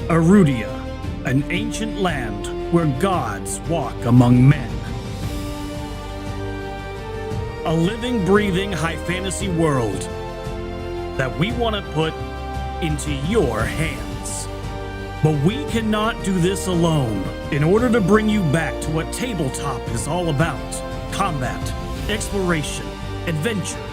Erudia, an ancient land where gods walk among men. A living, breathing high fantasy world that we want to put into your hands. But we cannot do this alone. In order to bring you back to what tabletop is all about, combat, exploration, adventure,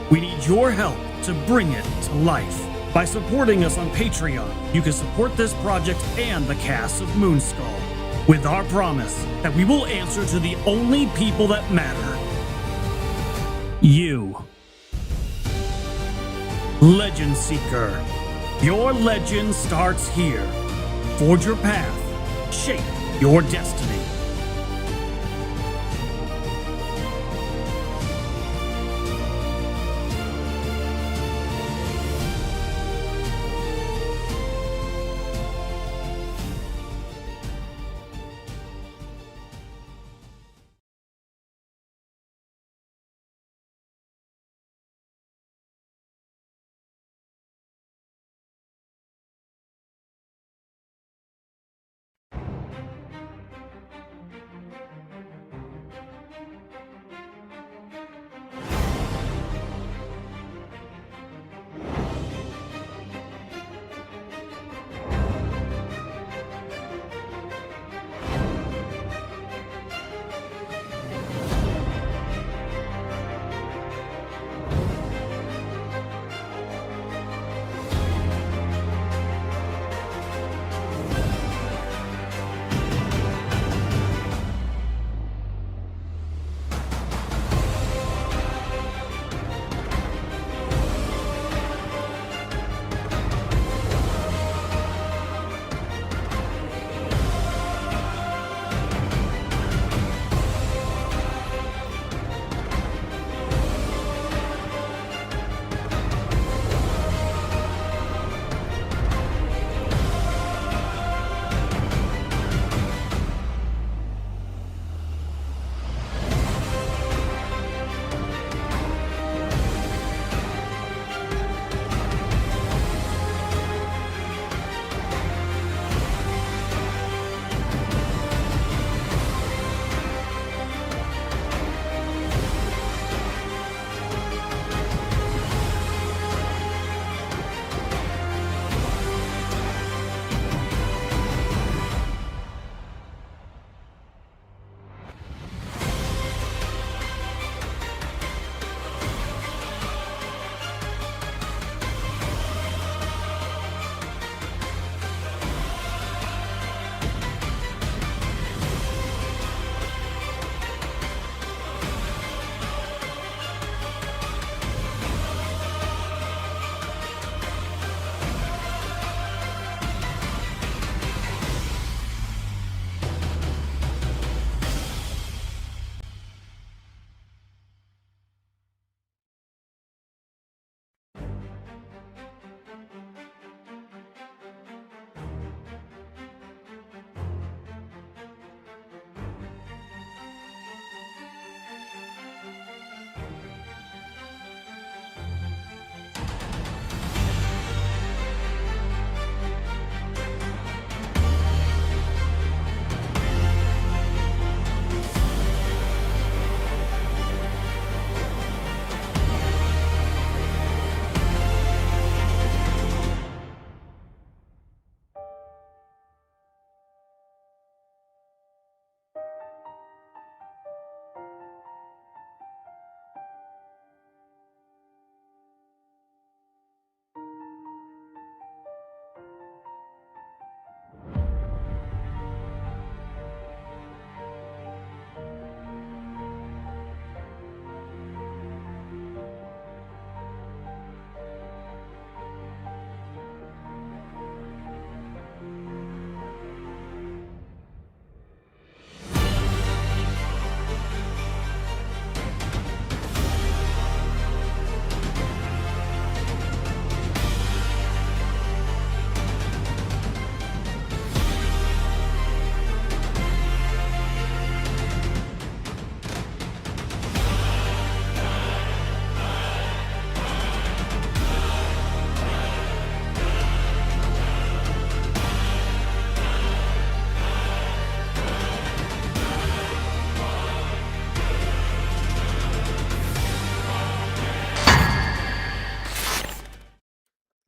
we need your help to bring it to life. By supporting us on Patreon, you can support this project and the cast of Moonskull, with our promise that we will answer to the only people that matter. You. Legend Seeker. Your legend starts here. Forge your path. Shape your destiny.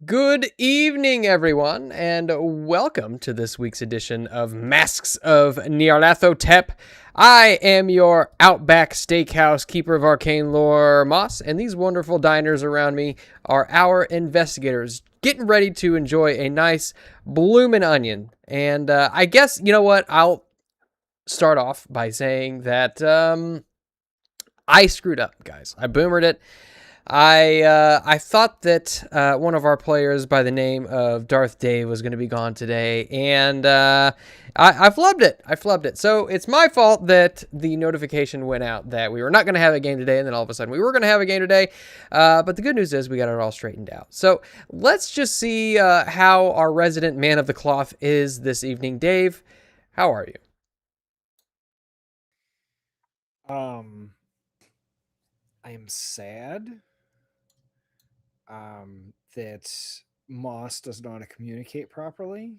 Good evening, everyone, and welcome to this week's edition of Masks of Nyarlathotep. I am your Outback Steakhouse keeper of arcane lore, Moss, and these wonderful diners around me are our investigators, getting ready to enjoy a nice bloomin' onion. And I guess, you know what, I'll start off by saying that I screwed up, guys. I boomered it. I thought that one of our players by the name of Darth Dave was going to be gone today, and I flubbed it. I flubbed it. So it's my fault that the notification went out that we were not going to have a game today, and then all of a sudden we were going to have a game today. But the good news is we got it all straightened out. So let's just see how our resident man of the cloth is this evening. Dave, how are you? I am sad that Moss does not communicate properly.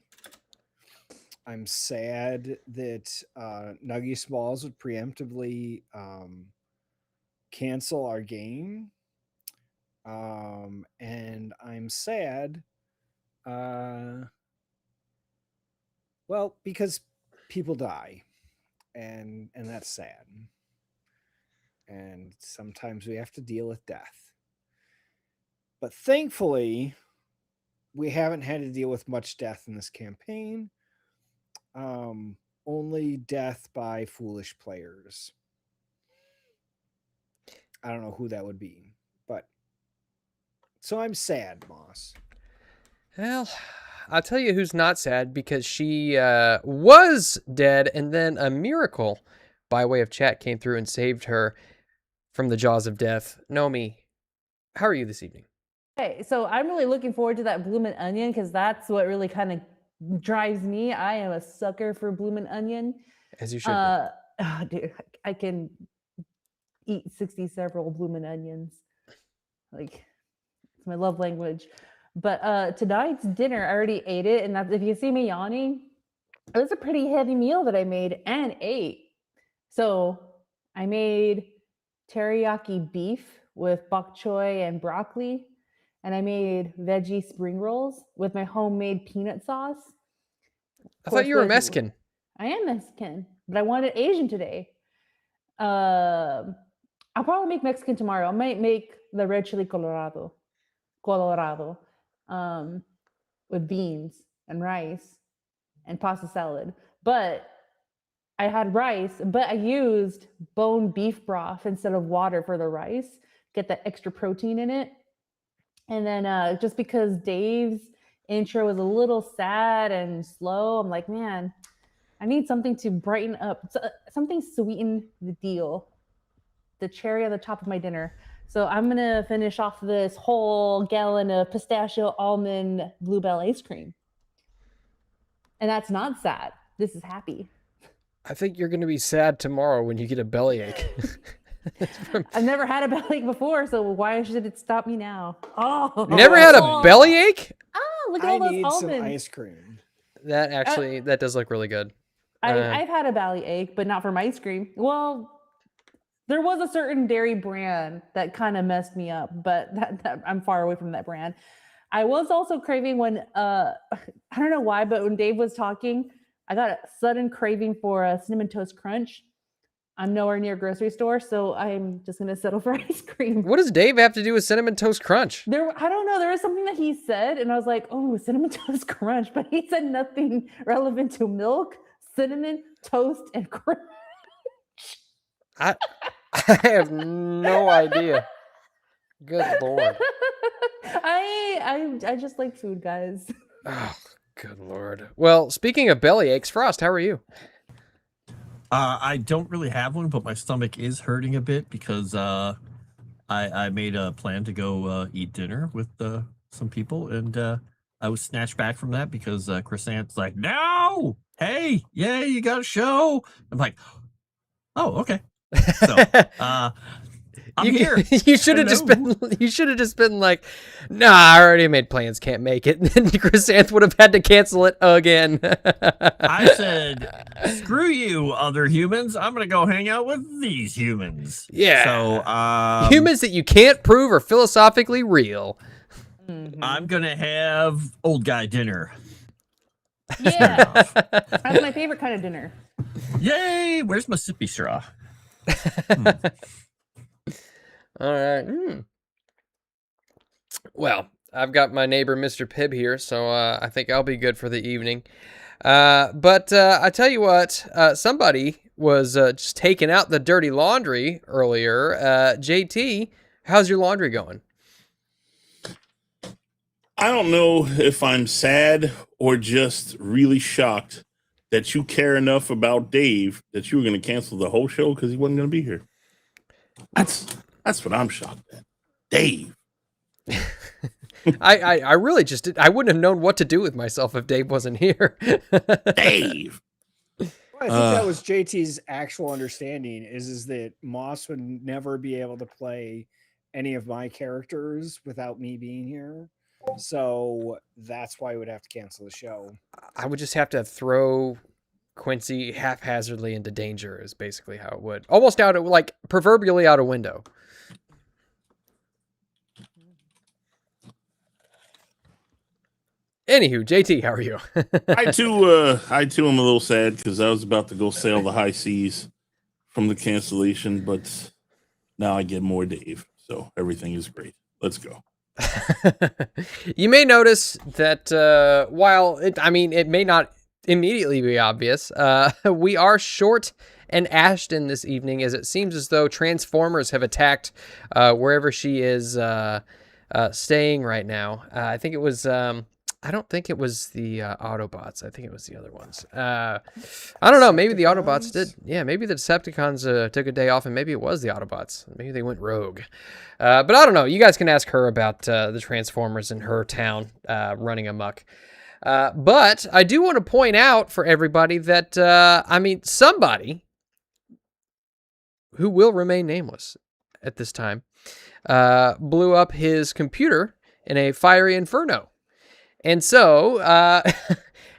I'm sad that Nuggy Smalls would preemptively cancel our game. And I'm sad, well, because people die, and that's sad. And sometimes we have to deal with death. But thankfully, we haven't had to deal with much death in this campaign. Only death by foolish players. I don't know who that would be, but so I'm sad, Moss. Well, I'll tell you who's not sad, because she was dead, and then a miracle by way of chat came through and saved her from the jaws of death. Nomi, how are you this evening? Okay, so I'm really looking forward to that bloomin' onion, because that's what really kind of drives me. I am a sucker for bloomin' onion. As you should be. Oh, dude, I can eat 60 several bloomin' onions. Like, it's my love language. But tonight's dinner, I already ate it, and that's, if you see me yawning, it was a pretty heavy meal that I made and ate. So I made teriyaki beef with bok choy and broccoli, and I made veggie spring rolls with my homemade peanut sauce. I thought you were Mexican. I am Mexican, but I wanted Asian today. I'll probably make Mexican tomorrow. I might make the red chili colorado, with beans and rice and pasta salad. But I had rice, but I used bone beef broth instead of water for the rice, get that extra protein in it. And then just because Dave's intro was a little sad and slow, I'm like, man, I need something to brighten up, something sweeten the deal, the cherry on the top of my dinner. So I'm going to finish off this whole gallon of pistachio almond bluebell ice cream. And that's not sad. This is happy. I think you're going to be sad tomorrow when you get a bellyache. I've never had a bellyache before, so why should it stop me now? Oh, never had a bellyache? Oh, look at all those almonds. Some ice cream. That actually, that does look really good. I've had a bellyache, but not from ice cream. Well, there was a certain dairy brand that kind of messed me up, but that I'm far away from that brand. I was also craving when, I don't know why, but when Dave was talking, I got a sudden craving for a Cinnamon Toast Crunch. I'm nowhere near a grocery store, so I'm just going to settle for ice cream. What does Dave have to do with Cinnamon Toast Crunch? I don't know. There was something that he said, and I was like, oh, Cinnamon Toast Crunch. But he said nothing relevant to milk, cinnamon, toast, and crunch. I have no idea. Good Lord. I just like food, guys. Oh, good Lord. Well, speaking of bellyaches, Frost, how are you? I don't really have one, but my stomach is hurting a bit because I made a plan to go eat dinner with some people, and I was snatched back from that because Chrysanth's like, no, hey, yeah, you got a show. I'm like, oh, okay. So I'm here. You should have just been like, nah, I already made plans, can't make it. And then Chrysanth would have had to cancel it again. I said, screw you, other humans. I'm gonna go hang out with these humans. Yeah. So humans that you can't prove are philosophically real. I'm gonna have old guy dinner. Yeah, that's my favorite kind of dinner. Yay! Where's my sippy straw? All right. Well, I've got my neighbor, Mr. Pibb, here, so I think I'll be good for the evening. But I tell you what, somebody was just taking out the dirty laundry earlier. JT, how's your laundry going? I don't know if I'm sad or just really shocked that you care enough about Dave that you were going to cancel the whole show because he wasn't going to be here. That's what I'm shocked at. Dave. I really just did. I wouldn't have known what to do with myself if Dave wasn't here. Dave. I think that was JT's actual understanding is that Moss would never be able to play any of my characters without me being here. So that's why we would have to cancel the show. I would just have to throw Quincy haphazardly into danger is basically how it would. Almost out of, like, proverbially out a window. Anywho, JT, how are you? I too am a little sad because I was about to go sail the high seas from the cancellation, but now I get more Dave. So everything is great. Let's go. You may notice that while it may not immediately be obvious, we are short and Ashton this evening, as it seems as though Transformers have attacked wherever she is staying right now. I think it was. I don't think it was the Autobots. I think it was the other ones. I don't know. Maybe the Autobots did. Yeah, maybe the Decepticons took a day off, and maybe it was the Autobots. Maybe they went rogue. But I don't know. You guys can ask her about the Transformers in her town running amok. But I do want to point out for everybody that, somebody who will remain nameless at this time blew up his computer in a fiery inferno. And so,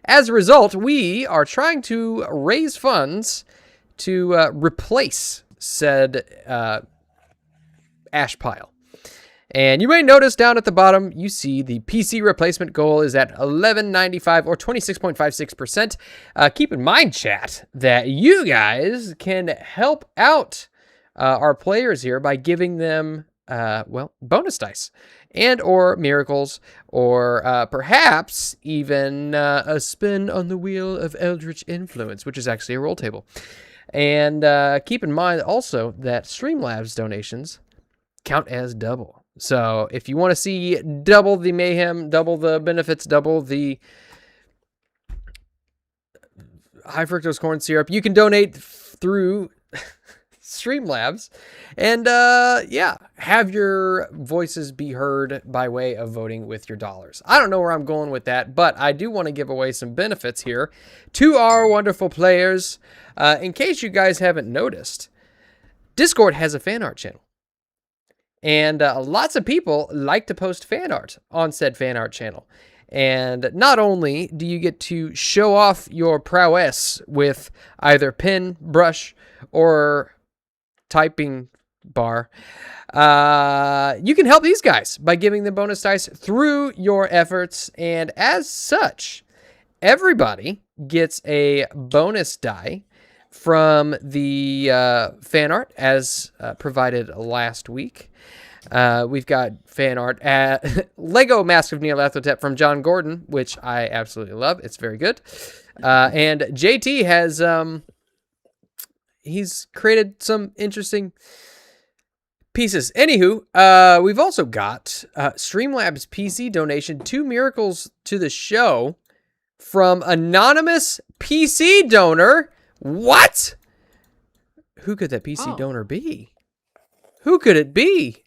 as a result, we are trying to raise funds to replace said ash pile. And you may notice down at the bottom, you see the PC replacement goal is at $11.95 or 26.56%. Keep in mind, chat, that you guys can help out our players here by giving them, bonus dice. And or miracles, or perhaps even a spin on the wheel of Eldritch Influence, which is actually a roll table. And keep in mind also that Streamlabs donations count as double. So if you want to see double the mayhem, double the benefits, double the high fructose corn syrup, you can donate through Streamlabs and have your voices be heard by way of voting with your dollars. I don't know where I'm going with that, but I do want to give away some benefits here to our wonderful players. In case you guys haven't noticed, Discord has a fan art channel, and lots of people like to post fan art on said fan art channel. And not only do you get to show off your prowess with either pen, brush, or typing bar, you can help these guys by giving them bonus dice through your efforts. And as such, everybody gets a bonus die from the fan art as provided last week. We've got fan art at Lego Mask of Nyarlathotep from John Gordon, which I absolutely love. It's very good. And JT has he's created some interesting pieces. Anywho, we've also got Streamlabs PC donation, 2 miracles to the show from anonymous PC donor. What? Who could that PC donor be? Who could it be?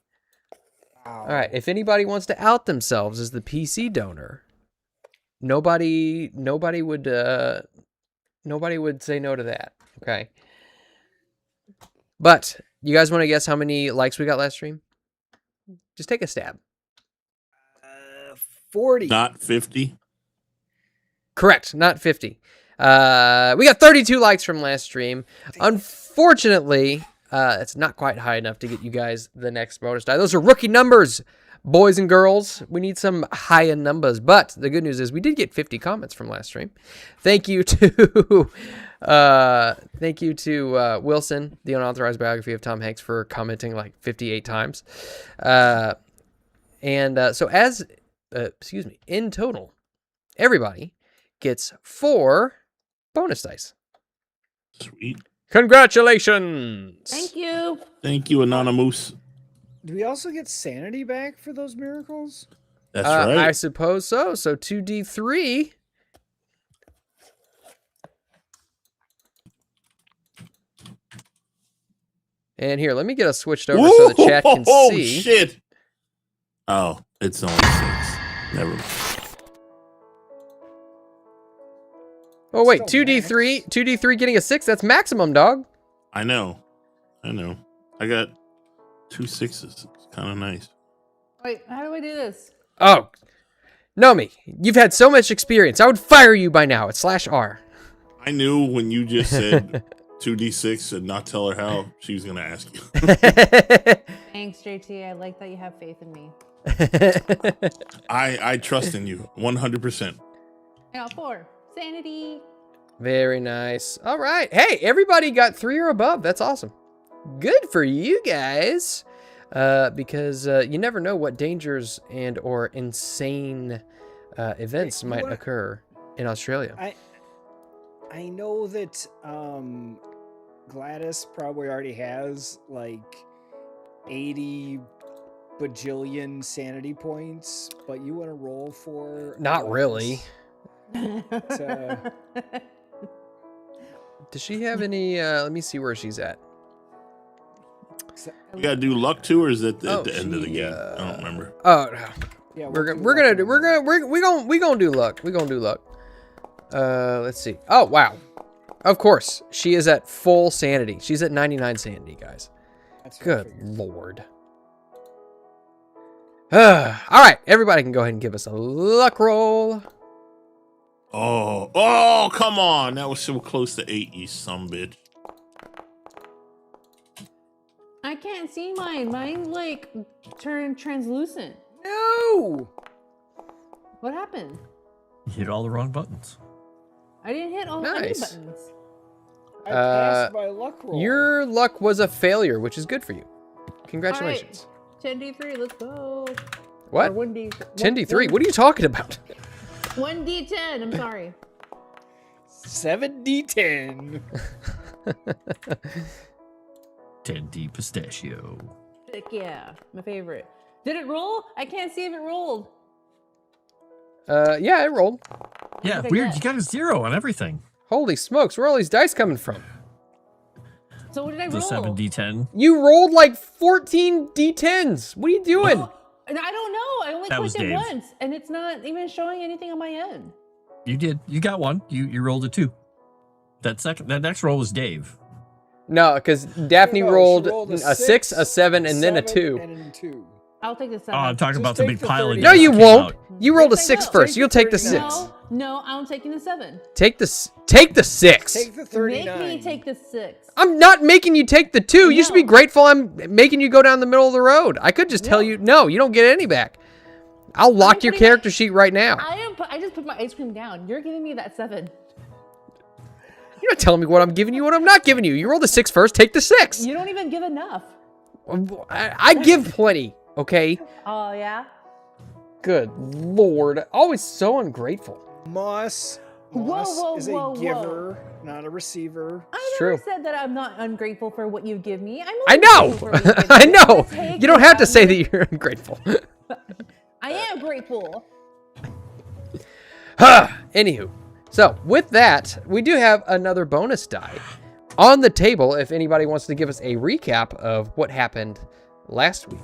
All right, if anybody wants to out themselves as the PC donor, nobody would say no to that. Okay. But you guys want to guess how many likes we got last stream? Just take a stab. 40. Not 50. Correct, not 50. We got 32 likes from last stream. Unfortunately, it's not quite high enough to get you guys the next bonus die. Those are rookie numbers, boys and girls. We need some higher numbers. But the good news is we did get 50 comments from last stream. Thank you to Wilson, the unauthorized biography of Tom Hanks, for commenting like 58 times. So in total, everybody gets 4 bonus dice. Sweet. Congratulations. Thank you. Thank you, Anonymous. Do we also get sanity back for those miracles? That's right. I suppose so. So 2d3. And here, let me get us switched over so the chat can Oh, see. shit. Oh, it's only 6. Never mind. Oh, wait. Still 2d3. max. 2d3 getting a 6. That's maximum, dog. I know. I got 2 6s. It's kind of nice. Wait, how do I do this? Oh. Nomi, you've had so much experience. I would fire you by now. It's /R. I knew when you just said 2d6 and not tell her how, she was going to ask you. Thanks, JT. I like that you have faith in me. I trust in you 100%. I got 4. Sanity. Very nice. All right. Hey, everybody got 3 or above. That's awesome. Good for you guys. Because you never know what dangers and or insane events Hey, might occur in Australia. I know that Gladys probably already has like 80 bajillion sanity points, but you want to roll for Not really. to- Does she have any? Let me see where she's at. You got to do luck too, or is it Oh, at the end of the she, game? I don't remember. Oh, no. Yeah, we're do gonna luck do on we're that. gonna do luck. We're gonna do luck. Let's see. Oh wow. Of course, she is at full sanity. She's at 99 sanity, guys. That's what I Good figured. lord. All right, everybody can go ahead and give us a luck roll. Oh, come on. That was so close to 8, you some bitch. I can't see mine. Mine like turned translucent. No. What happened? You hit all the wrong buttons. I didn't hit all any Nice. buttons. I passed my luck roll. Your luck was a failure, which is good for you. Congratulations. 10d3, let's go. What? Or 1d. 10d3? What are you talking about? 1d10, I'm sorry. 7d10. 10D pistachio. Heck yeah, my favorite. Did it roll? I can't see if it rolled. Yeah, it rolled. Yeah, did I weird. get? You got a 0 on everything. Holy smokes, where are all these dice coming from? So what did I The roll? 7D10. You rolled like 14 d10s. What are you doing? And I don't know. I only That was clicked it Dave. once, and it's not even showing anything on my end. You did. You got one. You rolled a 2. That next roll was Dave. No, because Daphne No, she rolled, rolled a 6, a 7, and then a 2. And a 2. I'll take the 7. Oh, I'm talking Just about the take big the pile of 30. No, dice you that came won't. out. You rolled a Yes, I 6 will. first. Take You'll the take the 39. 6. No, I'm taking the 7. Take the 6. Take the 39. Make me take the 6. I'm not making you take the 2. You should be No. grateful I'm making you go down the middle of the road. I could just tell you, no, you don't get any back. I'll lock your putting my- character sheet right now. I just put my ice cream down. You're giving me that 7. You're not telling me what I'm giving you, what I'm not giving you. You rolled a 6 first, take the 6. You don't even give enough. I give plenty, okay? Oh yeah. Good lord. Always so ungrateful. Moss Whoa, is whoa, a giver, not a receiver. I It's never true. said that I'm not ungrateful for what you give me. I know. grateful for what you give I me. know. Just take You don't it have to out. say that you're ungrateful. I am grateful. Anywho, so with that, we do have another bonus die on the table if anybody wants to give us a recap of what happened last week.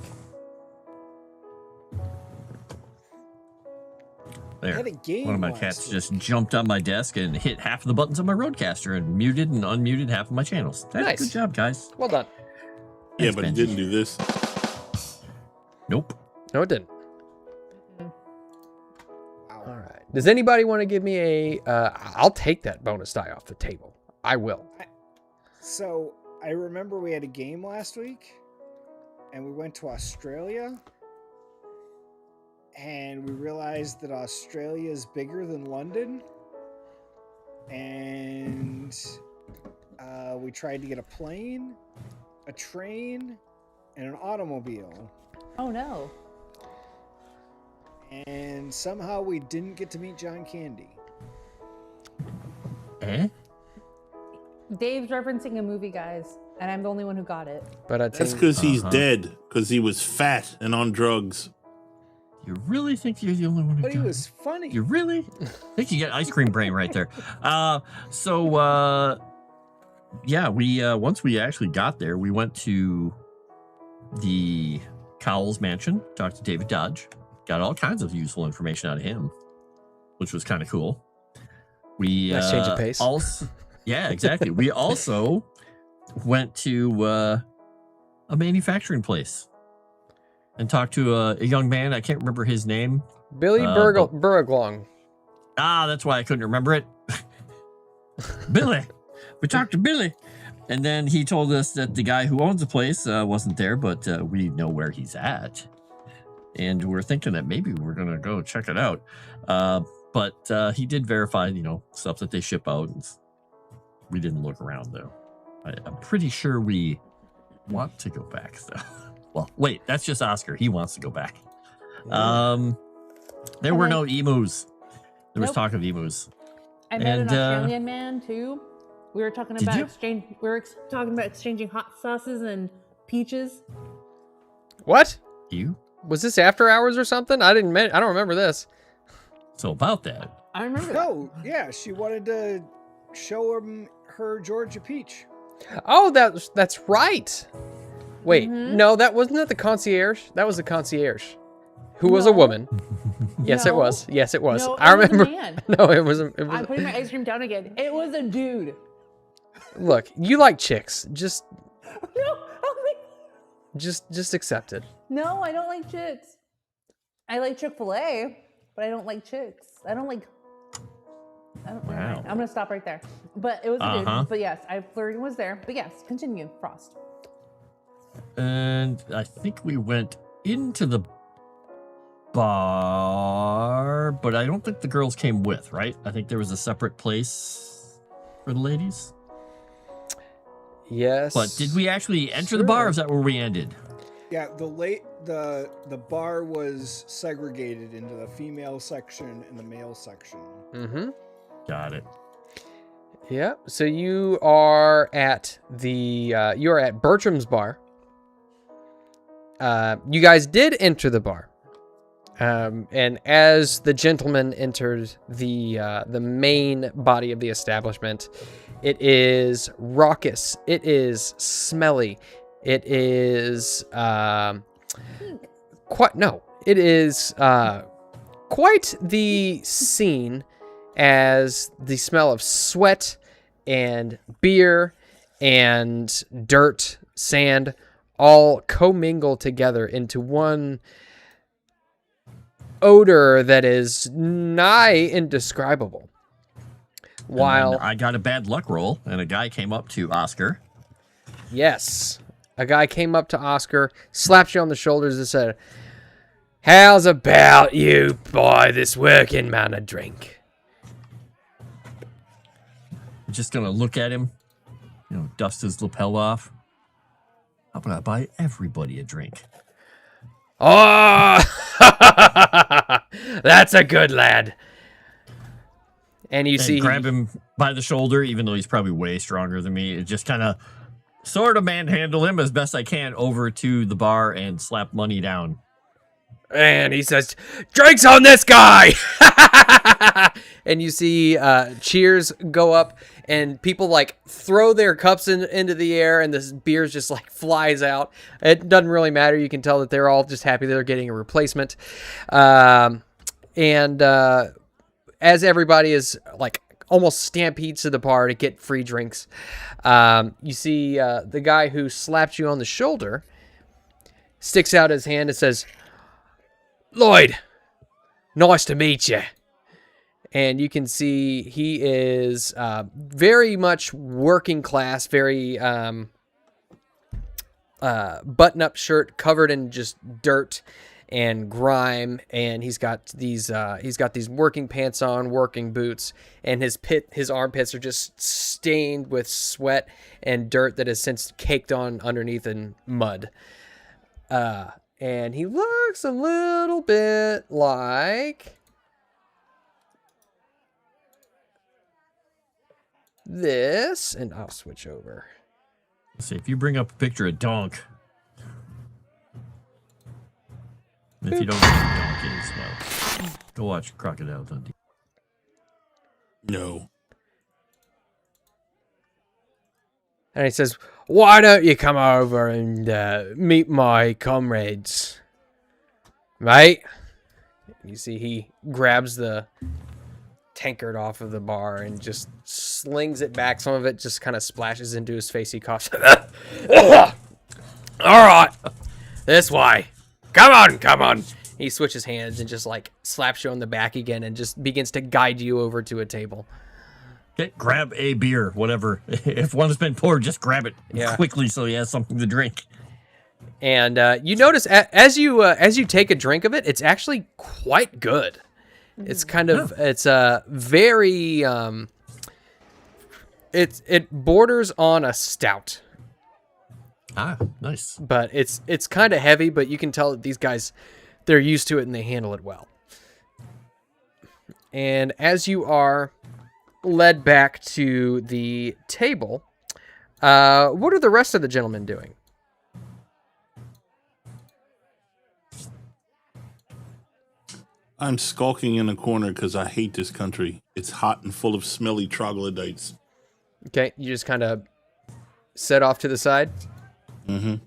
There. Had a game One of my last cats week. just jumped on my desk and hit half of the buttons on my roadcaster and muted and unmuted half of my channels. That's Nice. Good job, guys. Well done. Yeah, Thanks, but he Benji. didn't do this. Nope. No, it didn't. Wow. All right. Does anybody want to give me a... I'll take that bonus die off the table. I will. So I remember we had a game last week, and we went to Australia, and we realized that Australia is bigger than London. And we tried to get a plane, a train, and an automobile. Oh no. And somehow we didn't get to meet John Candy. Eh? Dave's referencing a movie, guys, and I'm the only one who got it. But I That's think because he's dead. Because he was fat and on drugs. You really think you're the only one who But he got was funny. You really? I think you get ice cream brain right there. Yeah, we once we actually got there, we went to the Cowles mansion, talked to David Dodge, got all kinds of useful information out of him, which was kind of cool. We Nice change of pace. Yeah, exactly. We also went to a manufacturing place and talked to a young man. I can't remember his name. Billy Burglong. Ah, that's why I couldn't remember it. Billy. We talked to Billy. And then he told us that the guy who owns the place wasn't there, but we know where he's at. And we're thinking that maybe we're going to go check it out. But he did verify, stuff that they ship out. And we didn't look around, though. I'm pretty sure we want to go back, though. Well, wait, that's just Oscar. He wants to go back. There were no emus. There was talk of emus. I met an Australian man too. We were talking about exchanging hot sauces and peaches. What? You? Was this after hours or something? I don't remember this. So about that. I remember. No, yeah, she wanted to show him her Georgia peach. Oh, that's right. Wait, no, that wasn't the concierge. That was the concierge, who was a woman. Yes, it No. was. Yes, it was. No, I it was a remember. man. No, it wasn't. I'm putting my ice cream down again. It was a dude. Look, you like chicks. Just No, just accept it. no, I don't like chicks. I like Chick-fil-A, but I don't like chicks. Wow. I'm gonna stop right there. But it was a Uh-huh. dude. But yes, flirting was there. But yes, continue, Frost. And I think we went into the bar, but I don't think the girls came with, right? I think there was a separate place for the ladies. Yes. But did we actually enter the bar, or is that where we ended? Yeah, the bar was segregated into the female section and the male section. Mm-hmm. Got it. Yeah. So you are at Bertram's bar. You guys did enter the bar. And as the gentleman entered the main body of the establishment, it is raucous. It is smelly. It is quite the scene, as the smell of sweat and beer and dirt, sand, all commingle together into one odor that is nigh indescribable. While I got a bad luck roll, and a guy came up to Oscar. yes, a guy came up to Oscar, slapped you on the shoulders, and said, "How's about you buy this working man a drink?" I'm just gonna look at him, dust his lapel off. How about I buy everybody a drink? Oh, that's a good lad. And you see, grab him by the shoulder, even though he's probably way stronger than me. Just kind of sort of manhandle him as best I can over to the bar and slap money down. and he says, "Drinks on this guy!" And you see cheers go up, and people like throw their cups into the air, and this beer just like flies out. It doesn't really matter. You can tell that they're all just happy they're getting a replacement. As everybody is like almost stampedes to the bar to get free drinks, you see the guy who slapped you on the shoulder sticks out his hand and says, "Lloyd, nice to meet you." And you can see he is very much working class, very button-up shirt covered in just dirt, and grime, and he's got these working pants on, working boots, and his armpits are just stained with sweat and dirt that has since caked on underneath in mud. And he looks a little bit like this, and I'll switch over. See, if you bring up a picture of Donk, if you don't know who Donk is, well, go watch Crocodile Dundee. No. And he says, "Why don't you come over and meet my comrades, mate?" You see he grabs the tankard off of the bar and just slings it back. Some of it just kind of splashes into his face. He coughs. All right, this way. Come on. He switches hands and just like slaps you on the back again and just begins to guide you over to a table. Okay, grab a beer, whatever. If one has been poured, just grab it quickly so he has something to drink. And you notice as you take a drink of it, it's actually quite good. It's kind of it's very it borders on a stout. Ah, nice. But it's kind of heavy, but you can tell that these guys, they're used to it and they handle it well. And as you are led back to the table, what are the rest of the gentlemen doing? I'm skulking in a corner because I hate this country. It's hot and full of smelly troglodytes. Okay, you just kind of set off to the side? Mm-hmm.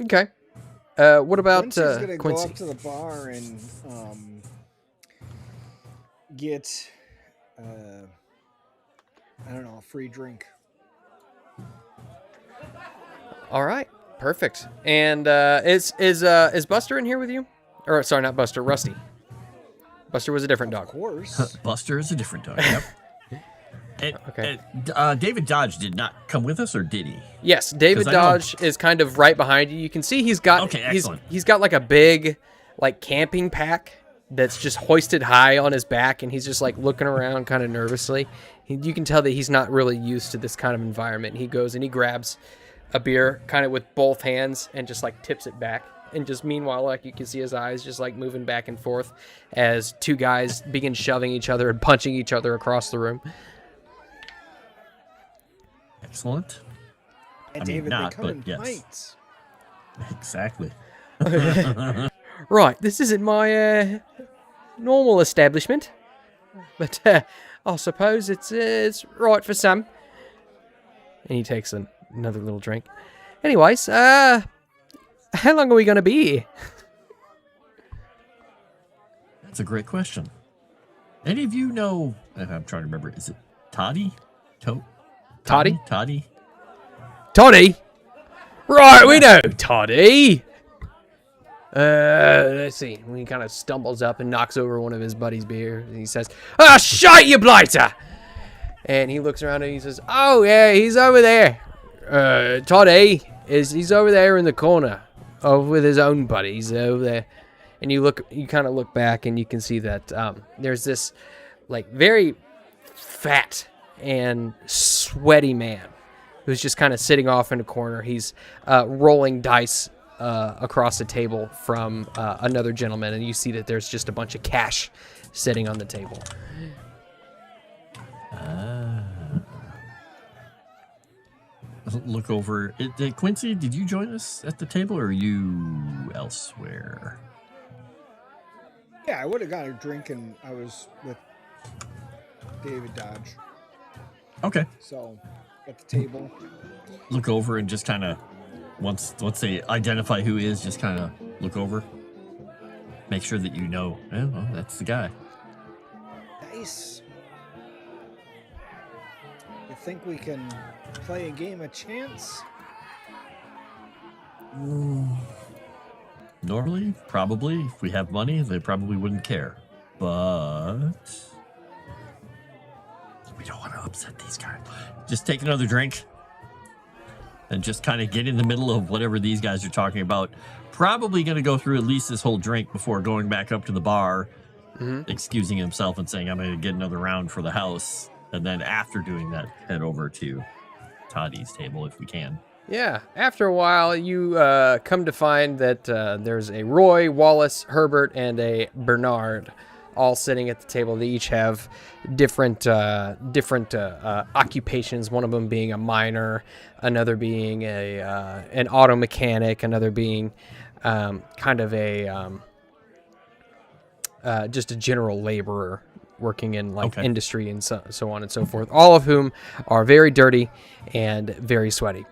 Okay. What about Quincy's gonna Quincy? go up to the bar and get I don't know, a free drink. All right, perfect. And is Buster in here with you? Or sorry, not Buster, Rusty. Buster was a different Of dog. course. Buster is a different dog. Yep. Okay. David Dodge did not come with us, or did he? Yes, David 'Cause I know- Dodge is kind of right behind you. You can see he's got excellent. he's got like a big like camping pack that's just hoisted high on his back, and he's just like looking around kind of nervously. You can tell that he's not really used to this kind of environment. He goes and he grabs a beer kind of with both hands and just like tips it back. And just meanwhile, like you can see his eyes just like moving back and forth as two guys begin shoving each other and punching each other across the room. Excellent. And I mean, David, not, they come in but yes. pints. Exactly. Right, this isn't my normal establishment, but I suppose it's right for some. And he takes another little drink. Anyways, how long are we gonna be here? That's a great question. Any of you know? I'm trying to remember. Is it Toddy? Toddy? Toddy? Toddy? Right, we know Toddy. Let's see. He kind of stumbles up and knocks over one of his buddy's beer. And he says, "Ah, shite, you blighter!" And he looks around and he says, "Oh, yeah, he's over there. Toddy, he's over there in the corner over with his own buddies over there." And you kind of look back and you can see that there's this like very fat and sweaty man who's just kind of sitting off in a corner. He's rolling dice across the table from another gentleman, and you see that there's just a bunch of cash sitting on the table. Look over. Quincy, did you join us at the table, or are you elsewhere? Yeah, I would have got a drink, and I was with David Dodge. Okay. So, at the table. Look over and just kind of, once they identify who is, just kind of look over. Make sure that you know, well, that's the guy. Nice. You think we can play a game of chance? Normally, probably, if we have money, they probably wouldn't care. But we don't want to upset these guys. Just take another drink and just kind of get in the middle of whatever these guys are talking about. probably going to go through at least this whole drink before going back up to the bar, excusing himself and saying, I'm going to get another round for the house. And then after doing that, head over to Toddy's table if we can. Yeah. After a while, you come to find that there's a Roy, Wallace, Herbert, and a Bernard all sitting at the table. They each have different occupations. One of them being a miner, another being an auto mechanic, another being kind of a just a general laborer working in like industry and so on and so forth. All of whom are very dirty and very sweaty.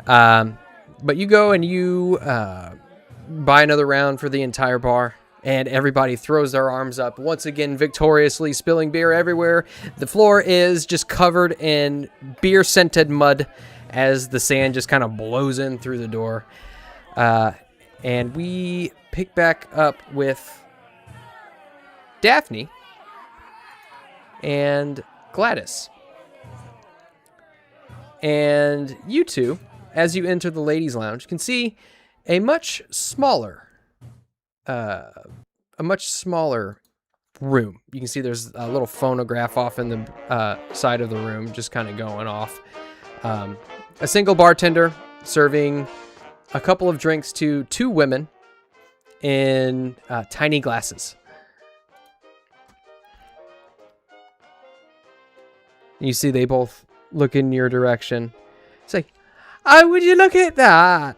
But you go and you buy another round for the entire bar. And everybody throws their arms up, once again victoriously, spilling beer everywhere. The floor is just covered in beer-scented mud as the sand just kind of blows in through the door. And we pick back up with Daphne and Gladys. And you two, as you enter the ladies' lounge, can see a much smaller room. You can see there's a little phonograph off in the side of the room, just kind of going off. A single bartender serving a couple of drinks to two women in tiny glasses. You see they both look in your direction. Say, oh, would you look at that?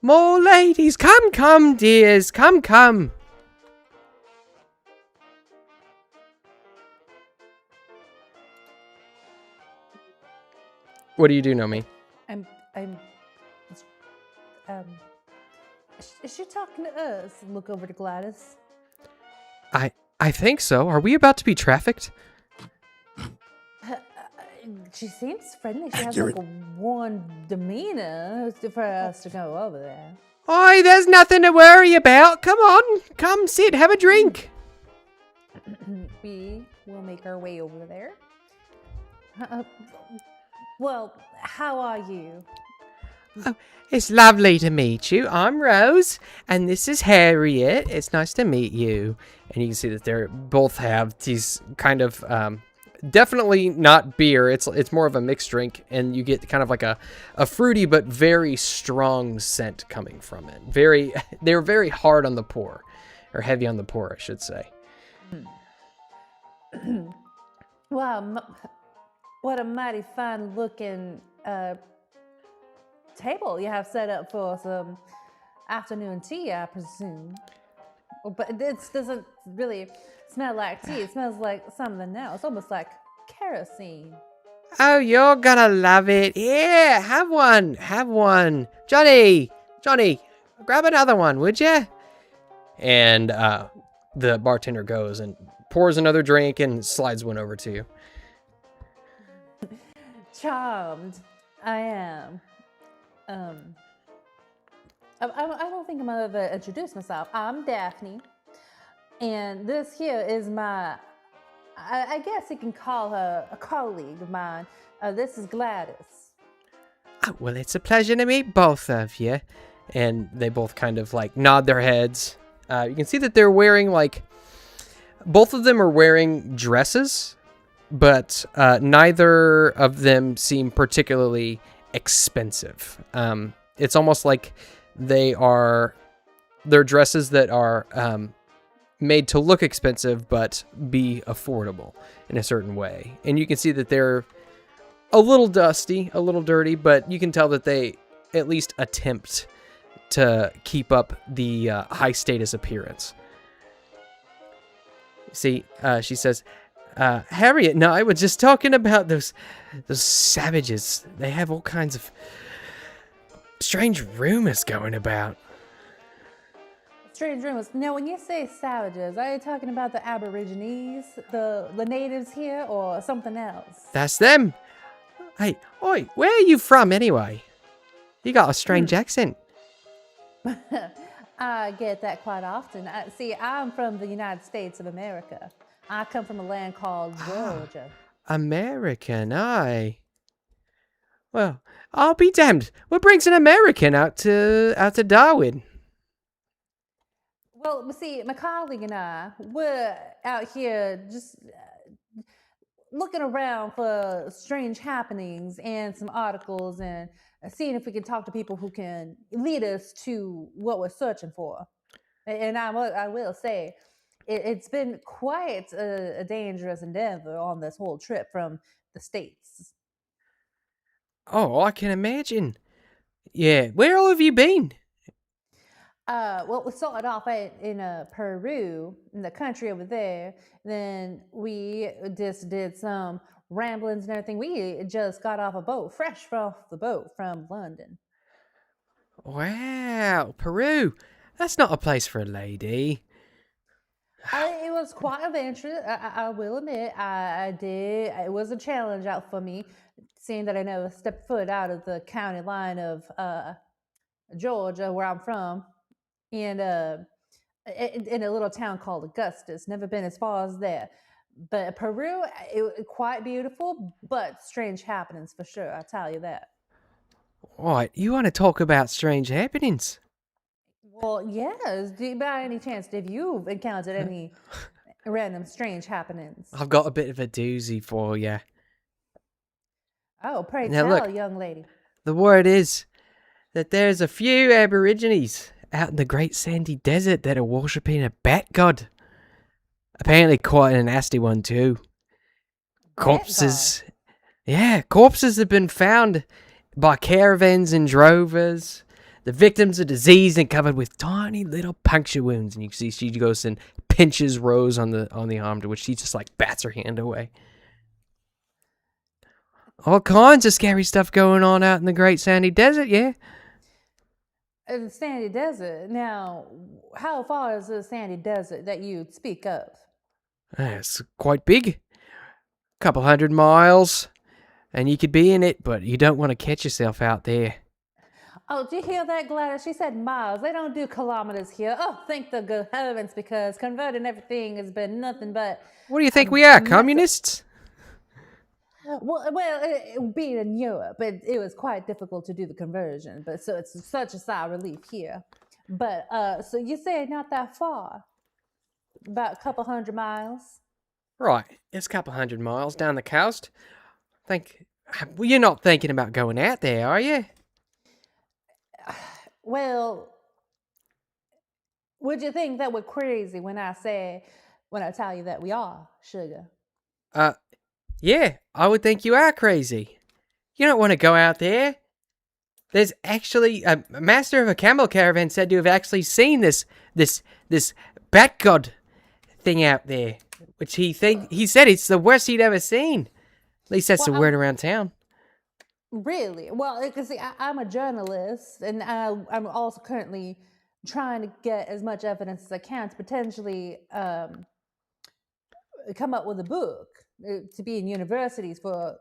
More ladies, come, dears, come. What do you do, Nomi? Is she talking to us? Look over to Gladys. I think so. Are we about to be trafficked? She seems friendly. She has like a warm demeanor for us to go over there. Oi, there's nothing to worry about. Come on, come sit, have a drink. We will make our way over there. Well, how are you? Oh, it's lovely to meet you. I'm Rose, and this is Harriet. It's nice to meet you. And you can see that they both have these kind of definitely not beer. It's more of a mixed drink, and you get kind of like a fruity but very strong scent coming from it. They're very hard on the pour, or heavy on the pour, I should say. Wow, what a mighty fine looking table you have set up for some afternoon tea, I presume. But this doesn't really smell like tea. It smells like something else, almost like kerosene. Oh, you're gonna love it. Yeah, have one. Johnny, grab another one, would you? And the bartender goes and pours another drink and slides one over to you. Charmed, I am. I don't think I'm gonna ever introduce myself. I'm Daphne, and this here is my, I guess you can call her a colleague of mine. This is Gladys. Oh, well, it's a pleasure to meet both of you. And they both kind of like nod their heads. You can see that they're wearing both of them are wearing dresses, but neither of them seem particularly expensive. It's almost like they're dresses that are made to look expensive but be affordable in a certain way. And you can see that they're a little dusty, a little dirty, but you can tell that they at least attempt to keep up the high status appearance. See, she says, Harriet and I were just talking about those savages. They have all kinds of strange rumors going about. Strange rumors. Now, when you say savages, are you talking about the Aborigines, the natives here, or something else? That's them. Hey, oi, where are you from anyway? You got a strange accent. I get that quite often. See, I'm from the United States of America. I come from a land called Georgia. American, aye. Well, I'll be damned. What brings an American out to Darwin? Well, see, my colleague and I were out here just looking around for strange happenings and some articles and seeing if we can talk to people who can lead us to what we're searching for. And I will say, it's been quite a dangerous endeavor on this whole trip from the States. Oh, I can imagine. Yeah, where all have you been? Well, we started off in Peru, in the country over there. Then we just did some ramblings and everything. We just got off a boat, fresh off the boat from London. Wow, Peru. That's not a place for a lady. It was quite adventurous. I will admit, I did. It was a challenge out for me, seeing that I never stepped foot out of the county line of Georgia, where I'm from, and in a little town called Augustus. Never been as far as there. But Peru, it was quite beautiful, but strange happenings for sure. I'll tell you that. Right, you want to talk about strange happenings? Well, yes. By any chance, have you encountered any random strange happenings? I've got a bit of a doozy for you. Oh, pray Now, tell, look. young lady. The word is that there's a few Aborigines out in the Great Sandy Desert that are worshipping a bat god. Apparently quite a nasty one too. Corpses. Yeah, corpses have been found by caravans and drovers. The victims are diseased and covered with tiny little puncture wounds. And you can see she goes and pinches Rose on the arm, to which she just like bats her hand away. All kinds of scary stuff going on out in the Great Sandy Desert, yeah. The Sandy Desert. Now, how far is the Sandy Desert that you speak of? It's quite big. Couple 100 miles. And you could be in it, but you don't want to catch yourself out there. Oh, did you hear that, Gladys? She said miles. They don't do kilometers here. Oh, thank the good heavens, because converting everything has been nothing but... What do you think we are, communists? Well, being in Europe, it was quite difficult to do the conversion, but so it's such a sigh of relief here. But so you say not that far, about a couple 100 miles. Right, it's a couple 100 miles down the coast. Well, you're not thinking about going out there, are you? Well, would you think that we're crazy when I tell you that we are, sugar? Yeah, I would think you are crazy. You don't want to go out there. There's actually a master of a camel caravan said to have actually seen this bat god thing out there, which he said it's the worst he'd ever seen. At least that's the word around town. Really? Well, because I'm a journalist, and I'm also currently trying to get as much evidence as I can to potentially come up with a book to be in universities for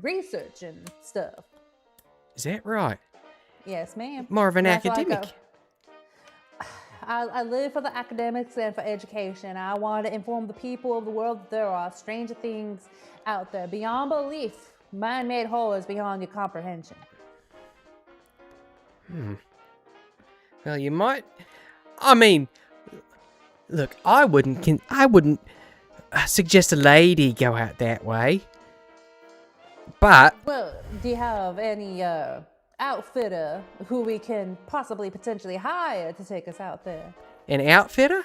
research and stuff. Is that right? Yes, ma'am. More of an That's why academic. I live for the academics and for education. I want to inform the people of the world that there are stranger things out there beyond belief. Man-made horrors beyond your comprehension. Well, you might. I mean, look, I wouldn't suggest a lady go out that way. But Well, do you have any outfitter who we can possibly potentially hire to take us out there? an outfitter?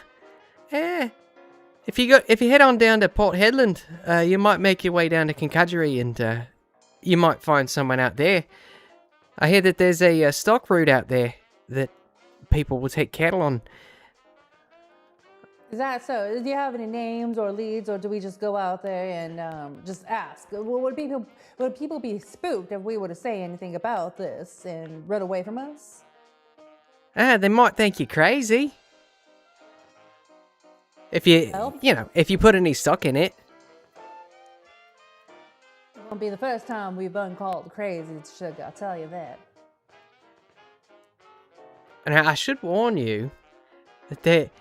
If you head on down to Port Hedland, you might make your way down to Concudgery, and you might find someone out there. I hear that there's a stock route out there that people will take cattle on. Is that so? Do you have any names or leads, or do we just go out there and just ask? Would people be spooked if we were to say anything about this and run away from us? They might think you're crazy. If Well. if you put any stock in it. It won't be the first time we've been called crazy, sugar, I'll tell you that. And I should warn you that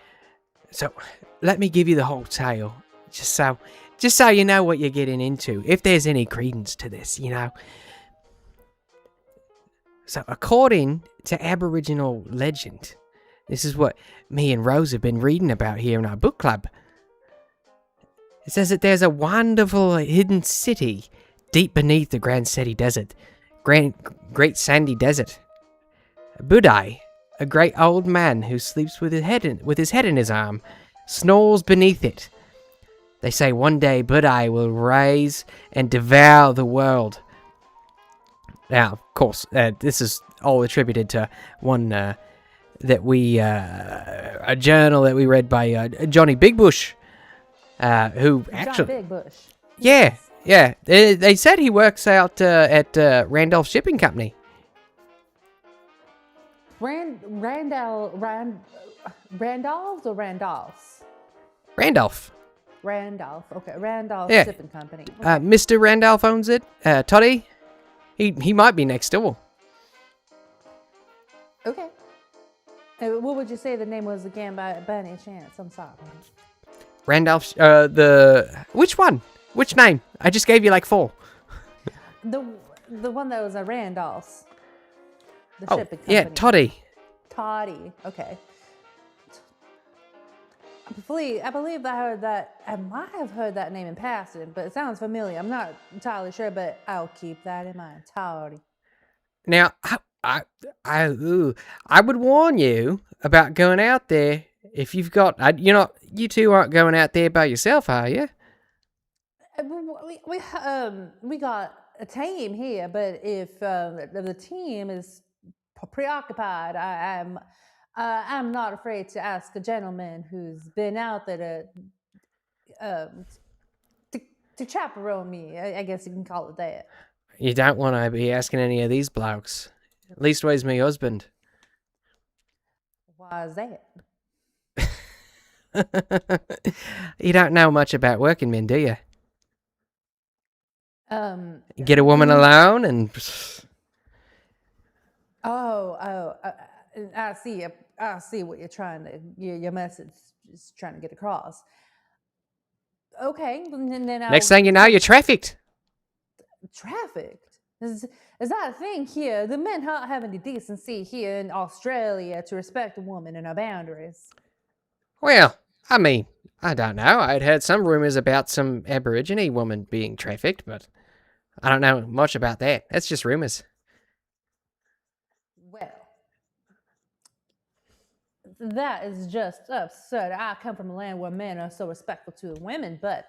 so let me give you the whole tale, just so you know what you're getting into, if there's any credence to this, So according to Aboriginal legend, This is what me and Rose have been reading about here in our book club. It says that there's a wonderful hidden city deep beneath the Grand Sandy Desert. Great Sandy Desert. Budai, a great old man who sleeps with his head in his arm, snores beneath it. They say one day Budai will rise and devour the world. Now, of course, this is all attributed to one a journal that we read by Johnny Big Bush, who actually, Big Bush. yeah. They said he works out at Randolph Shipping Company. Randolph's or Randolph's? Randolph. Randolph. Okay, Randolph Yeah. Shipping Company. Mr. Randolph owns it. Toddy, he might be next door. Okay. What would you say the name was again by any chance? I'm sorry. Randolph. Which one? Which name? I just gave you like 4. The one that was a Randolph's. The Oh, shipping company. yeah, Toddy. Toddy. Okay. I believe I heard that. I might have heard that name in passing, but it sounds familiar. I'm not entirely sure, but I'll keep that in mind. Toddy. Now, I would warn you about going out there if you've got. You two aren't going out there by yourself, are you? We got a team here, but if the team is preoccupied, I'm not afraid to ask a gentleman who's been out there to chaperone me. I guess you can call it that. You don't want to be asking any of these blokes. Leastways, my husband. Why is that? You don't know much about working men, do you? You get a woman alone and... I see. I see what you're trying to. Your message is trying to get across. Okay, and then Next thing you know, you're trafficked. Trafficked. Is that a thing here? The men don't have any decency here in Australia to respect a woman and her boundaries. Well, I mean, I don't know. I'd heard some rumors about some Aborigine woman being trafficked, but I don't know much about that. That's just rumors. Well, that is just absurd. I come from a land where men are so respectful to women, but,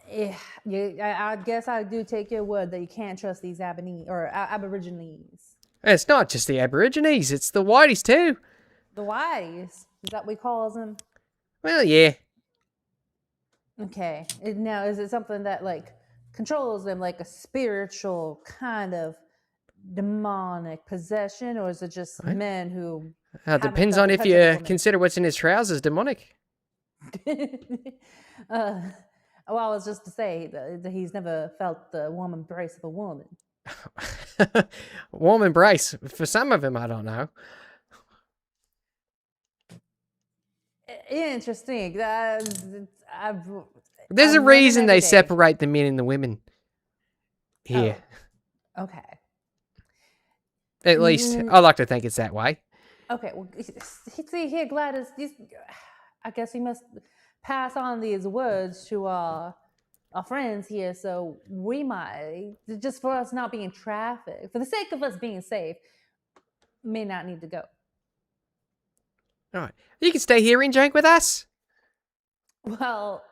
I guess I do take your word that you can't trust these Aborigines. It's not just the Aborigines, it's the Whiteys too. The Whiteys? Is that what we call them? Well, yeah. Okay. Now, is it something that, controls them, like a spiritual kind of demonic possession, or is it just men who... Depends on if you consider what's in his trousers demonic. Well, I was just to say that he's never felt the warm embrace of a woman. Warm embrace. For some of them, I don't know. Interesting. There's I'm a reason learning they every day. separate the men and the women here. Oh, okay. At least, I like to think it's that way. Okay. Well, see here, Gladys. I guess we must pass on these words to our friends here, so we might, just for us not being trafficked, for the sake of us being safe, may not need to go. All right. You can stay here and drink with us. Well,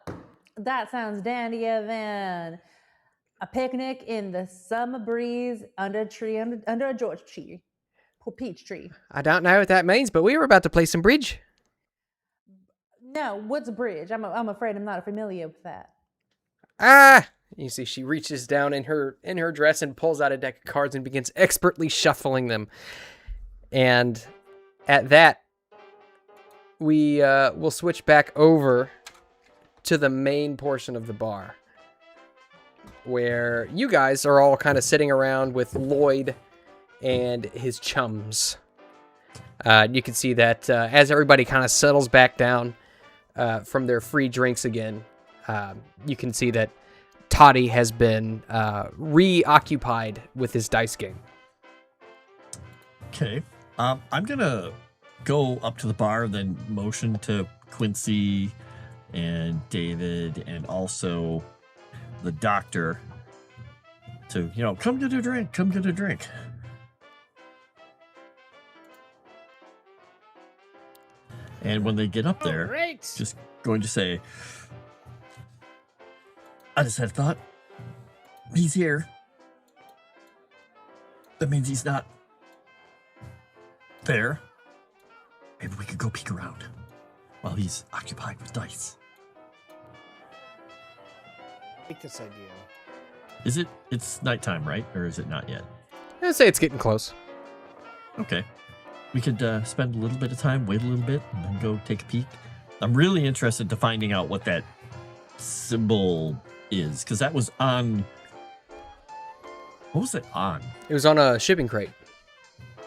that sounds dandier than a picnic in the summer breeze under a tree, under a George tree, or peach tree. I don't know what that means, but we were about to play some bridge. No, what's a bridge? I'm afraid I'm not familiar with that. Ah! You see, she reaches down in her dress and pulls out a deck of cards and begins expertly shuffling them. And at that, we will switch back over to the main portion of the bar, where you guys are all kind of sitting around with Lloyd and his chums. You can see that as everybody kind of settles back down from their free drinks again, you can see that Toddy has been reoccupied with his dice game. Okay. I'm gonna go up to the bar, then motion to Quincy and David and also the doctor to, come get a drink, come get a drink. And when they get up there, just going to say, I just had a thought. He's here. That means he's not there. Maybe we could go peek around while he's occupied with dice. I like this idea. It's nighttime, right? Or is it not yet? I'd say it's getting close. Okay. We could spend a little bit of time, wait a little bit, and then go take a peek. I'm really interested to finding out what that symbol is, because that was on... What was it on? It was on a shipping crate.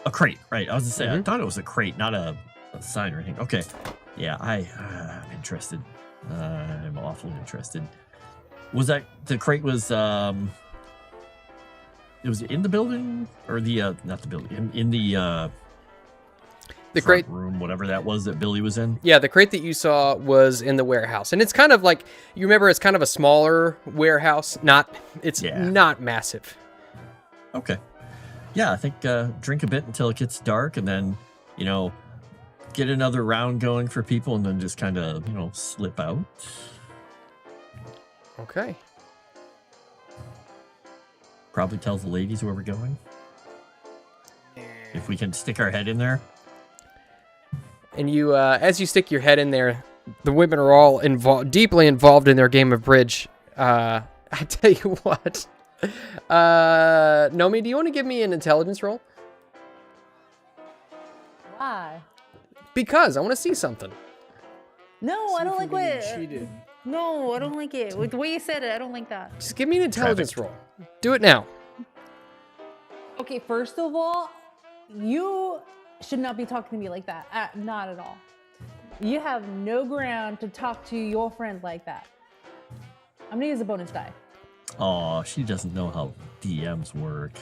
A crate, right. I was going to say, I thought it was a crate, not a sign or anything. Okay. Yeah, I'm interested. I'm awfully interested. Was that... The crate was... It was in the building? Or the... not the building. In the crate room, whatever that was that Billy was in. Yeah, the crate that you saw was in the warehouse, and it's kind of like, you remember, it's kind of a smaller warehouse. Not massive. Okay. Yeah, I think drink a bit until it gets dark, and then get another round going for people, and then just kind of slip out. Okay. Probably tell the ladies where we're going. If we can stick our head in there. And you, as you stick your head in there, the women are all deeply involved in their game of bridge. I tell you what. Nomi, do you want to give me an intelligence roll? Why? Because I want to see something. No, I don't like what. Cheated. No, I don't like it. With the way you said it, I don't like that. Just give me an intelligence roll. Do it now. Okay, first of all, you should not be talking to me like that. Not at all. You have no ground to talk to your friend like that. I'm gonna use a bonus die. Oh, she doesn't know how DMs work.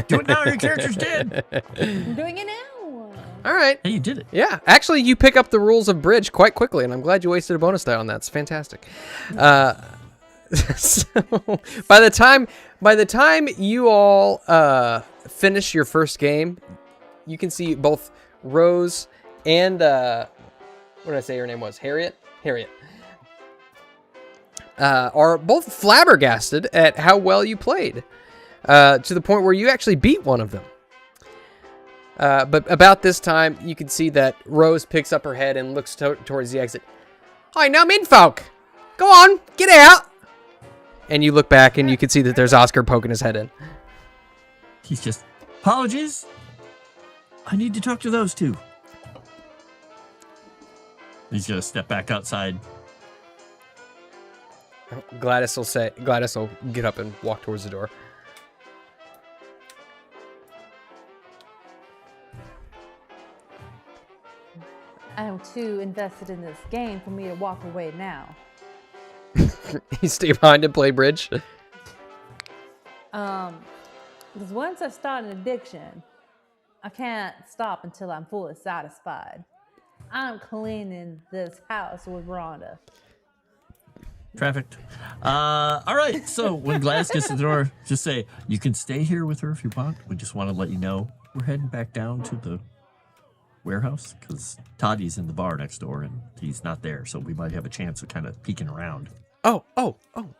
Do it now, your character's dead. I'm doing it now. All right. Hey, you did it. Yeah, actually, you pick up the rules of bridge quite quickly, and I'm glad you wasted a bonus die on that. It's fantastic. So by the time you all finish your first game, you can see both Rose and what did I say her name was? Harriet. Are both flabbergasted at how well you played, to the point where you actually beat one of them. But about this time, you can see that Rose picks up her head and looks towards the exit. Hi, now Minfolk! Go on, get out! And you look back and you can see that there's Oscar poking his head in. He's just, apologies. I need to talk to those two. He's going to step back outside. Gladys will get up and walk towards the door. I am too invested in this game for me to walk away now. You stay behind and play bridge? Because once I start an addiction, I can't stop until I'm fully satisfied. I'm cleaning this house with Rhonda. Trafficked. All right. So when Gladys gets to the door, just say, you can stay here with her if you want. We just want to let you know we're heading back down to the warehouse because Toddy's in the bar next door and he's not there. So we might have a chance of kind of peeking around. Oh,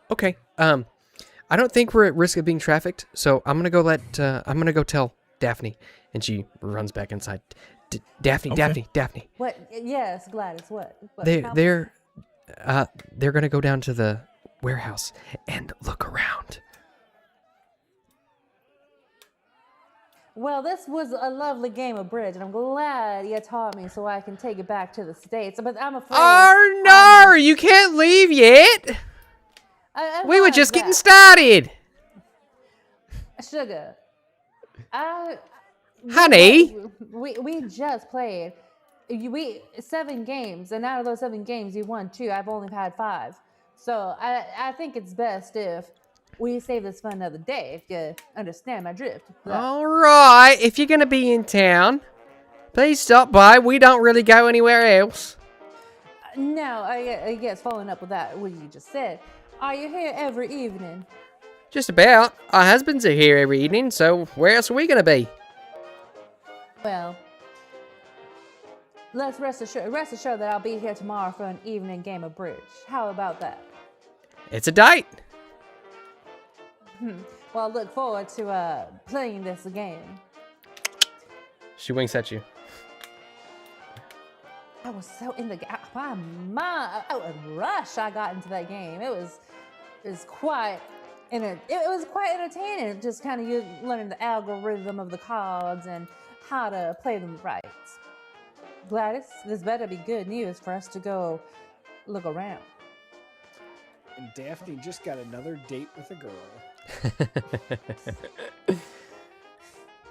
okay. I don't think we're at risk of being trafficked, so I'm gonna go tell Daphne, and she runs back inside. Daphne. What? Yes, Gladys. What? They're gonna go down to the warehouse and look around. Well, this was a lovely game of bridge, and I'm glad you taught me so I can take it back to the States. But I'm afraid. Oh no! You can't leave yet. We were just getting started. Sugar. Honey. We just played. 7 games, and out of those 7 games, you won 2. I've only had 5. So I think it's best if we save this for another day, if you understand my drift. All right, if you're going to be in town, Please stop by. We don't really go anywhere else. No, I guess following up with that, what you just said. Are you here every evening? Just about. Our husbands are here every evening, so where else are we going to be? Well, let's rest assured that I'll be here tomorrow for an evening game of bridge. How about that? It's a date. Well, I look forward to playing this game. She winks at you. I was so in the game. A rush I got into that game. It was quite entertaining. Just kind of you learning the algorithm of the cards and how to play them right. Gladys, this better be good news for us to go look around. And Daphne just got another date with a girl.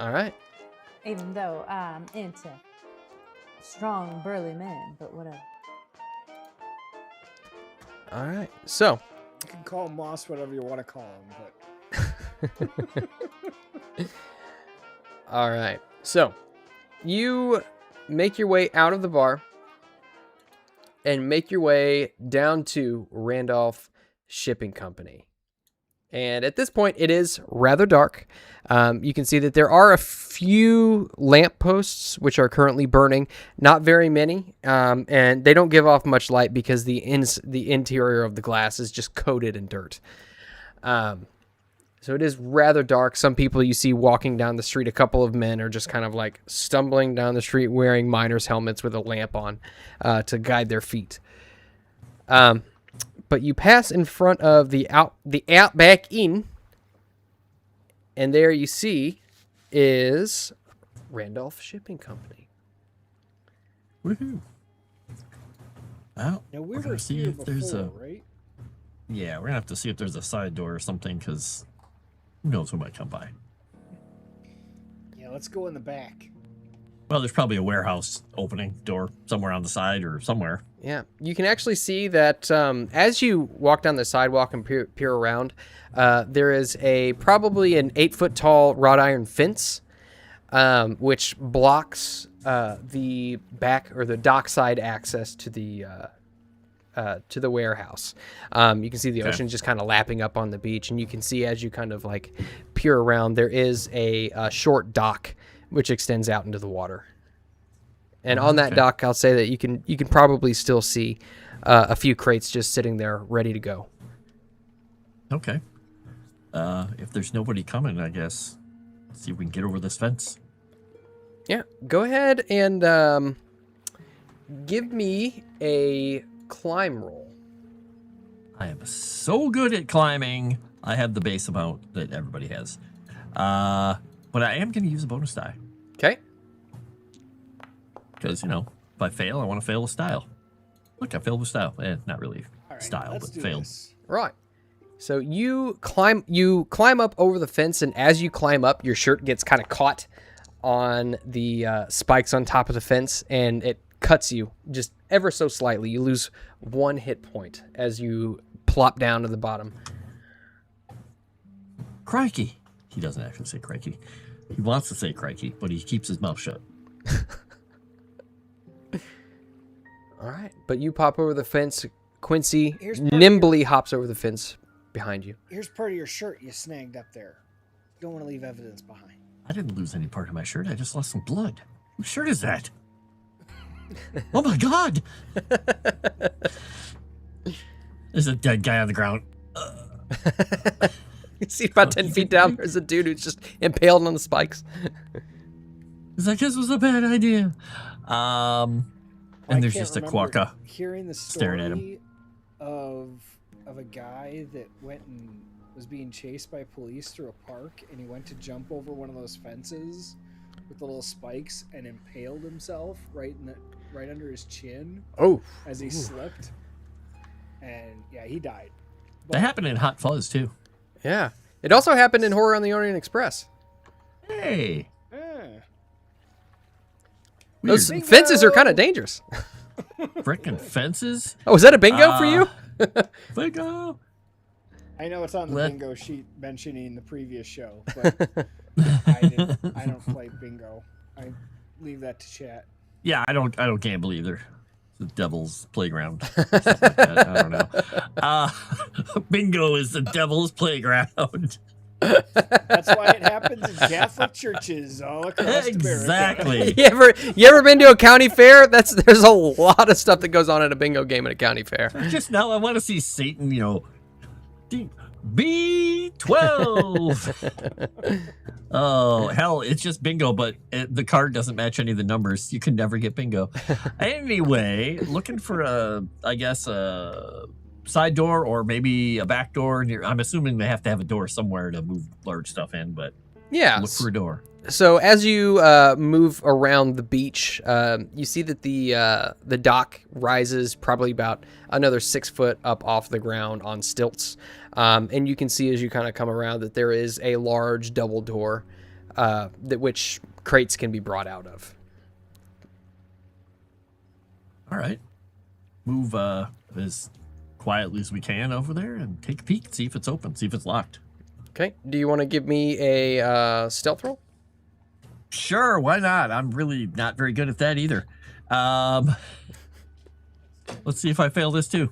All right. Even though I'm into strong, burly men, but whatever. All right. So, You can call him Moss whatever you want to call him, but all right. So, you make your way out of the bar and make your way down to Randolph Shipping Company. And at this point, it is rather dark. You can see that there are a few lampposts which are currently burning, not very many, and they don't give off much light because the interior of the glass is just coated in dirt. So it is rather dark. Some people you see walking down the street, a couple of men are just kind of like stumbling down the street wearing miners' helmets with a lamp on to guide their feet. But you pass in front of the Outback Inn, and there you see is Randolph Shipping Company. Woohoo! Well, now we we're were gonna see here if there's before, a. right? Yeah, we're gonna have to see if there's a side door or something, because who knows who might come by. Yeah, let's go in the back. Well, there's probably a warehouse opening door somewhere on the side or somewhere. Yeah, you can actually see that as you walk down the sidewalk and peer around, there is probably an 8-foot tall wrought iron fence, which blocks the back or the dockside access to the warehouse. You can see the ocean just kind of lapping up on the beach, and you can see as you kind of like peer around, there is a short dock which extends out into the water. And on that dock, I'll say that you can probably still see a few crates just sitting there ready to go. Okay. If there's nobody coming, I guess, see if we can get over this fence. Yeah, go ahead and give me a climb roll. I am so good at climbing. I have the base amount that everybody has. But I am going to use a bonus die. Okay. Because, if I fail, I want to fail with style. Look, I failed with style. Not really All right, style, let's but do failed. this. Right. So you climb up over the fence, and as you climb up, your shirt gets kind of caught on the spikes on top of the fence, and it cuts you just ever so slightly. You lose 1 hit point as you plop down to the bottom. Crikey. He doesn't actually say crikey. He wants to say crikey, but he keeps his mouth shut. All right. But you pop over the fence. Quincy Here's part of nimbly hops over the fence behind you. Here's part of your shirt you snagged up there. You don't want to leave evidence behind. I didn't lose any part of my shirt. I just lost some blood. Whose shirt is that? Oh my god! There's a dead guy on the ground. You see about 10 feet down, there's a dude who's just impaled on the spikes. He's like, this was a bad idea. I And there's can't just a remember quokka hearing the staring at him. story of a guy that went and was being chased by police through a park, and he went to jump over one of those fences with the little spikes and impaled himself right under his chin Oh. as he slipped. And yeah, he died. That happened in Hot Fuzz, too. Yeah. It also happened in Horror on the Orient Express. Hey! Those Bingo! fences are kind of dangerous. Frickin' fences? Oh, is that a bingo for you? Bingo! I know it's on the Let- bingo sheet mentioning the previous show, but I don't play bingo. leave that to chat. Yeah, I don't gamble either. The devil's playground. Or something like that. I don't know. Bingo is the devil's playground. That's why it happens in Catholic churches all across Exactly. America. You ever been to a county fair? There's a lot of stuff that goes on at a bingo game at a county fair. Just now, I want to see Satan. B12. Oh hell, it's just bingo, but the card doesn't match any of the numbers. You can never get bingo. Anyway, looking for a side door or maybe a back door. I'm assuming they have to have a door somewhere to move large stuff in, but Yeah. look for a door. So as you move around the beach, you see that the dock rises probably about another 6 foot up off the ground on stilts, and you can see as you kind of come around that there is a large double door which crates can be brought out of. All right, move as quietly as we can over there and take a peek, see if it's open, see if it's locked. Okay. Do you want to give me a stealth roll? Sure, why not? I'm really not very good at that either. Let's see if I fail this too.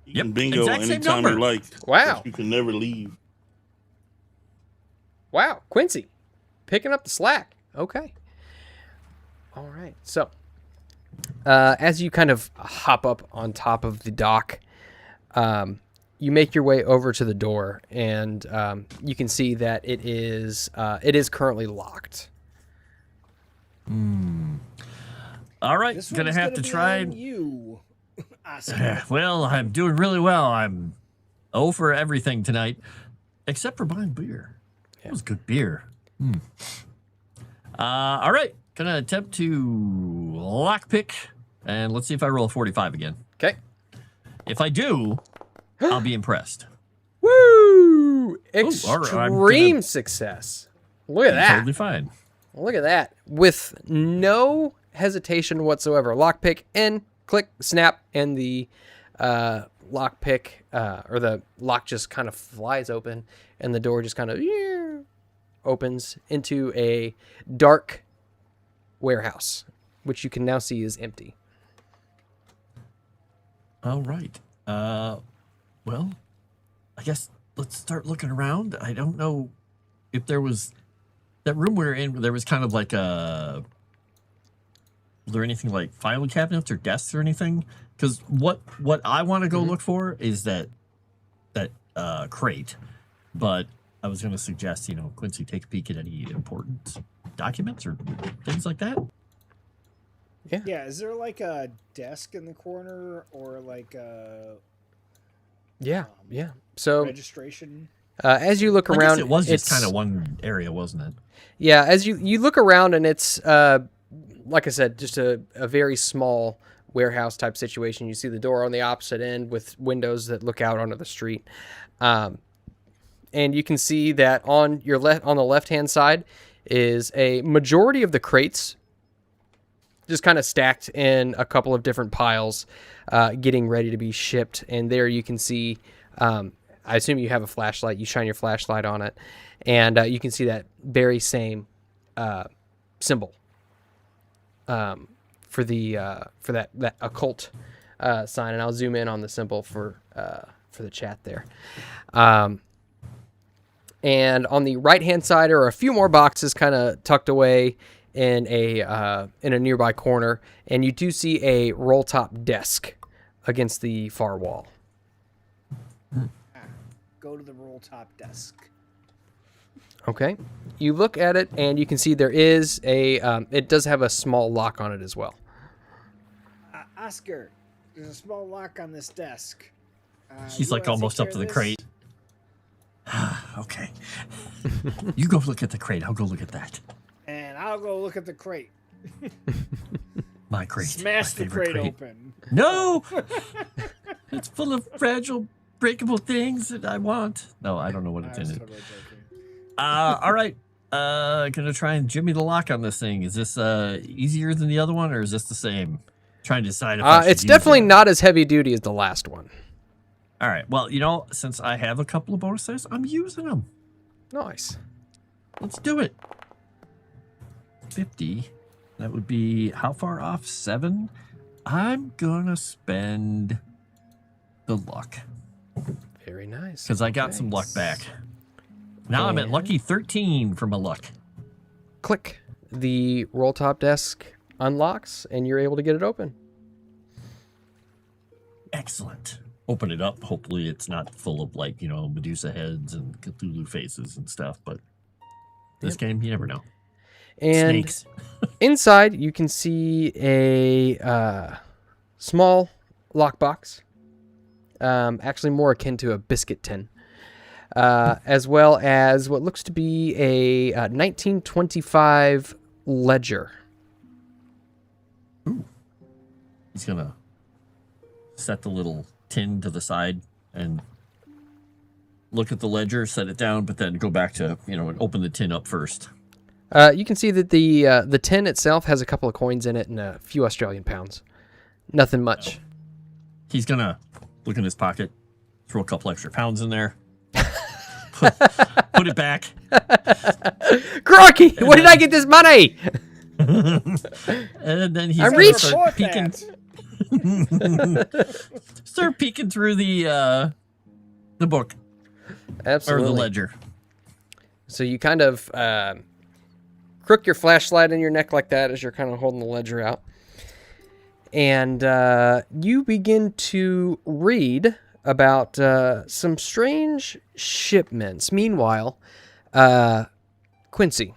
You can bingo exact same anytime number. you like. Wow. You can never leave. Wow, Quincy, picking up the slack. Okay. All right. So, as you kind of hop up on top of the dock, you make your way over to the door, and you can see that it is currently locked. All right, This gonna one's have to be try on and. you, Oscar. Well, I'm doing really well. I'm 0 for everything tonight, except for buying beer. It was good beer. All right, gonna attempt to lockpick, and let's see if I roll a 45 again. Okay. If I do, I'll be impressed. Woo! all right, I'm Extreme gonna- success. Look at that. Totally fine. Look at that. With no hesitation whatsoever. Lockpick in, click, snap, and the lockpick or the lock just kind of flies open, and the door just kind of opens into a dark warehouse, which you can now see is empty. All right. Well, I guess let's start looking around. I don't know if there was that room we were in. There was kind of like was there anything like filing cabinets or desks or anything? Because what I want to go look for is that crate. But I was going to suggest, Quincy, take a peek at any important documents or things like that. Yeah, is there like a desk in the corner or like a Yeah. So registration? as you look I around, guess it was just it's- kind of one area, wasn't it? Yeah, as you look around, and it's like I said, just a very small warehouse type situation. You see the door on the opposite end with windows that look out onto the street, and you can see that on the left hand side is a majority of the crates, just kind of stacked in a couple of different piles, getting ready to be shipped. And there you can see, I assume you have a flashlight. You shine your flashlight on it, and you can see that very same symbol for that occult sign. And I'll zoom in on the symbol for the chat there. And on the right hand side are a few more boxes kind of tucked away in a nearby corner, and you do see a roll top desk against the far wall. Go to the roll top desk. Okay, you look at it and you can see there is it does have a small lock on it as well. Oscar, there's a small lock on this desk. He's you like wanna almost take up to care the of crate. Okay. You go look at the crate. I'll go look at that. this? And I'll go look at the crate. My crate. Smash my the favorite crate open. No! It's full of fragile, breakable things that I want. No, I don't know what I it's was in it. totally joking. All right. Gonna try and jimmy the lock on this thing. Is this easier than the other one, or is this the same? Trying to decide if I should It's use definitely it. not as heavy duty as the last one. All right. Well, since I have a couple of bonus dice, I'm using them. Nice. Let's do it. 50. That would be how far off? 7. I'm gonna spend the luck Very nice. because I got some luck back. Now I'm at lucky 13 for my luck. Click. The roll top desk unlocks, and you're able to get it open. Excellent. Open it up. Hopefully it's not full of like, Medusa heads and Cthulhu faces and stuff, but this game, you never know. And Snakes. inside, you can see a small lockbox, actually more akin to a biscuit tin, as well as what looks to be a 1925 ledger. Ooh. He's gonna set the little tin to the side and look at the ledger, set it down, but then go back to, and open the tin up first. You can see that the tin itself has a couple of coins in it and a few Australian pounds. Nothing much. He's gonna look in his pocket, throw a couple extra pounds in there, put it back. Crocky, where did I get this money? And then he's I'm gonna rich. start peeking, start peeking through the book Absolutely. or the ledger. So you kind of crook your flashlight in your neck like that as you're kind of holding the ledger out. And you begin to read about some strange shipments. Meanwhile, Quincy,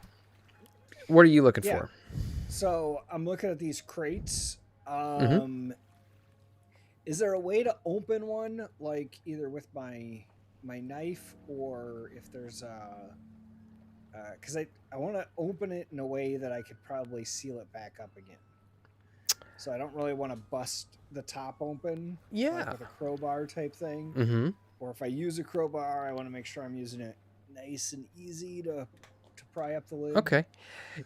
what are you looking for? So I'm looking at these crates. Is there a way to open one, like either with my knife, or if there's because I want to open it in a way that I could probably seal it back up again. So I don't really want to bust the top open, like with a crowbar type thing. Mm-hmm. Or if I use a crowbar, I want to make sure I'm using it nice and easy to pry up the lid. Okay.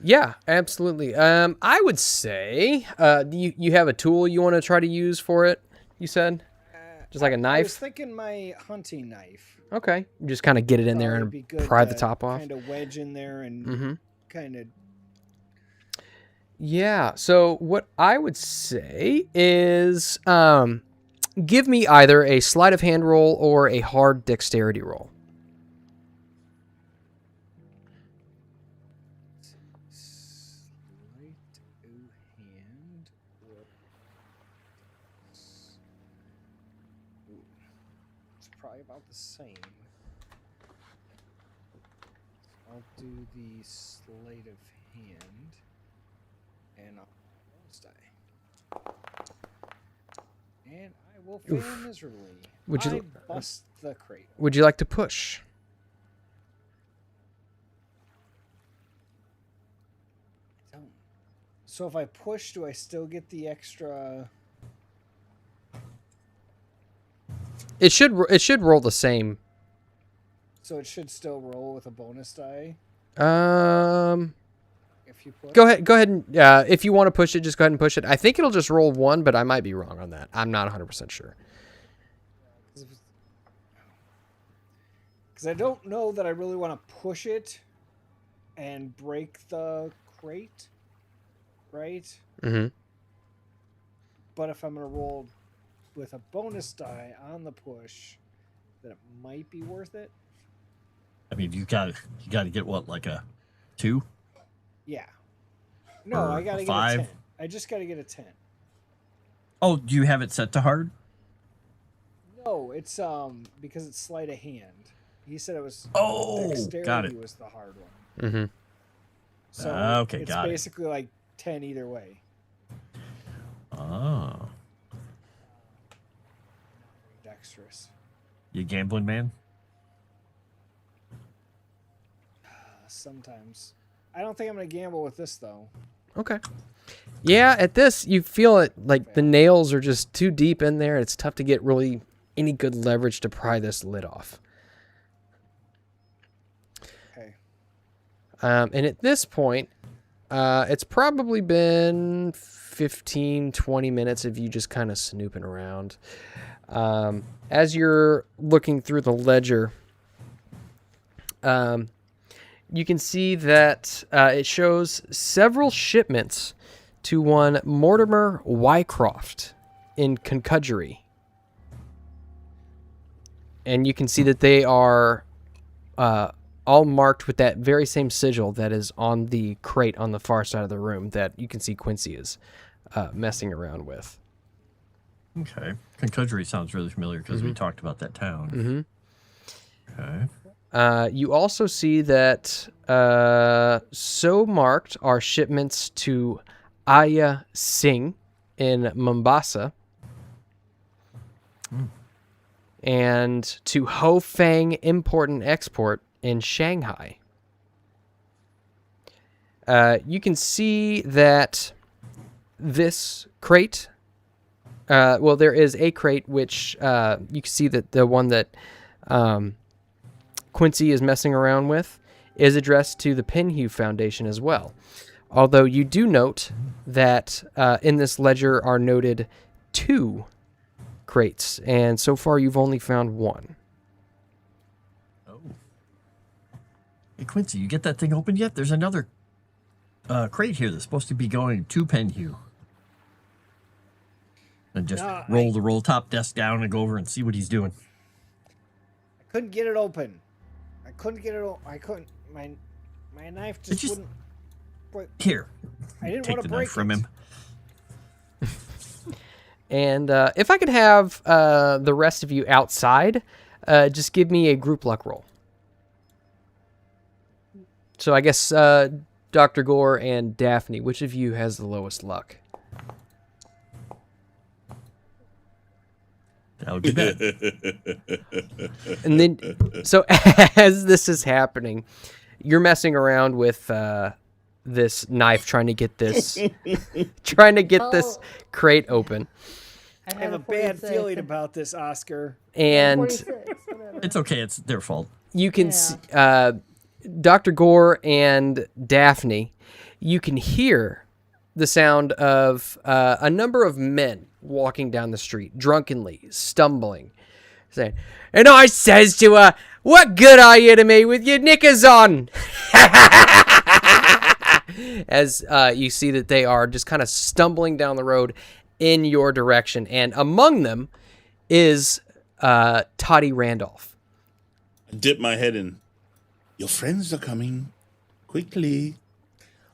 Yeah, absolutely. I would say, you have a tool you want to try to use for it, you said? Just like a I knife? was thinking my hunting knife. Okay. Just kind of get it in there and pry the top off. Kind of wedge in there and kind of. Yeah. So what I would say is, give me either a sleight of hand roll or a hard dexterity roll. Sleight of hand. It's probably about the same. I'll do the sleight of hand, and I'll die. And I will fail miserably. Would you I bust the crate. Would you like to push? Don't. So if I push, do I still get the extra? It should roll the same. So it should still roll with a bonus die if you push. Go ahead and if you want to push it, just go ahead and push it. I think it'll just roll 1, but I might be wrong on that. I'm not 100% sure. Because I don't know that I really want to push it and break the crate, right? Mm-hmm. But if I'm going to roll with a bonus die on the push, then it might be worth it. I mean, you got to get what, like a 2? Yeah. No, Or I got to a get 5? a 10. I just got to get a 10. Oh, do you have it set to hard? No, it's because it's sleight of hand. He said it was dexterity got it. Was the hard one. Mm-hmm. So Okay, it's got it. basically like 10 either way. Oh. Dexterous. You gambling man? Sometimes. I don't think I'm going to gamble with this, though. Okay. Yeah, at this, you feel it like the nails are just too deep in there. It's tough to get really any good leverage to pry this lid off. Okay. And at this point, it's probably been 15, 20 minutes of you just kind of snooping around. As you're looking through the ledger, you can see that it shows several shipments to one Mortimer Wycroft in Concudgery. And you can see that they are all marked with that very same sigil that is on the crate on the far side of the room that you can see Quincy is messing around with. Okay. Concudgery sounds really familiar because we talked about that town. Okay. You also see that so marked are shipments to Aya Singh in Mombasa and to Ho Fang Import and Export in Shanghai. You can see that this crate, there is a crate which you can see that the one that Quincy is messing around with is addressed to the Pinhue Foundation as well. Although you do note that in this ledger are noted 2 crates, and so far you've only found 1. Oh. Hey, Quincy, you get that thing open yet? There's another crate here that's supposed to be going to Pinhue. And just roll the roll top desk down and go over and see what he's doing. I couldn't get it open. I couldn't. My knife just wouldn't. Here. I didn't Take want the to break knife from him. And if I could have the rest of you outside, just give me a group luck roll. So I guess Dr. Gore and Daphne, which of you has the lowest luck? That would be bad. And then, so as this is happening, you're messing around with this knife, trying to get this, this crate open. I have a bad feeling about this, Oscar. And 46, whatever. It's okay. It's their fault. you can Dr. Gore and Daphne, you can hear the sound of a number of men walking down the street, drunkenly, stumbling, saying, and I says to her, what good are you to me with your knickers on? As you see that they are just kind of stumbling down the road in your direction. And among them is Toddy Randolph. I dip my head in. Your friends are coming. Quickly.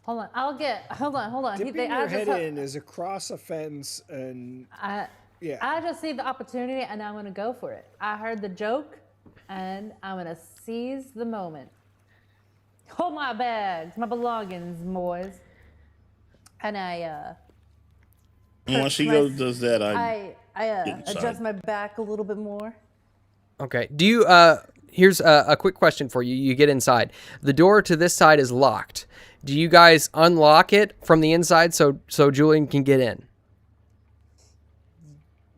Hold on. Hold on. Dipping your head in is a cross offense, and I just see the opportunity, and I'm going to go for it. I heard the joke, and I'm going to seize the moment. Hold my bags, my belongings, boys. And And when she does that, I adjust my back a little bit more. Okay. Do you, here's a quick question for you. You get inside. The door to this side is locked. Do you guys unlock it from the inside so Julian can get in?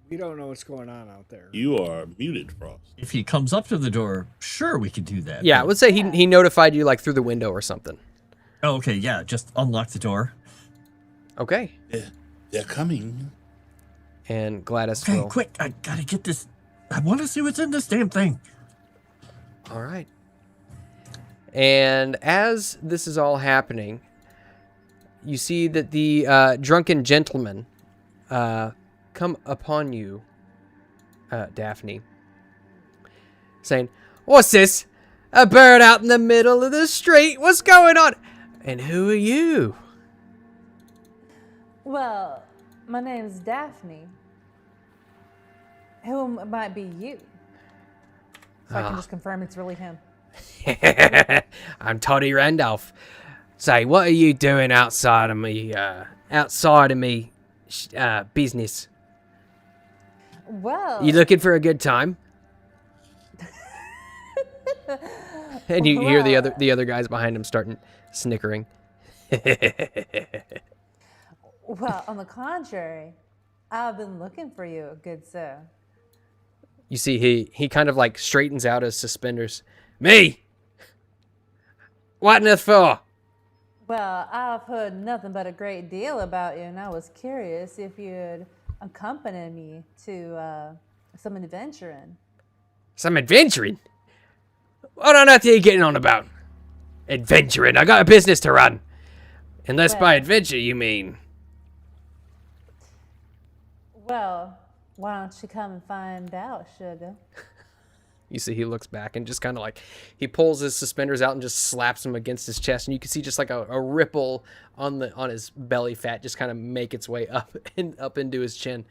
we don't know what's going on out there. You are muted, Frost. If he comes up to the door, sure, we could do that. Yeah, but- let's say he notified you like through the window or something. Oh, okay, yeah, just unlock the door. Okay. They're coming. And Gladys Okay, will. quick, I gotta get this. I want to see what's in this damn thing. All right. And as this is all happening, you see that the drunken gentlemen come upon you, Daphne, saying, what's this? A bird out in the middle of the street? What's going on? And who are you? Well, my name's Daphne. Who might be you? So I can just confirm it's really him. I'm Toddy Randolph. Say, what are you doing outside of me business? Well, You looking for a good time? And you hear the other guys behind him starting snickering. well, on the contrary, I've been looking for you, good sir. You see he kind of like straightens out his suspenders. Me? What in the for? Well, I've heard nothing but a great deal about you, and I was curious if you'd accompany me to some adventuring. Some adventuring? What on earth are you getting on about? adventuring. I got a business to run. Unless by Well. adventure you mean. Well, why don't you come and find out, sugar? You see he looks back and just kind of like, he pulls his suspenders out and just slaps them against his chest. And you can see just like a ripple on his belly fat just kind of make its way up and up into his chin.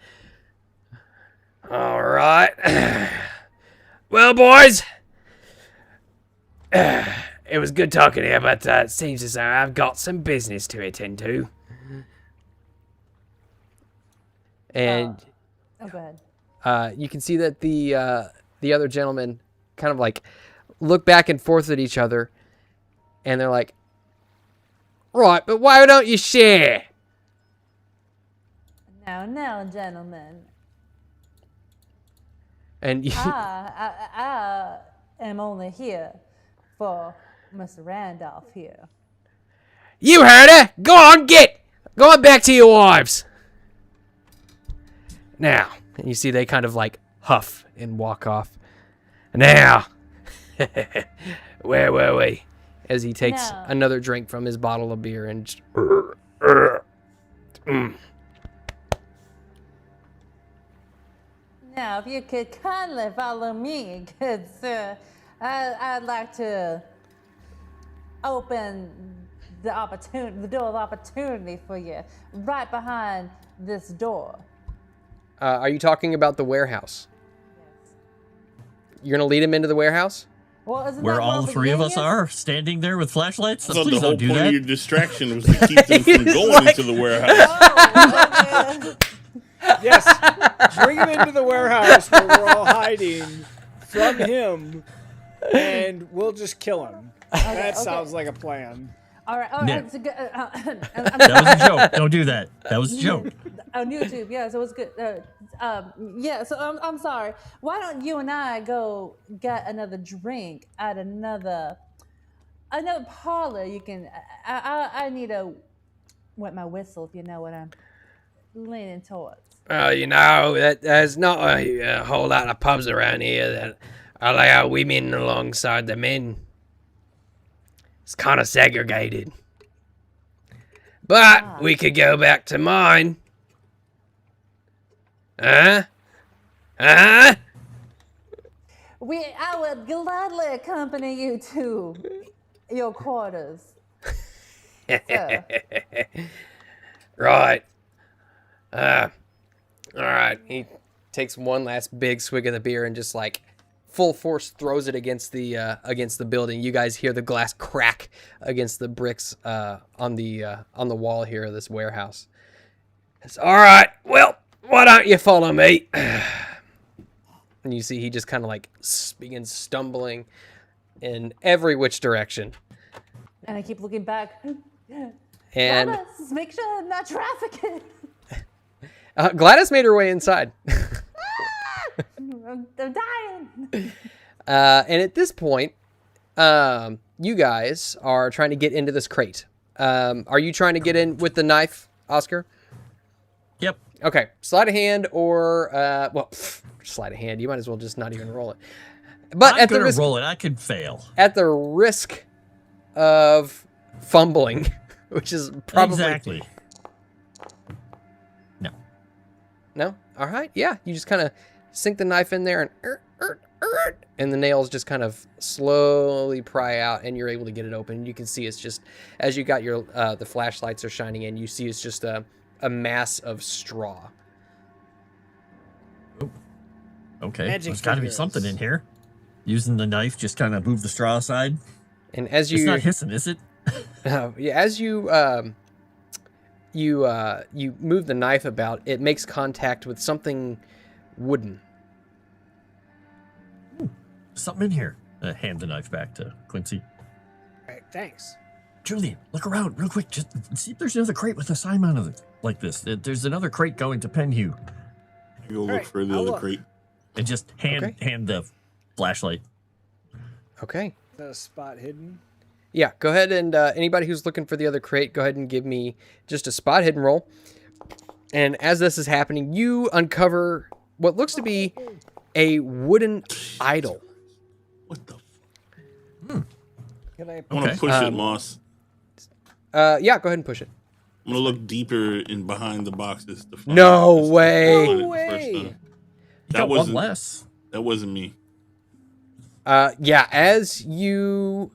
All right. Well, boys, it was good talking to you, but it seems as though I've got some business to attend to. And Oh, go ahead. you can see that the other gentlemen kind of like look back and forth at each other, and they're like, right, but why don't you share? Now, gentlemen. And I am only here for Mr. Randolph here. you heard her. Go on back to your wives. Now, and you see they kind of like huff and walk off. Now, where were we? As he takes Now. another drink from his bottle of beer and just, Now, if you could kindly follow me, good sir, I'd like to open the door of opportunity for you, right behind this door. are you talking about the warehouse? You're gonna lead him into the warehouse? Well, isn't Where that all where three of the us king is? are standing there with flashlights. I thought Please the whole don't do point that. of your distraction was to keep them from He's going like- into the warehouse. Oh, okay. Yes, bring him into the warehouse where we're all hiding from him, and we'll just kill him. That sounds like a plan. All right. Yeah. It's a good, That was a joke. Don't do that. That was a joke. on YouTube. Yeah, so it's good. Yeah, so I'm sorry. Why don't you and I go get another drink at another parlor? You can. I need to wet my whistle, if you know what I'm leaning towards. You know, there's not a whole lot of pubs around here that allow women alongside the men. It's kind of segregated. But we could go back to mine. Huh? I would gladly accompany you to your quarters. Sir. Right. All right. He takes one last big swig of the beer and just like full force throws it against the building. You guys hear the glass crack against the bricks on the wall here of this warehouse. It's all right. Well, why don't you follow me? And you see he just kind of like begins stumbling in every which direction. And I keep looking back. And Gladys, make sure I'm not trafficking. Gladys made her way inside. I'm dying. And at this point, you guys are trying to get into this crate. Are you trying to get in with the knife, Oscar? Yep. Okay, sleight of hand or sleight of hand. You might as well just not even roll it. But I'm at the gonna risk, roll it. I could fail. at the risk of fumbling, which is probably Exactly. No. No? All right. Yeah. You just kind of sink the knife in there and the nails just kind of slowly pry out and you're able to get it open. You can see it's just, as you got your, the flashlights are shining in, you see it's just a mass of straw. Okay. Magic There's got to be fingers. something in here. Using the knife, just kind of move the straw aside. And as It's you, not hissing, is it? as you, you move the knife about, it makes contact with something wooden. Something in here. Hand the knife back to Quincy. All right, thanks. Julian, look around real quick. Just see if there's another crate with a sign on it like this. There's another crate going to Penhue. You go look Alright, for the I'll other look. crate. And just hand Okay. hand the flashlight. Okay. The spot hidden. Yeah, go ahead and anybody who's looking for the other crate, go ahead and give me just a spot hidden roll. And as this is happening, you uncover what looks to be a wooden idol. What the? Can I? I'm gonna Okay. push it, Moss. Yeah, go ahead and push it. I'm gonna look deeper in behind the boxes to find No this. way. Find it No the first way. time. You That got one wasn't less. that wasn't me. Yeah, as you.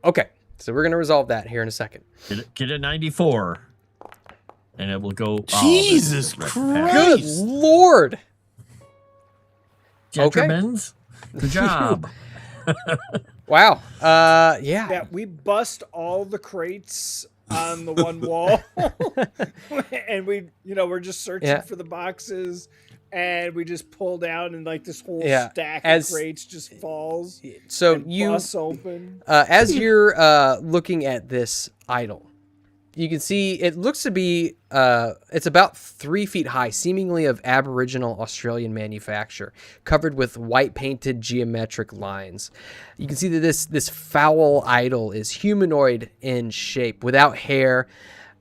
Okay, so we're gonna resolve that here in a second. Get a 94. And it will go. Jesus this is Christ. Good lord! Gentlemen's. Good job. Wow. Yeah. Yeah, we bust all the crates on the one wall, and we're just searching Yeah. for the boxes, and we just pull down, and like this whole Yeah, stack as- of crates just falls. So and you, busts open. as you're looking at this idol, you can see it looks to be it's about 3 feet high, seemingly of Aboriginal Australian manufacture, covered with white painted geometric lines. You can see that this foul idol is humanoid in shape, without hair,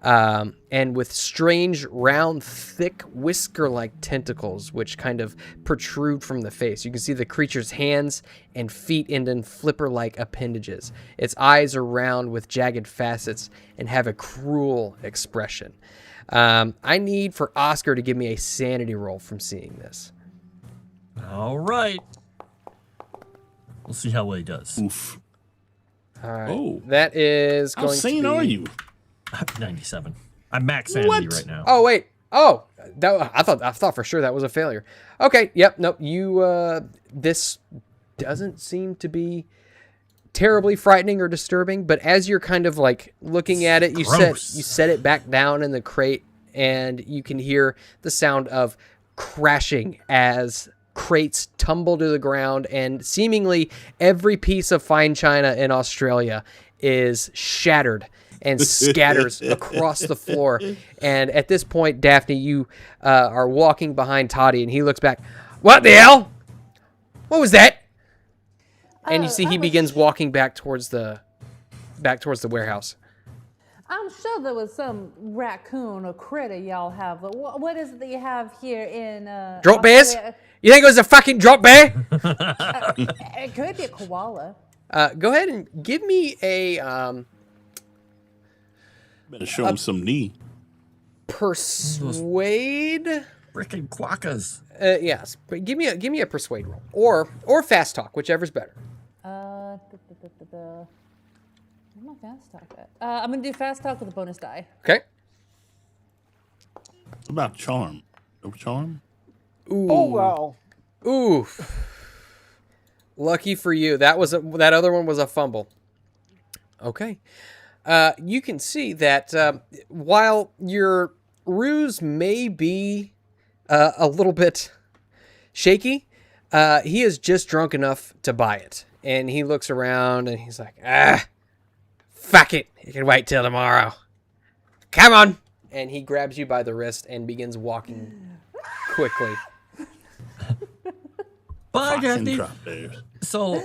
and with strange, round, thick, whisker-like tentacles, which kind of protrude from the face. You can see the creature's hands and feet end in flipper-like appendages. Its eyes are round with jagged facets and have a cruel expression. I need for Oscar to give me a sanity roll from seeing this. All right. We'll see how well he does. Oof. All right. Oh. That is How going sane to be... are you? 97. I'm max sanity What? right now. Oh wait. Oh, I thought for sure that was a failure. Okay. Yep. Nope. You. This doesn't seem to be terribly frightening or disturbing, but as you're kind of like looking at it, you Gross. set it back down in the crate, and you can hear the sound of crashing as crates tumble to the ground, and seemingly every piece of fine china in Australia is shattered and scatters across the floor. And at this point, Daphne, you are walking behind Toddy, and he looks back. What the hell? What was that? And you see he begins walking back towards the warehouse. I'm sure there was some raccoon or critter y'all have. But what is it that you have here in Drop bears? Australia? You think it was a fucking drop bear? It could be a koala. Go ahead and give me a Better show him some knee. persuade. Frickin' quokkas. Yes, but give me a persuade roll or fast talk, whichever's better. Where's my fast talk at? I'm gonna do fast talk with a bonus die. Okay. What about charm? No charm? Ooh. Oh wow. Ooh. Lucky for you. That other one was a fumble. Okay. You can see that while your ruse may be a little bit shaky, he is just drunk enough to buy it. And he looks around and he's like, fuck it. You can wait till tomorrow. Come on. And he grabs you by the wrist and begins walking quickly. Bye, Fucking Daphne. drop bears. So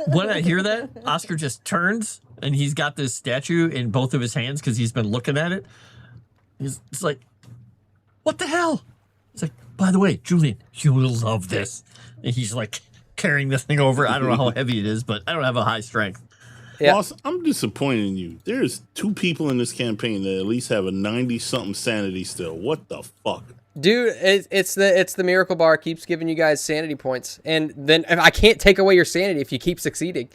when I hear that, Oscar just turns and he's got this statue in both of his hands because he's been looking at it. It's like, what the hell? It's like, by the way, Julian, you will love this. And he's like carrying this thing over. I don't know how heavy it is, but I don't have a high strength. Yeah. Boss, I'm disappointed in you. There's 2 people in this campaign that at least have a 90-something sanity still. What the fuck? Dude, it's the miracle bar keeps giving you guys sanity points, and then I can't take away your sanity if you keep succeeding.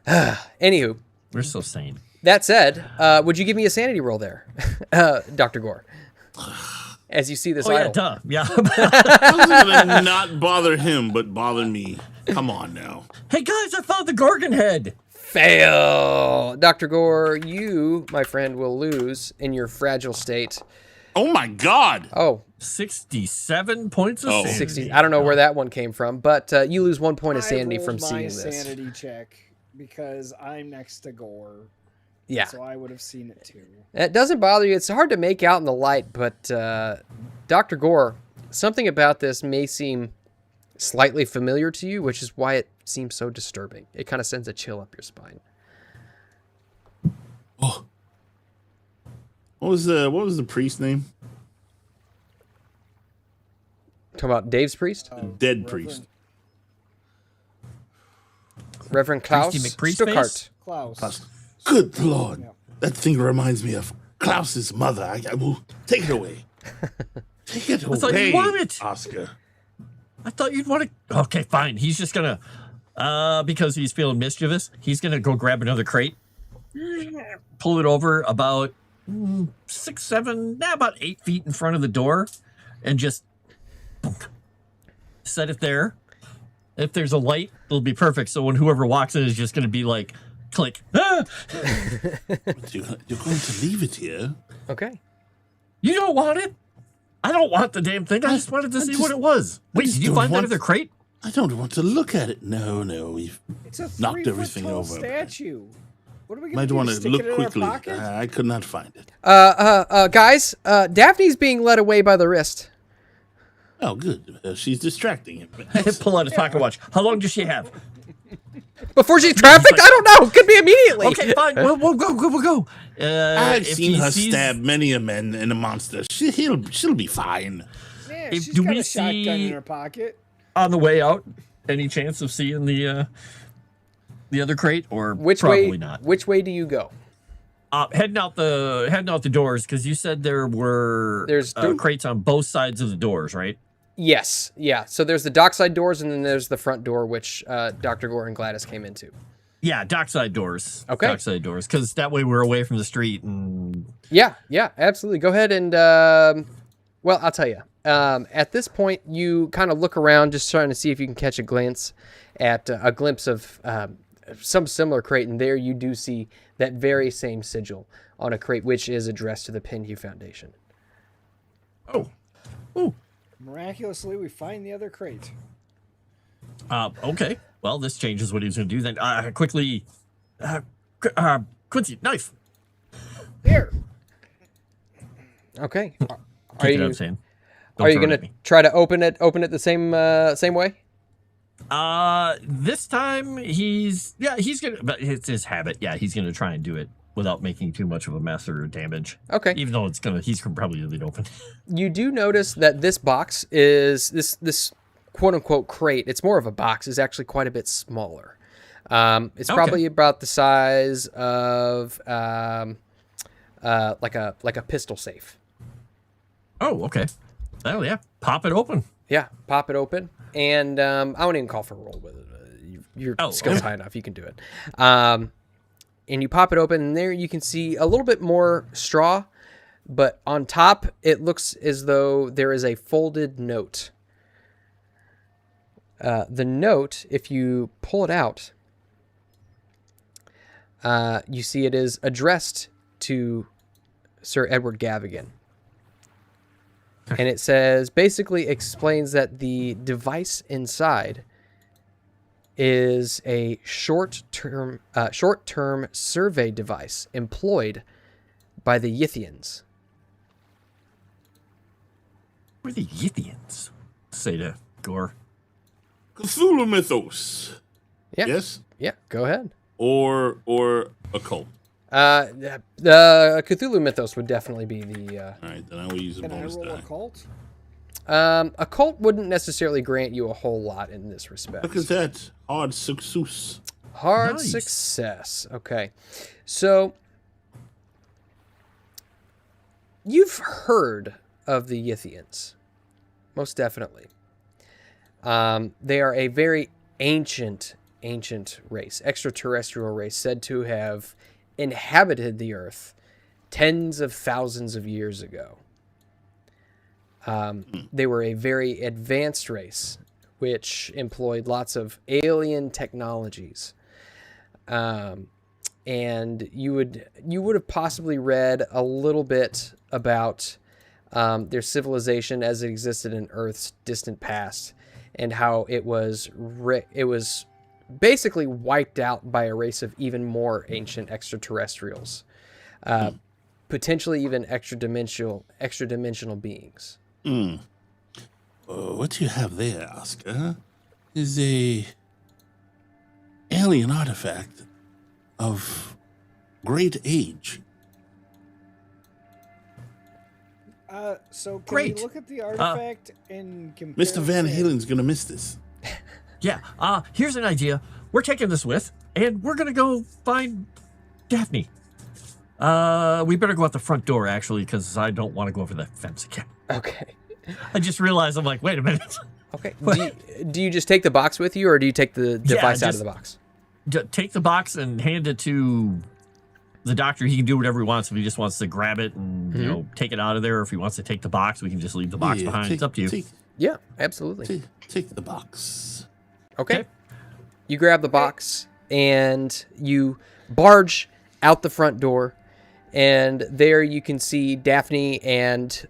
Anywho, We're so sane. that said, would you give me a sanity roll there, Dr. Gore? As you see this Oh, yeah, idol. duh. Yeah. How's it gonna not bother him, but bother me? Come on now. Hey, guys, I found the Gorgon head. Fail! Dr. Gore, you, my friend, will lose in your fragile state. Oh my god! Oh, 67 points of Oh. sanity. 60. I don't know where that one came from, but you lose 1 point of I sanity rolled from my seeing this. sanity check because I'm next to Gore, Yeah. so I would have seen it too. It doesn't bother you. It's hard to make out in the light, but Dr. Gore, something about this may seem slightly familiar to you, which is why it seems so disturbing. It kind of sends a chill up your spine. Oh. What was the priest's name? Talking about Dave's priest? Dead Reverend. priest. Reverend Klaus Priesty McPriest Stuckart. face? Klaus. Good Lord. Yeah. That thing reminds me of Klaus's mother. I will take it away. Take it I thought away, you'd want it. Oscar. I thought you'd want to. Okay, fine. He's just gonna, because he's feeling mischievous, he's gonna go grab another crate, pull it over about 6, 7, about 8 feet in front of the door, and just set it there. If there's a light, it'll be perfect. So when whoever walks in is just gonna be like, click. Ah! But you're going to leave it here? Okay. You don't want it? I don't want the damn thing. I just wanted to see what it was. Wait, just did you don't find that want- other crate? I don't want to look at it. No, we've It's a knocked 3 foot everything tall over. statue. What are we gonna Might do? want to Stick look it in our quickly. pocket? I could not find it. Guys, Daphne's being led away by the wrist. Oh, good. She's distracting him. Pull out his pocket watch. How long does she have? Before she's trafficked? I don't know. Could be immediately. Okay, fine. We'll go. We'll go. I've if seen he her sees- stab many a man and a monster. She'll be fine. Yeah, If- she's do got we a shotgun see- in her pocket. on the way out. Any chance of seeing the other crate, or Which probably way? not? Which way do you go? Heading out the doors, because you said there were There's crates on both sides of the doors, right? Yes. Yeah. So there's the dockside doors, and then there's the front door, which Dr. Gore and Gladys came into. Yeah, dockside doors. Okay. Dockside doors, because that way we're away from the street. And Yeah. Yeah. Absolutely. Go ahead and. Well, I'll tell you. At this point, you kind of look around, just trying to see if you can catch a glimpse of some similar crate, and there you do see that very same sigil on a crate, which is addressed to the Pinhue Foundation. oh, Miraculously, we find the other crate. okay. Well, this changes what he's going to do then. Quickly, Quincy, knife. Here. Okay. Take Are it you out, Sam. Don't are you throw it gonna at me. try to open it the same way? This time he's gonna, but it's his habit. Yeah, he's gonna try and do it without making too much of a mess or damage. Okay. Even though he's probably leave it open. You do notice that this box is this quote unquote crate. It's more of a box. Is actually quite a bit smaller. It's Okay. probably about the size of like a pistol safe. Oh, okay. Oh yeah, pop it open. Yeah, pop it open, and I won't even call for a roll with it. Your skill's okay. high enough, you can do it. And you pop it open, and there you can see a little bit more straw, but on top it looks as though there is a folded note. The note, if you pull it out, you see it is addressed to Sir Edward Gavigan. And it basically explains that the device inside is a short-term survey device employed by the Yithians. We're the Yithians. Say to Gore. Cthulhu mythos. Yeah. Yes? Yeah, go ahead. Or occult. The Cthulhu mythos would definitely be the. All right, then I will use a Can I bonus roll die. a cult? Occult wouldn't necessarily grant you a whole lot in this respect. Look at that. Hard success. Hard Nice. success. Okay. So you've heard of the Yithians. Most definitely. They are a very ancient race, extraterrestrial race, said to have inhabited the earth tens of thousands of years ago. They were a very advanced race, which employed lots of alien technologies. And you would have possibly read a little bit about their civilization as it existed in Earth's distant past, and how it was basically wiped out by a race of even more ancient extraterrestrials, potentially even extra-dimensional beings. What you have there, Oscar, is a alien artifact of great age. So can Great. we look at the artifact and compare Mr. Van it? Halen's gonna miss this. Yeah. Here's an idea. we're taking this with, and we're gonna go find Daphne. We better go out the front door, actually, because I don't want to go over that fence again. Okay. I just realized, I'm like, wait a minute. Okay. Do you just take the box with you, or do you take the device out of just the box? Take the box and hand it to the doctor. He can do whatever he wants. If he just wants to grab it and you know take it out of there, or if he wants to take the box, we can just leave the box behind. It's up to you. Yeah, absolutely. Take the box. Okay. You grab the box and you barge out the front door, and there you can see Daphne and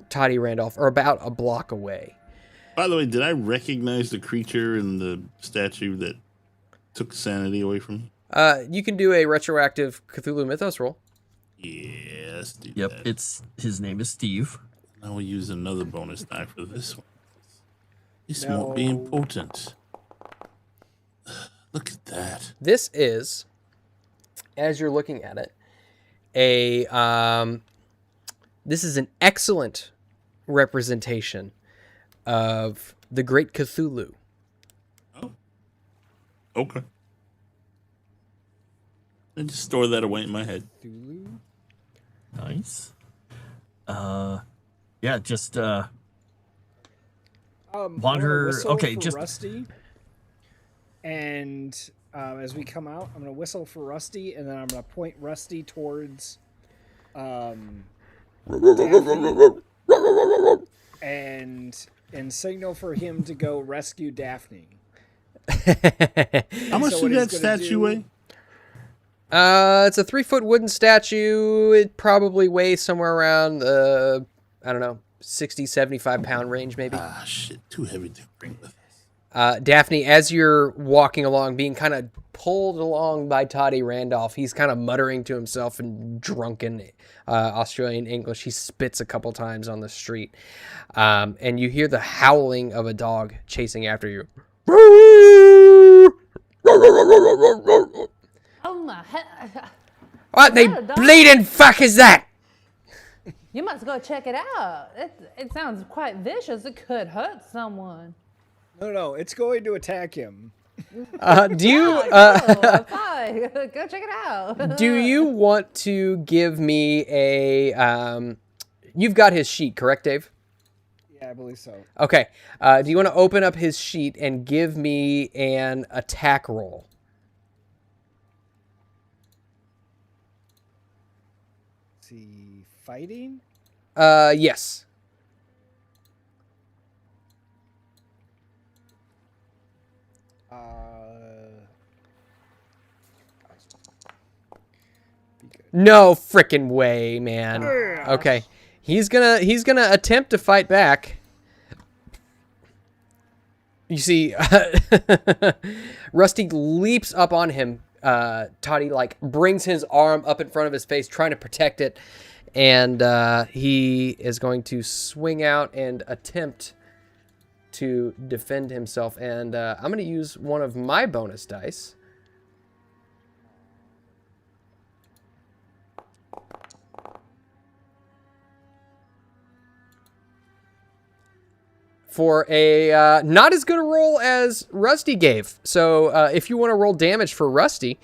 Toddy Randolph are about a block away. By the way, did I recognize the creature in the statue that took sanity away from me? You can do a retroactive Cthulhu Mythos roll. Yes. Yep, his name is Steve. I will use another bonus die for this one. This won't be important. Look at that. This is, as you're looking at it, this is an excellent representation of the Great Cthulhu. Oh. Okay. I just store that away in my head. Nice. Yeah, just wander. Okay, just Rusty. And as we come out, I'm gonna whistle for Rusty, and then I'm gonna point Rusty towards Daphne, and signal for him to go rescue Daphne. How much did that statue weigh? It's a 3-foot wooden statue. It probably weighs somewhere around I don't know, 60, 75 pound range, maybe. Ah, shit, too heavy to bring with us. Daphne, as you're walking along, being kind of pulled along by Toddy Randolph, he's kind of muttering to himself in drunken Australian English. He spits a couple times on the street. And you hear the howling of a dog chasing after you. Oh my head. What the bleeding fuck is that? You must go check it out. It sounds quite vicious. It could hurt someone. No, it's going to attack him. Do you Fine. Go check it out. do you want to give me a you've got his sheet, correct, Dave? Yeah, I believe so. Okay. Do you want to open up his sheet and give me an attack roll? Is he fighting? Yes. No frickin' way, man. Okay. He's gonna attempt to fight back. You see, Rusty leaps up on him. Toddy brings his arm up in front of his face, trying to protect it, and he is going to swing out and attempt to defend himself. And I'm going to use one of my bonus dice. For a not as good a roll as Rusty gave. So if you want to roll damage for Rusty,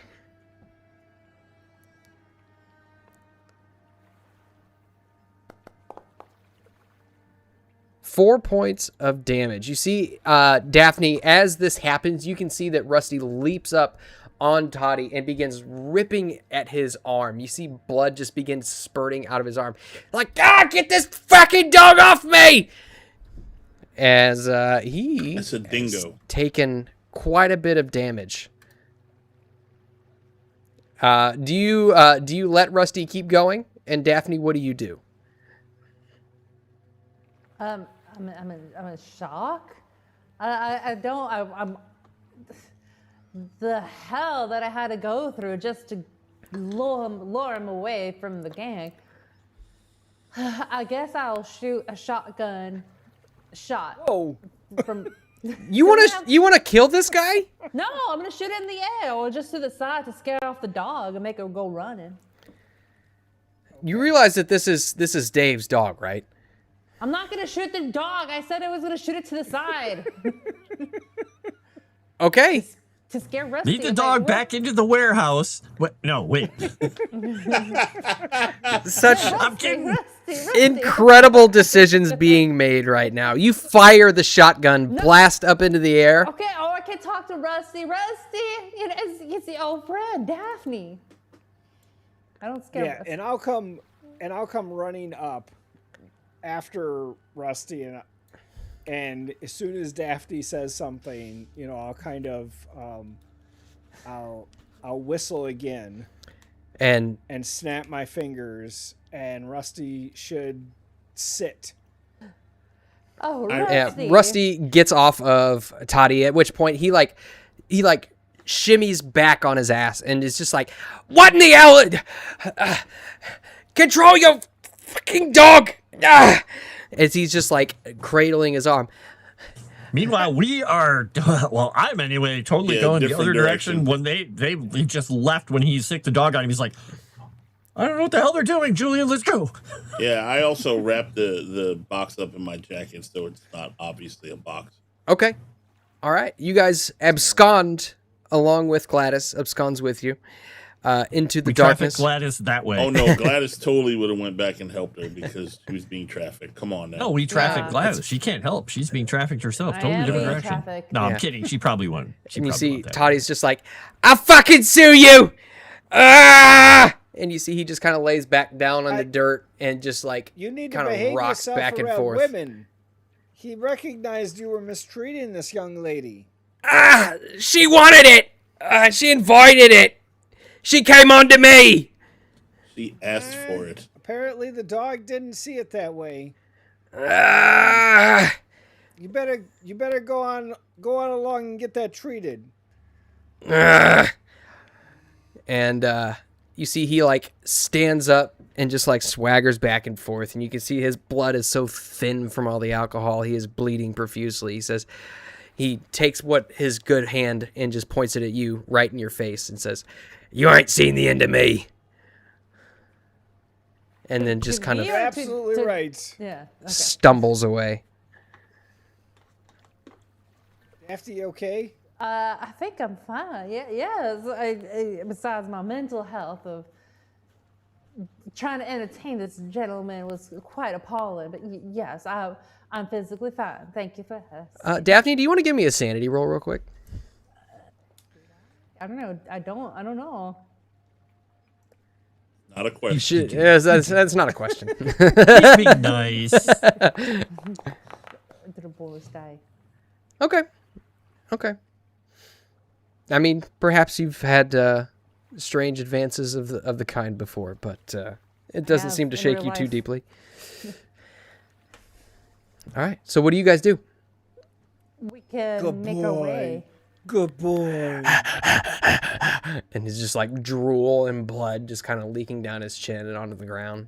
four points of damage. You see, Daphne, as this happens, you can see that Rusty leaps up on Toddy and begins ripping at his arm. You see blood just begins spurting out of his arm. Get this fucking dog off me! As he That's a dingo. has taken quite a bit of damage. Do you let Rusty keep going? And Daphne, what do you do? I'm in shock. I'm the hell that I had to go through just to lure him away from the gang. I guess I'll shoot a shotgun shot. Oh, From You want to kill this guy? no, I'm gonna shoot it in the air or just to the side to scare off the dog and make it go running. You realize that this is Dave's dog, right? I'm not gonna shoot the dog. I said I was gonna shoot it to the side. Okay. To scare Rusty. Lead the like, dog what- back into the warehouse. No, wait. Such I'm kidding. Rusty. incredible decisions being made right now. You fire the shotgun, blast up into the air. Okay, I can talk to Rusty. Rusty, it's the old friend, Daphne. I don't scare Yeah, Rusty. and I'll come running up after Rusty, and as soon as Daphne says something, I'll kind of I'll whistle again And and snap my fingers, and Rusty should sit. Oh, yeah, Rusty. Rusty gets off of Toddy, at which point he shimmies back on his ass and is just like, "What in the hell? Control your fucking dog!" As he's just like cradling his arm. Meanwhile, we are, well, I'm anyway, totally Yeah, going the different other direction. direction. When they just left when he sicked the dog on him. He's like, I don't know what the hell they're doing, Julian, let's go. Yeah, I also wrapped the box up in my jacket so it's not obviously a box. Okay. All right. You guys abscond along with Gladys, absconds with you into the We traffic darkness. Gladys that way. Oh no, Gladys totally would have went back and helped her because she was being trafficked. Come on now. No, we traffic Yeah. Gladys. She can't help. She's being trafficked herself. I Totally am different being direction. trafficked. No, Yeah. I'm kidding. She probably won't. She And you probably see won't that way. Toddy's just like, "I'll fucking sue you!" Ah! And you see he just kind of lays back down on the dirt and just like You need to kind of behave rocks yourself back and around forth. women. He recognized you were mistreating this young lady. She wanted it. She invited it. She came on to me. She asked for it. Apparently, the dog didn't see it that way. Ah! You better go on along and get that treated. And you see he like stands up and just like swaggers back and forth, and you can see his blood is so thin from all the alcohol. He is bleeding profusely. He says, he takes what his good hand and just points it at you right in your face and says, "You ain't seen the end of me." And then just kind of You're absolutely right. Yeah. Okay. stumbles away. Daphne, you okay? I think I'm fine. Yeah, yes. Besides my mental health of trying to entertain this gentleman was quite appalling. But yes, I'm physically fine. Thank you for asking. Daphne, do you want to give me a sanity roll real quick? I don't know. I don't know. Not a You question. should. Yes, that's not a question. He's being nice. The boys die. Okay. I mean, perhaps you've had strange advances of the kind before, but it doesn't have seem to in shake real you too life. deeply. All right. So what do you guys do? We can Good make our boy. way. Good boy. And he's just like drool and blood just kind of leaking down his chin and onto the ground.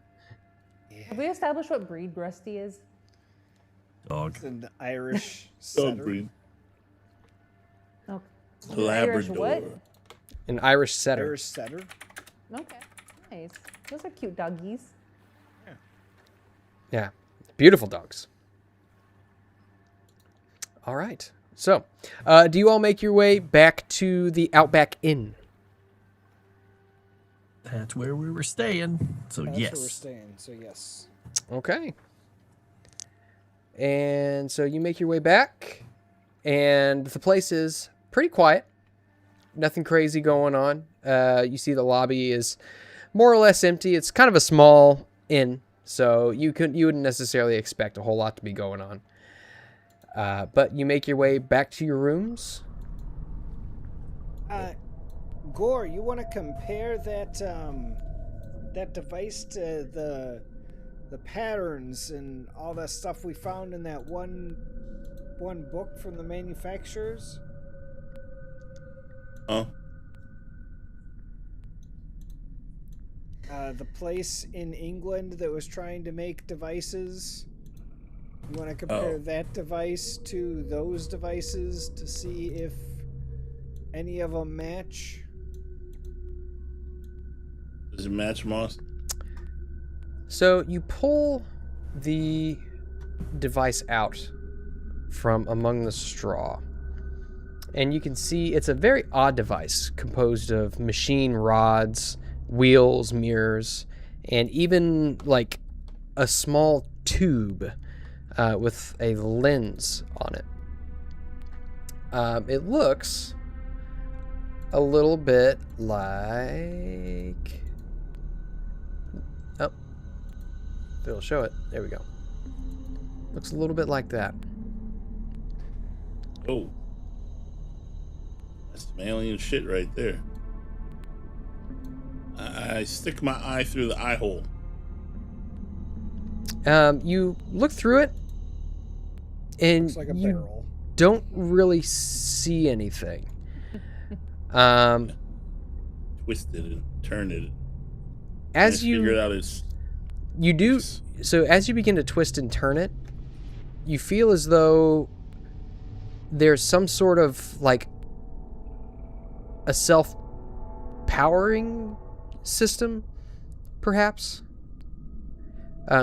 Have we established what breed Rusty is? Dog. It's an Irish Dog setter. breed. Okay. Labrador. What? An Irish setter. Irish setter. Okay. Nice. Those are cute doggies. Yeah. Beautiful dogs. All right. So, do you all make your way back to the Outback Inn? That's where we were staying. So That's yes. where we're staying. So yes. Okay. And so you make your way back, and the place is pretty quiet. Nothing crazy going on. You see the lobby is more or less empty. It's kind of a small inn, so you wouldn't necessarily expect a whole lot to be going on. But you make your way back to your rooms. Gore, you want to compare that that device to the patterns and all that stuff we found in that one book from the manufacturers? Huh? The place in England that was trying to make devices. You want to compare that device to those devices to see if any of them match? Does it match Moss? So you pull the device out from among the straw, and you can see it's a very odd device composed of machine rods, wheels, mirrors, and even like a small tube with a lens on it. It looks a little bit like... Oh, it'll show it. There we go. Looks a little bit like that. Oh. That's some alien shit right there. I stick my eye through the eye hole. You look through it, and Looks like a you barrel. don't really see anything. Twisted and turned it. As Figured you out it's you do so, as you begin to twist and turn it, you feel as though there's some sort of like a self-powering system, perhaps.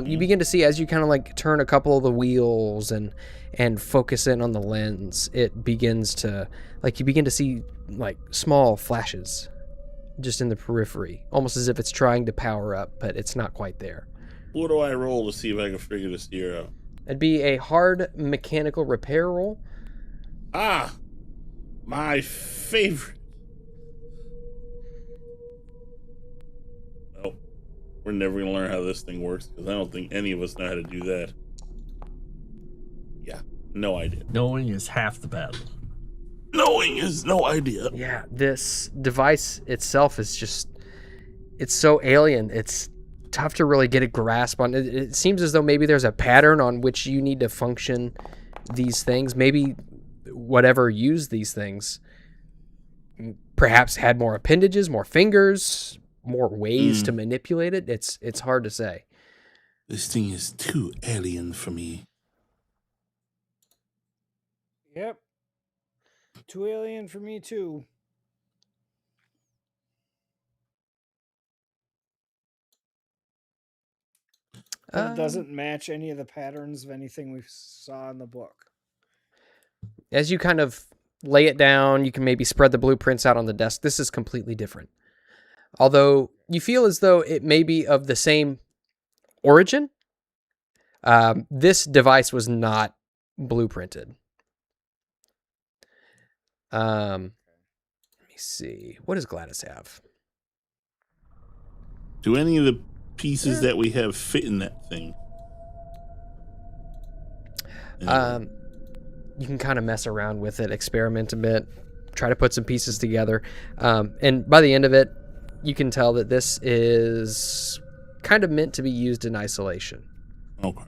You begin to see as you kind of like turn a couple of the wheels and focus in on the lens, it begins to like you begin to see like small flashes just in the periphery, almost as if it's trying to power up, but it's not quite there. what do I roll to see if I can figure this year out? It'd be a hard mechanical repair roll. Ah, my favorite. Well, we're never gonna learn how this thing works because I don't think any of us know how to do that. Yeah, no idea. Knowing is half the battle. Knowing is no idea. Yeah, this device itself is just, it's so alien. It's tough to really get a grasp on. It seems as though maybe there's a pattern on which you need to function these things. Maybe whatever used these things perhaps had more appendages, more fingers, more ways to manipulate it. It's hard to say. This thing is too alien for me. Yep. Too alien for me too. And it doesn't match any of the patterns of anything we saw in the book. As you kind of lay it down, you can maybe spread the blueprints out on the desk. This is completely different. Although you feel as though it may be of the same origin, this device was not blueprinted. Let me see. What does Gladys have? Do any of the pieces that we have fit in that thing? You can kind of mess around with it, experiment a bit, try to put some pieces together. And by the end of it, you can tell that this is kind of meant to be used in isolation. Okay.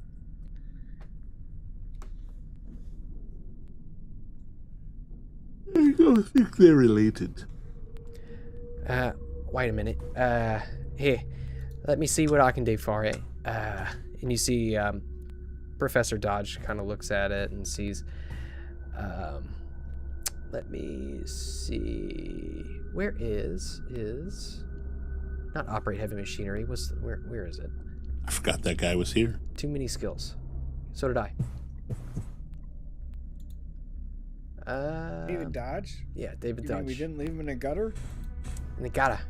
I don't think they're related. Wait a minute. Here, let me see what I can do for you. And you see Professor Dodge kind of looks at it and sees... let me see... Where is... Not operate heavy machinery. Where is it? I forgot that guy was here. Too many skills. So did I. David Dodge? Yeah, David You Dodge. mean we didn't leave him in a gutter? And they gotta...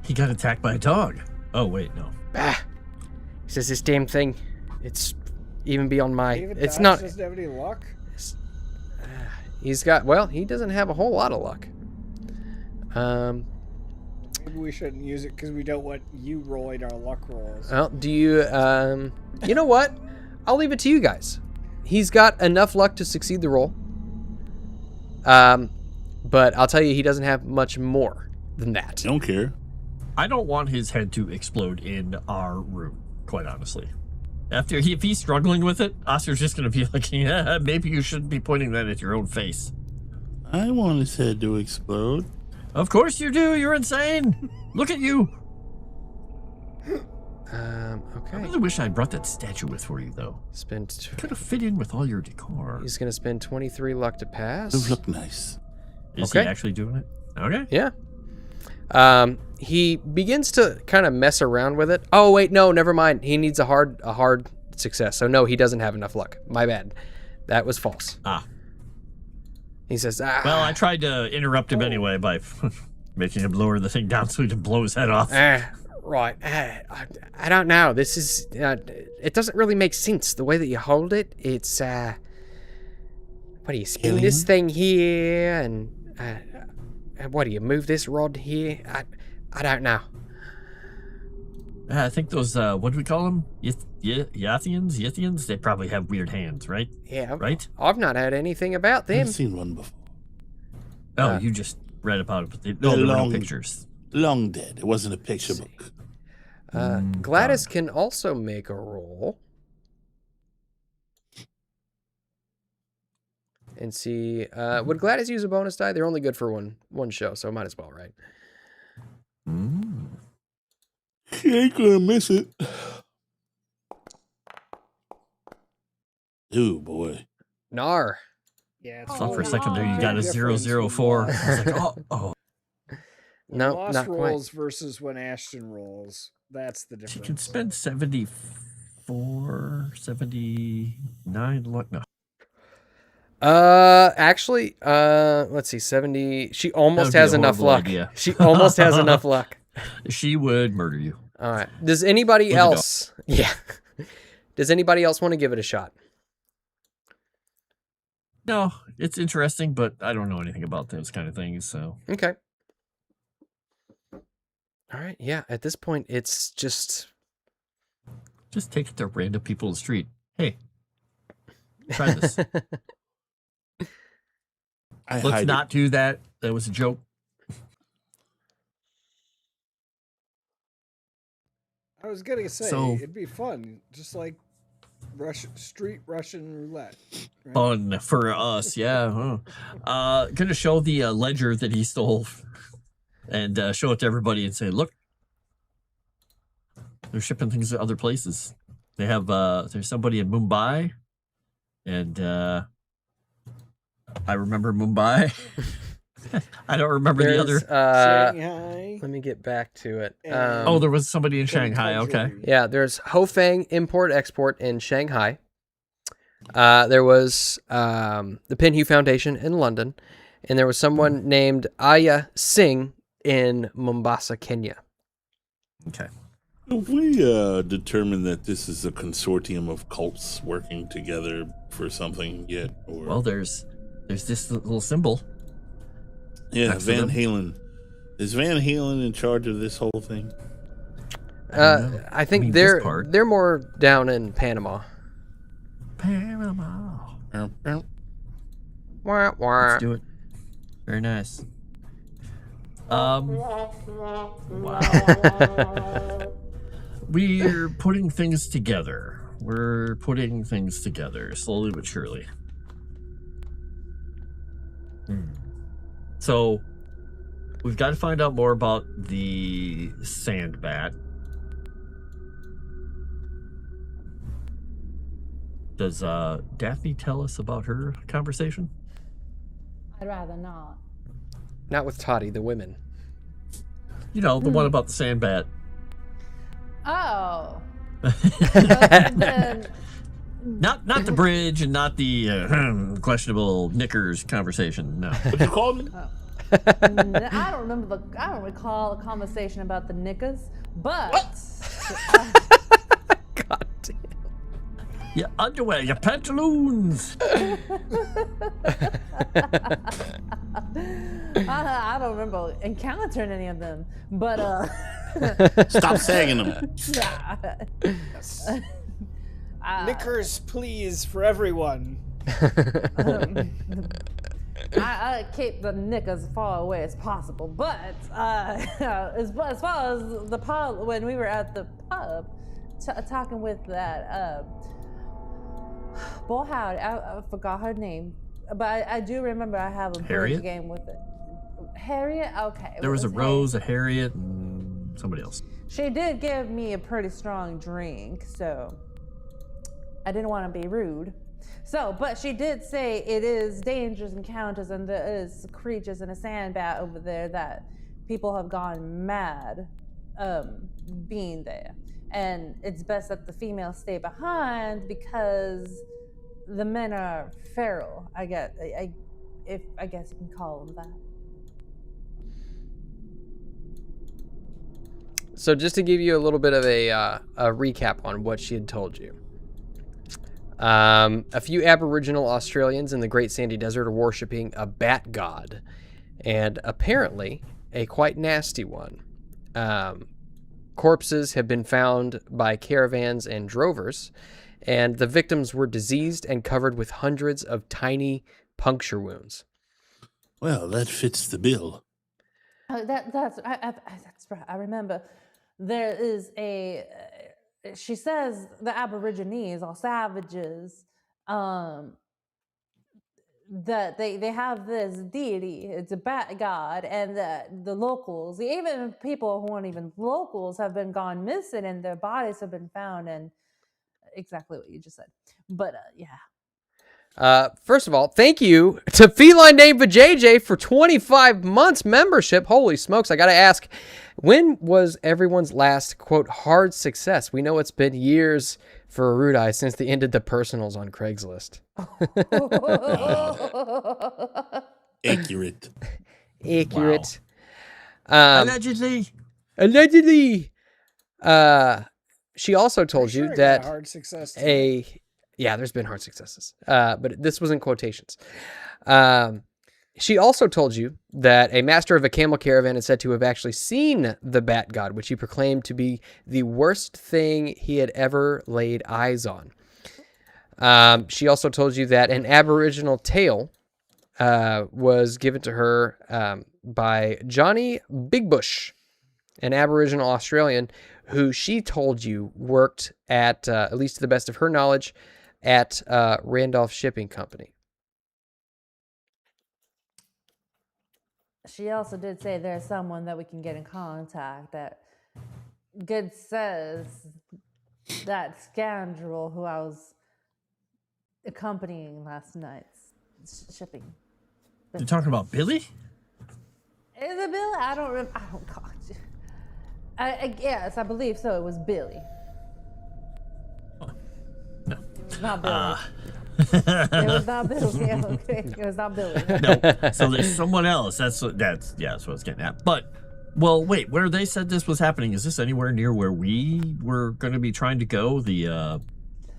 He got attacked by a dog. Oh, wait, no. He says this damn thing, it's even beyond my... David it's Dodge not... doesn't have any luck? He's got... Well, he doesn't have a whole lot of luck. Maybe we shouldn't use it because we don't want you rolling our luck rolls. Well, do you... you know what? I'll leave it to you guys. He's got enough luck to succeed the roll. But I'll tell you, he doesn't have much more than that. I don't care. I don't want his head to explode in our room, quite honestly. If he's struggling with it, Oscar's just going to be like, yeah, maybe you shouldn't be pointing that at your own face. I want his head to explode. Of course you do. You're insane. Look at you. I Okay. really wish I brought that statue with for you, though. Spent... Could have fit in with all your decor. He's going to spend 23 luck to pass. Those look nice. Is Okay. he actually doing it? Okay. Yeah. He begins to kind of mess around with it. Oh, wait, no, never mind. He needs a hard success. So no, he doesn't have enough luck. My bad. That was false. Ah. He says, Well, I tried to interrupt him anyway by making him lower the thing down so he could blow his head off. Right. I don't know. This is... it doesn't really make sense, the way that you hold it. It's, what do you spin this thing here, and what do you move this rod here? I don't know. I think those, what do we call them? Yithians? They probably have weird hands, right? Yeah. Right? I've not heard anything about them. I've seen one before. Oh, you just read about it, but there were no pictures. Long dead. It wasn't a picture book. Gladys can also make a roll. And see, would Gladys use a bonus die? They're only good for one show, so might as well, right? She ain't gonna miss it. Ooh, boy. Nar. Yeah, I thought for a second there you got a 004. I was like, oh. No, Lost not rolls versus when Ashton rolls. That's the difference. You can spend 74, 79 luck. No. Actually, let's see, 70. She almost That would be has a enough horrible luck. idea. She almost has enough luck. She would murder you. All right. Does anybody Where'd it go? else? Yeah. Does anybody else want to give it a shot? No, it's interesting, but I don't know anything about those kind of things, so. Okay. All right. Yeah. At this point, it's just. Just take it to random people in the street. Hey, try this. Let's not do that. That was a joke. I was gonna say So- it'd be fun, just like street Russian roulette. Right? Fun for us, yeah. Gonna show the ledger that he stole and show it to everybody and say, look, they're shipping things to other places. They have, there's somebody in Mumbai, and I remember Mumbai. I don't remember the other. Shanghai. Let me get back to it. Oh, there was somebody in Shanghai. Okay. Yeah, there's Hofeng Import-Export in Shanghai. There was the Pinhue Foundation in London. And there was someone named Aya Singh in Mombasa, Kenya. Okay. Have we determined that this is a consortium of cults working together for something yet? Or... Well, there's this little symbol. Yeah, next to Van them. Halen. Is Van Halen in charge of this whole thing? I think mean, this they're part. they're more down in Panama. Panama. Wah, wah. Let's do it. Very nice. Wow. We're putting things together. We're putting things together slowly but surely. So we've got to find out more about the sand bat. Does Daphne tell us about her conversation? I'd rather not. Not with Toddy, the women. You know, the one about the sand bat. Oh. Then Not the bridge and not the questionable knickers conversation. No. What you call me? I don't recall a conversation about the knickers, but God damn. Your underwear, your pantaloons. I don't remember encountering any of them. But Stop sagging them. Knickers, please, for everyone. I keep the knickers as far away as possible. But as far as the pub, when we were at the pub talking with that bullhound, I forgot her name, but I do remember I have a Harriet? bridge game with it. Harriet? Okay. There was a it Rose, a Harriet, and somebody else. She did give me a pretty strong drink, so I didn't want to be rude. So, but she did say it is dangerous encounters and there is creatures in a sand bat over there that people have gone mad being there. And it's best that the females stay behind because the men are feral. I if I guess you can call them that. So just to give you a little bit of a recap on what she had told you. A few Aboriginal Australians in the Great Sandy Desert are worshipping a bat god, and apparently a quite nasty one. Corpses have been found by caravans and drovers, and the victims were diseased and covered with hundreds of tiny puncture wounds. Well, that fits the bill. That's right. I remember there is a. She says the Aborigines are savages. That they have this deity. It's a bat god, and the locals, even people who aren't even locals, have been gone missing, and their bodies have been found. And exactly what you just said. But yeah. First of all, thank you to Feline Name for JJ for 25 months membership. Holy smokes. I got to ask, when was everyone's last, quote, hard success? We know it's been years for Erudi since they ended the personals on Craigslist. Accurate. Accurate. Allegedly. Allegedly. She also told Sure, you I got that a hard success too. yeah, there's been hard successes, but this was in quotations. She also told you that a master of a camel caravan is said to have actually seen the bat god, which he proclaimed to be the worst thing he had ever laid eyes on. She also told you that an Aboriginal tale was given to her by Johnny Big Bush, an Aboriginal Australian who she told you worked at least to the best of her knowledge, at Randolph Shipping Company. She also did say there's someone that we can get in contact that Good says that scoundrel who I was accompanying last night's shipping. You're talking about Billy? Is it Billy? I don't call it. Yes, I believe so. It was Billy. No. It's not Billy. It was not Billy. Yeah, okay. It was not Billy. No. So there's someone else. That's what I was getting at. But, well, wait, where they said this was happening, is this anywhere near where we were going to be trying to go? The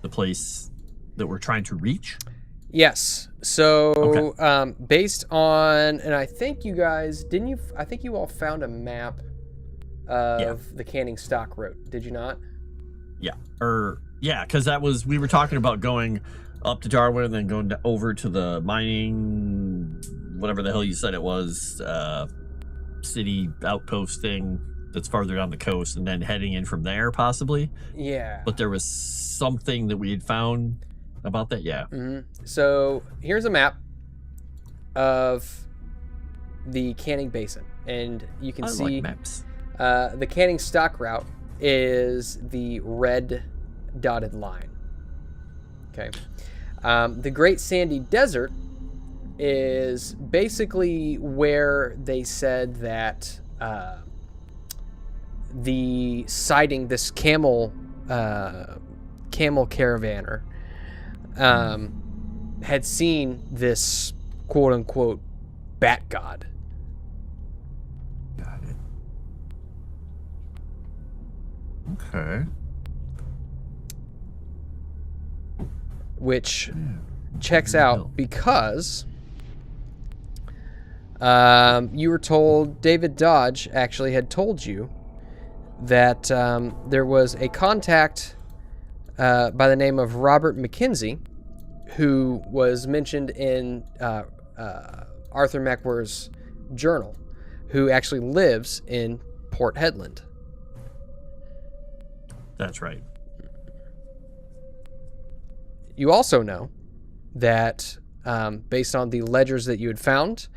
place that we're trying to reach? Yes. So, Okay. Based on, and I think you guys, I think you all found a map of the Canning Stock Road. Did you not? Yeah. Because we were talking about going up to Darwin and then going over to the mining, whatever the hell you said it was, city outpost thing that's farther down the coast, and then heading in from there, possibly. Yeah. But there was something that we had found about that, yeah. Mm-hmm. So here's a map of the Canning Basin, and you can I see like maps. The Canning Stock Route is the red dotted line. Okay. The Great Sandy Desert is basically where they said that the sighting, this camel caravaner, had seen this quote unquote bat god. Got it. Okay. Which Yeah. checks Good out deal. because you were told, David Dodge actually had told you that there was a contact by the name of Robert McKenzie, who was mentioned in Arthur Meckwer's journal, who actually lives in Port Hedland. That's right. You also know that, based on the ledgers that you had found,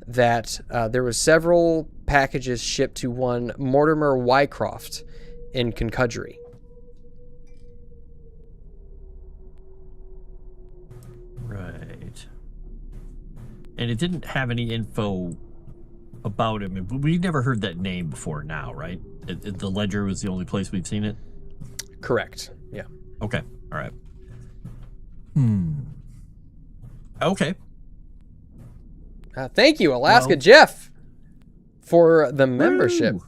that there were several packages shipped to one Mortimer Wycroft in Concudgery. Right. And it didn't have any info about him. We've never heard that name before now, right? The ledger was the only place we've seen it? Correct. Yeah. Okay. All right. Okay. Thank you, Alaska Well- Jeff, for the membership. Woo!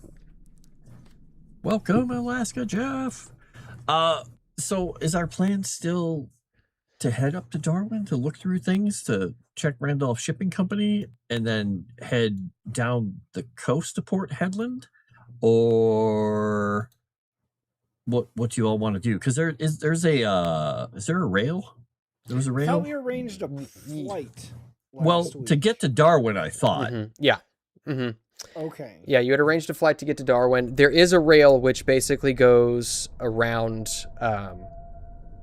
Welcome, Alaska Jeff. So is our plan still to head up to Darwin to look through things, to check Randolph Shipping Company, and then head down the coast to Port Headland? Or what do you all want to do? Because is there a rail? There was a I thought rail? we arranged a flight. Well, last to week. get to Darwin, I thought. Yeah. hmm Okay. Yeah, you had arranged a flight to get to Darwin. There is a rail which basically goes around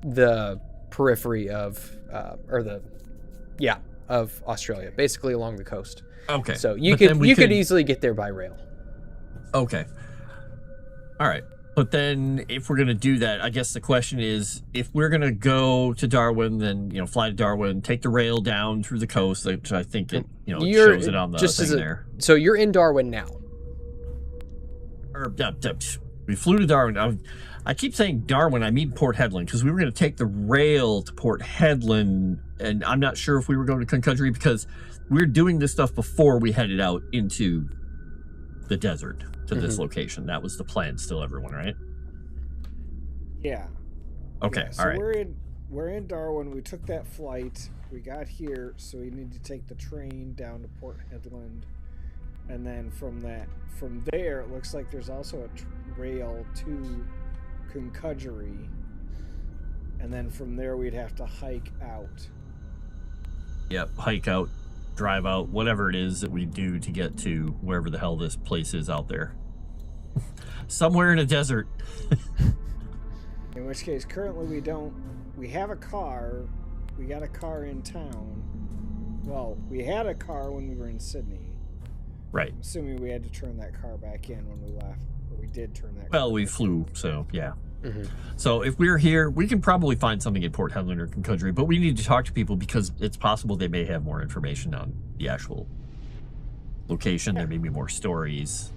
the periphery of, of Australia, basically along the coast. Okay. So you But then we could easily get there by rail. Okay. All right. But then if we're going to do that, I guess the question is, if we're going to go to Darwin, then, fly to Darwin, take the rail down through the coast, which I think it shows it on the thing there. So you're in Darwin now. We flew to Darwin. I keep saying Darwin, I mean Port Hedland, because we were going to take the rail to Port Hedland, and I'm not sure if we were going to Country because we were doing this stuff before we headed out into the desert to this location. That was the plan still, everyone, right? Yeah. Okay, Yeah, so all right. we're in Darwin. We took that flight. We got here, so we need to take the train down to Port Hedland, and then from there, it looks like there's also a rail to Concudgery, and then from there we'd have to hike out. Yep, hike out, drive out, whatever it is that we do to get to wherever the hell this place is out there. Somewhere in a desert. In which case, currently we have a car. We got a car in town. Well, we had a car when we were in Sydney. Right. I'm assuming we had to turn that car back in when we left. But we did turn that car Well, we back flew, so yeah. So if we're here, we can probably find something in Port Hedland or Concudgery, but we need to talk to people because it's possible they may have more information on the actual location. There may be more stories.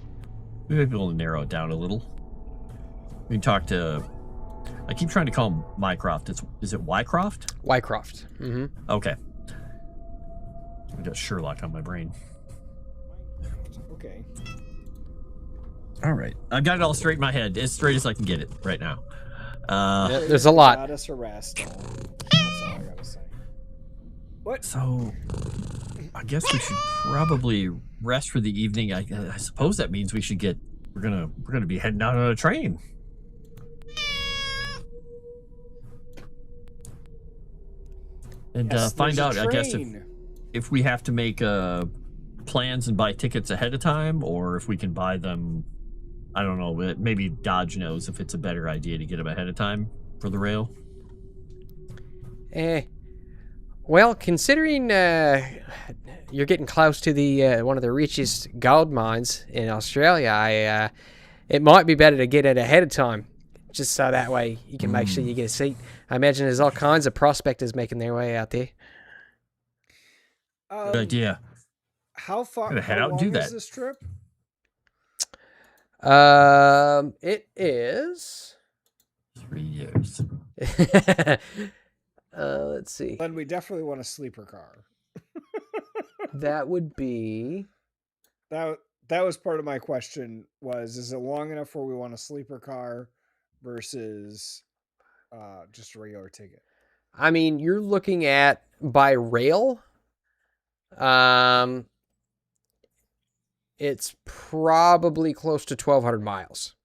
We may be able to narrow it down a little. We can talk to... I keep trying to call him Mycroft. Is it Wycroft? Wycroft. Okay. I got Sherlock on my brain. Okay. All right. I've got it all straight in my head, as straight as I can get it right now. Yeah, there's a lot. Got us arrested. That's all I gotta say. What? So, I guess we should probably rest for the evening. I suppose that means we should get. We're gonna be heading out on a train. And Yes, find there's out, a I guess, train. if we have to make plans and buy tickets ahead of time, or if we can buy them. I don't know. Maybe Dodge knows if it's a better idea to get them ahead of time for the rail. Well, considering you're getting close to the one of the richest gold mines in Australia, it might be better to get it ahead of time, just so that way you can make sure you get a seat. I imagine there's all kinds of prospectors making their way out there. Good idea. How far? Gotta head how out and long do is that. this trip? It is. 3 years. Let's see. Then we definitely want a sleeper car. That would be. That was part of my question. Is it long enough where we want a sleeper car versus just a regular ticket? I mean, you're looking at by rail. It's probably close to 1,200 miles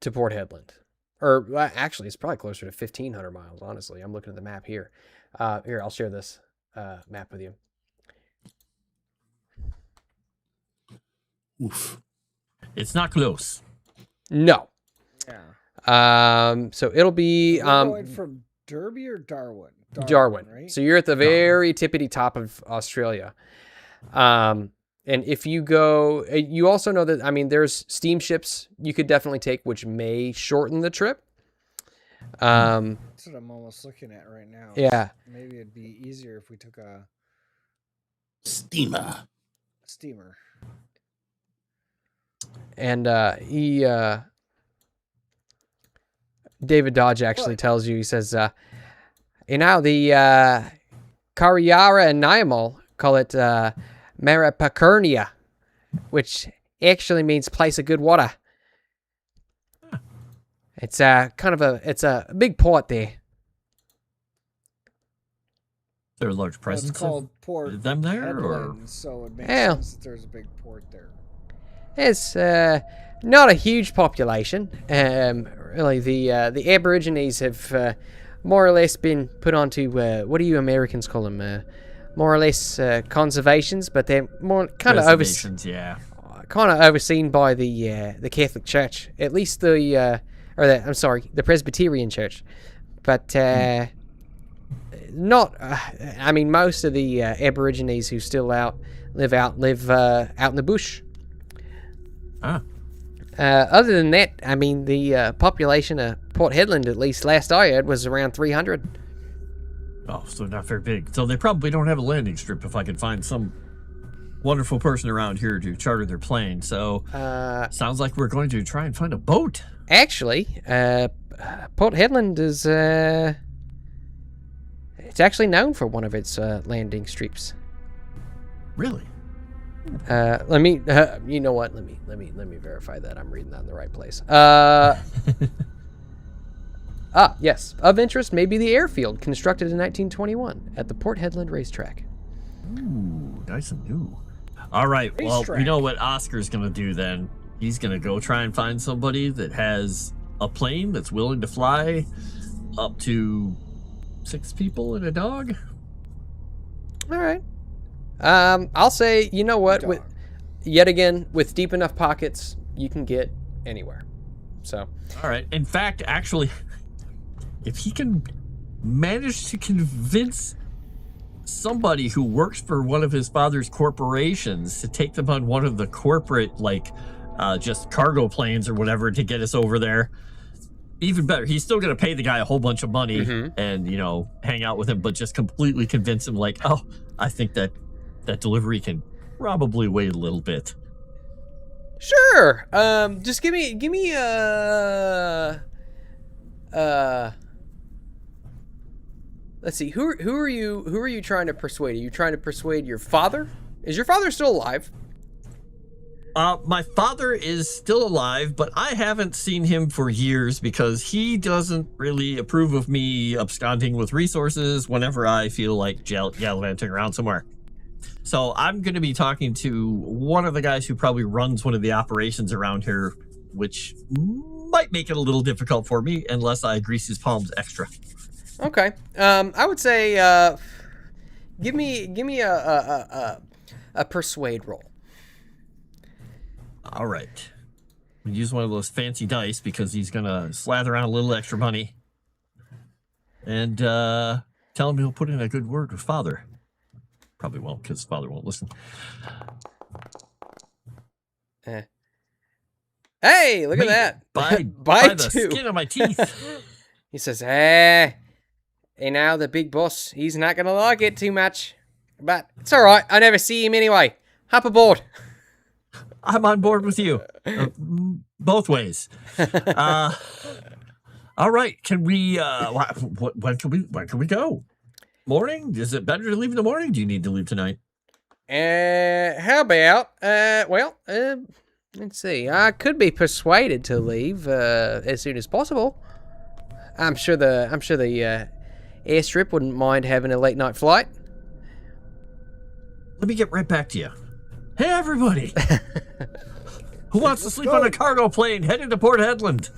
to Port Hedland. Or actually, it's probably closer to 1,500 miles, honestly. I'm looking at the map here. Here, I'll share this map with you. Oof. It's not close. No. Yeah. So it'll be We're going from Derby or Darwin? Darwin. Right? So you're at the very tippity top of Australia. And if you go, you also know that, I mean, there's steamships you could definitely take, which may shorten the trip. That's what I'm almost looking at right now. Yeah. Maybe it'd be easier if we took a Steamer. steamer. And David Dodge actually What? tells you, he says, the Kariyara and Nyamal call it Maripacernia, which actually means place of good water. It's it's a big port there. Is there a large Well, presence it's called of Port them there, or Headland, so it makes Yeah. sense that there's a big port there. It's not a huge population. Really, the Aborigines have more or less been put onto what do you Americans call them? More or less conservations, but they're more kind of reservations? Yeah. overseen by the Catholic Church, at least the Presbyterian Church, but not. I mean, most of the Aborigines who still live out in the bush. Ah. Other than that, I mean, the population of Port Headland, at least last I heard, was around 300. Oh, so not very big. So they probably don't have a landing strip if I can find some wonderful person around here to charter their plane. So sounds like we're going to try and find a boat. Actually, Port Headland is it's actually known for one of its landing strips. Really? Let me you know what? Let me verify that I'm reading that in the right place. Yes. Of interest may be the airfield constructed in 1921 at the Port Headland racetrack. Ooh, nice and new. All right. Well, Racetrack. we know what Oscar's going to do then. He's going to go try and find somebody that has a plane that's willing to fly up to 6 people and a dog. All right. I'll say, you know what? Dog. With deep enough pockets, you can get anywhere. So. All right. In fact, actually, if he can manage to convince somebody who works for one of his father's corporations to take them on one of the corporate, just cargo planes or whatever to get us over there, even better. He's still going to pay the guy a whole bunch of money and, hang out with him, but just completely convince him I think that delivery can probably wait a little bit. Sure. Just give me let's see. Who are you trying to persuade? Are you trying to persuade your father? Is your father still alive? My father is still alive, but I haven't seen him for years because he doesn't really approve of me absconding with resources whenever I feel like gallivanting around somewhere. So I'm going to be talking to one of the guys who probably runs one of the operations around here, which might make it a little difficult for me unless I grease his palms extra. Okay. I would say give me a persuade roll. All right. We'll use one of those fancy dice because he's going to slather on a little extra money. And tell him he'll put in a good word with Father. Probably won't because Father won't listen. Hey, look at that. By the two. skin of my teeth. He says, hey, now the big boss, he's not going to like it too much. But it's all right. I never see him anyway. Hop aboard. I'm on board with you. Both ways. All right. Can we, when can we go? Morning? Is it better to leave in the morning? Do you need to leave tonight? How about, let's see. I could be persuaded to leave as soon as possible. I'm sure the airstrip wouldn't mind having a late night flight. Let me get right back to you. Hey, everybody. Who wants to sleep on a cargo plane headed to Port Headland?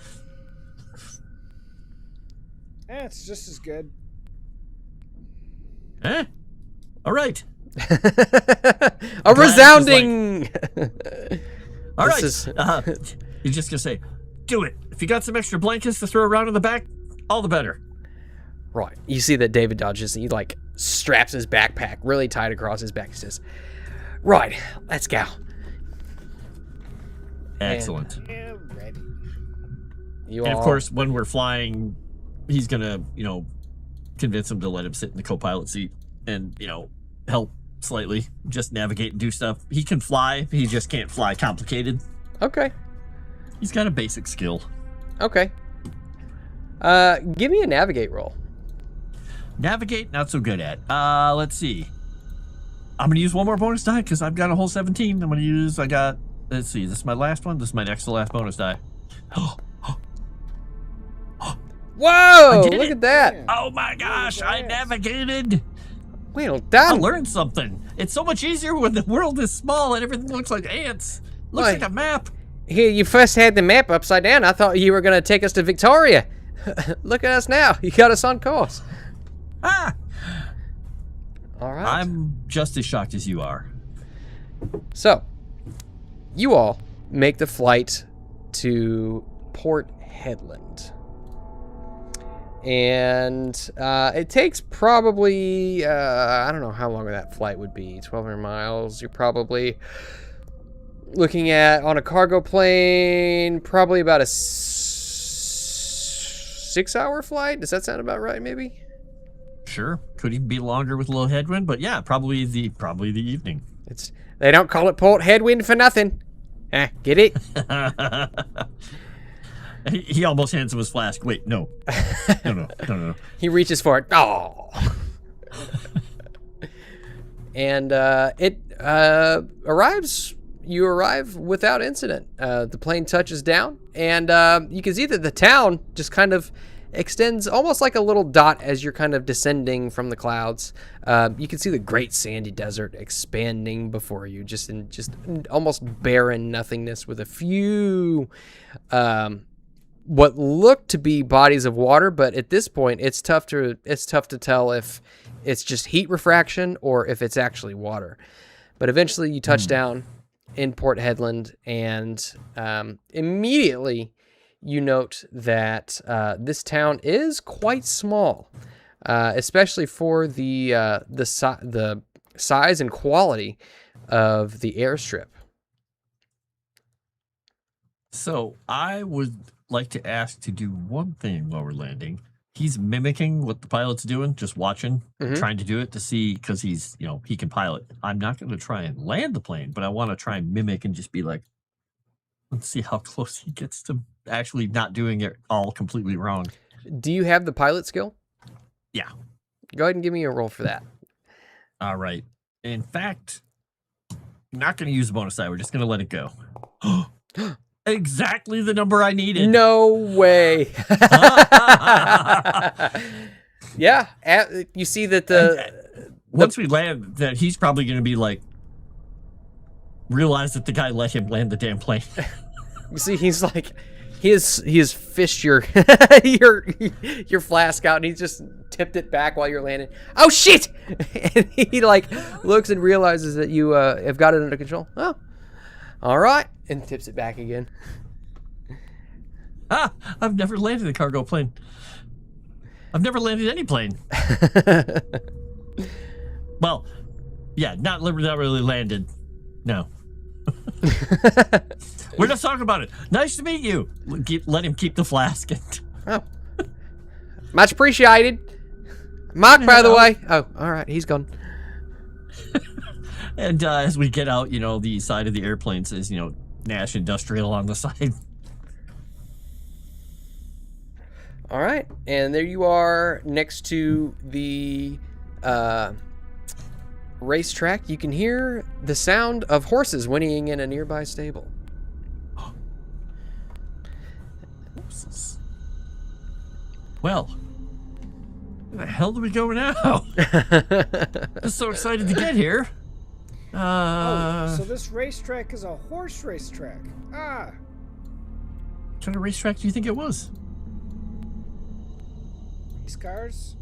It's just as good. Eh? All right. A resounding. All right. This is- You're just going to say, do it. If you got some extra blankets to throw around in the back, all the better. Right. You see that David dodges and he straps his backpack really tight across his back. He says, right, let's go. Excellent. Yeah, ready. You And all, of course, when we're flying, he's going to, convince him to let him sit in the co-pilot seat and, help slightly, just navigate and do stuff. He can fly. He just can't fly complicated. Okay. He's got a basic skill. Okay. Give me a navigate roll. Navigate, not so good at. Let's see. I'm going to use one more bonus die because I've got a whole 17. Let's see, this is my last one. This is my next to last bonus die. Whoa! did Look it. at that. Oh my gosh, I navigated. Well I done. learned something. It's so much easier when the world is small and everything looks like ants. Looks Why? like a map. Here, you first had the map upside down. I thought you were going to take us to Victoria. Look at us now. You got us on course. Ah! All right. I'm just as shocked as you are. So, you all make the flight to Port Headland. And it takes probably, I don't know how long that flight would be, 1,200 miles. You're probably looking at, on a cargo plane, probably about a 6-hour flight. Does that sound about right, maybe? Sure, could even be longer with a little headwind, but yeah, probably the evening. They don't call it Port Headwind for nothing. Get it? He almost hands him his flask. Wait, no. No. He reaches for it. Oh. And it arrives. You arrive without incident. The plane touches down, and you can see that the town just kind of extends almost like a little dot as you're kind of descending from the clouds. You can see the great sandy desert expanding before you, just almost barren nothingness with a few what look to be bodies of water, but at this point it's tough to tell if it's just heat refraction or if it's actually water. But eventually you touch down in Port Headland, and immediately you note that this town is quite small, especially for the size and quality of the airstrip. So I would like to ask to do one thing while we're landing. He's mimicking what the pilot's doing, just watching, trying to do it to see, because he's, he can pilot. I'm not going to try and land the plane, but I want to try and mimic and just be like, let's see how close he gets to actually not doing it all completely wrong. Do you have the pilot skill? Yeah. Go ahead and give me a roll for that. All right. In fact, I'm not going to use a bonus die. We're just going to let it go. Exactly the number I needed. No way. Yeah. You see that once we land, that he's probably going to be like, realize that the guy let him land the damn plane. You see, he's like, he has fished your your flask out, and he's just tipped it back while you're landing. Oh shit! And he looks and realizes that you have got it under control. Oh, all right, and tips it back again. I've never landed a cargo plane. I've never landed any plane. Well, yeah, not really landed. No. We're not talking about it. Nice to meet you. Let him keep the flask. Oh, much appreciated. Mark, by the way. Oh, all right, he's gone. And as we get out, the side of the airplane says, Nash Industrial on the side. All right, and there you are next to the racetrack. You can hear the sound of horses whinnying in a nearby stable. Well, where the hell do we go now? I'm so excited to get here. So this racetrack is a horse racetrack. What kind of racetrack do you think it was? These cars?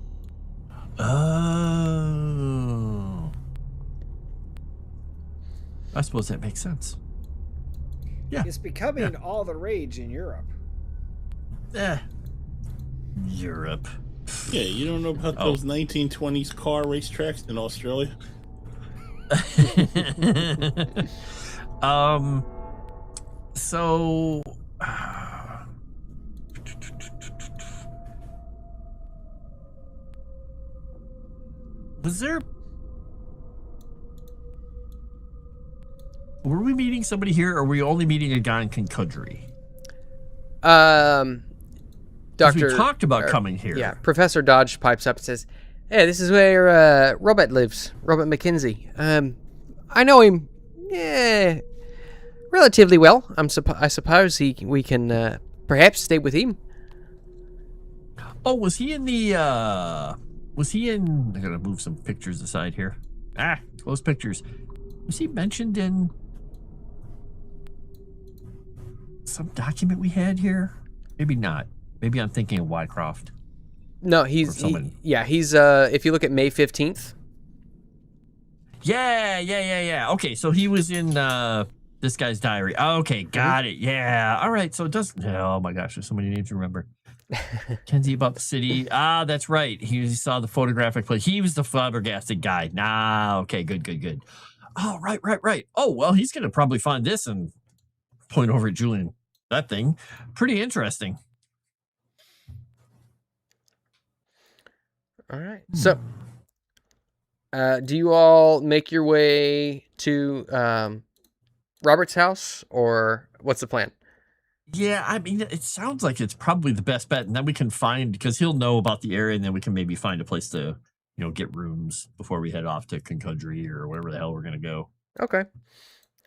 Oh. I suppose that makes sense. Yeah. It's becoming all the rage in Europe. Europe. Yeah, you don't know about those 1920s car racetracks in Australia? So were we meeting somebody here, or were we only meeting a guy in Concudry? Doctor, we talked about coming here. Yeah, Professor Dodge pipes up and says, Yeah, this is where Robert lives. Robert McKenzie. I know him, yeah, relatively well. I suppose we can perhaps stay with him. Oh, was he in the, was he in, I gotta move some pictures aside here. Close pictures. Was he mentioned in some document we had here? Maybe not. Maybe I'm thinking of Wycroft. No, he's if you look at May 15th. Yeah. Okay, so he was in this guy's diary. Okay, got it. Yeah. All right. So it does. Oh my gosh, there's so many names to remember. Kenzie about the city. That's right. He saw the photographic play. He was the flabbergasted guy. Okay, good. Oh, right. Oh, well, he's gonna probably find this and point over at Julian. That thing, pretty interesting. All right. So, do you all make your way to Robert's house, or what's the plan? Yeah, I mean, it sounds like it's probably the best bet, and then we can find, because he'll know about the area, and then we can maybe find a place to, get rooms before we head off to Concudry or wherever the hell we're gonna go. Okay.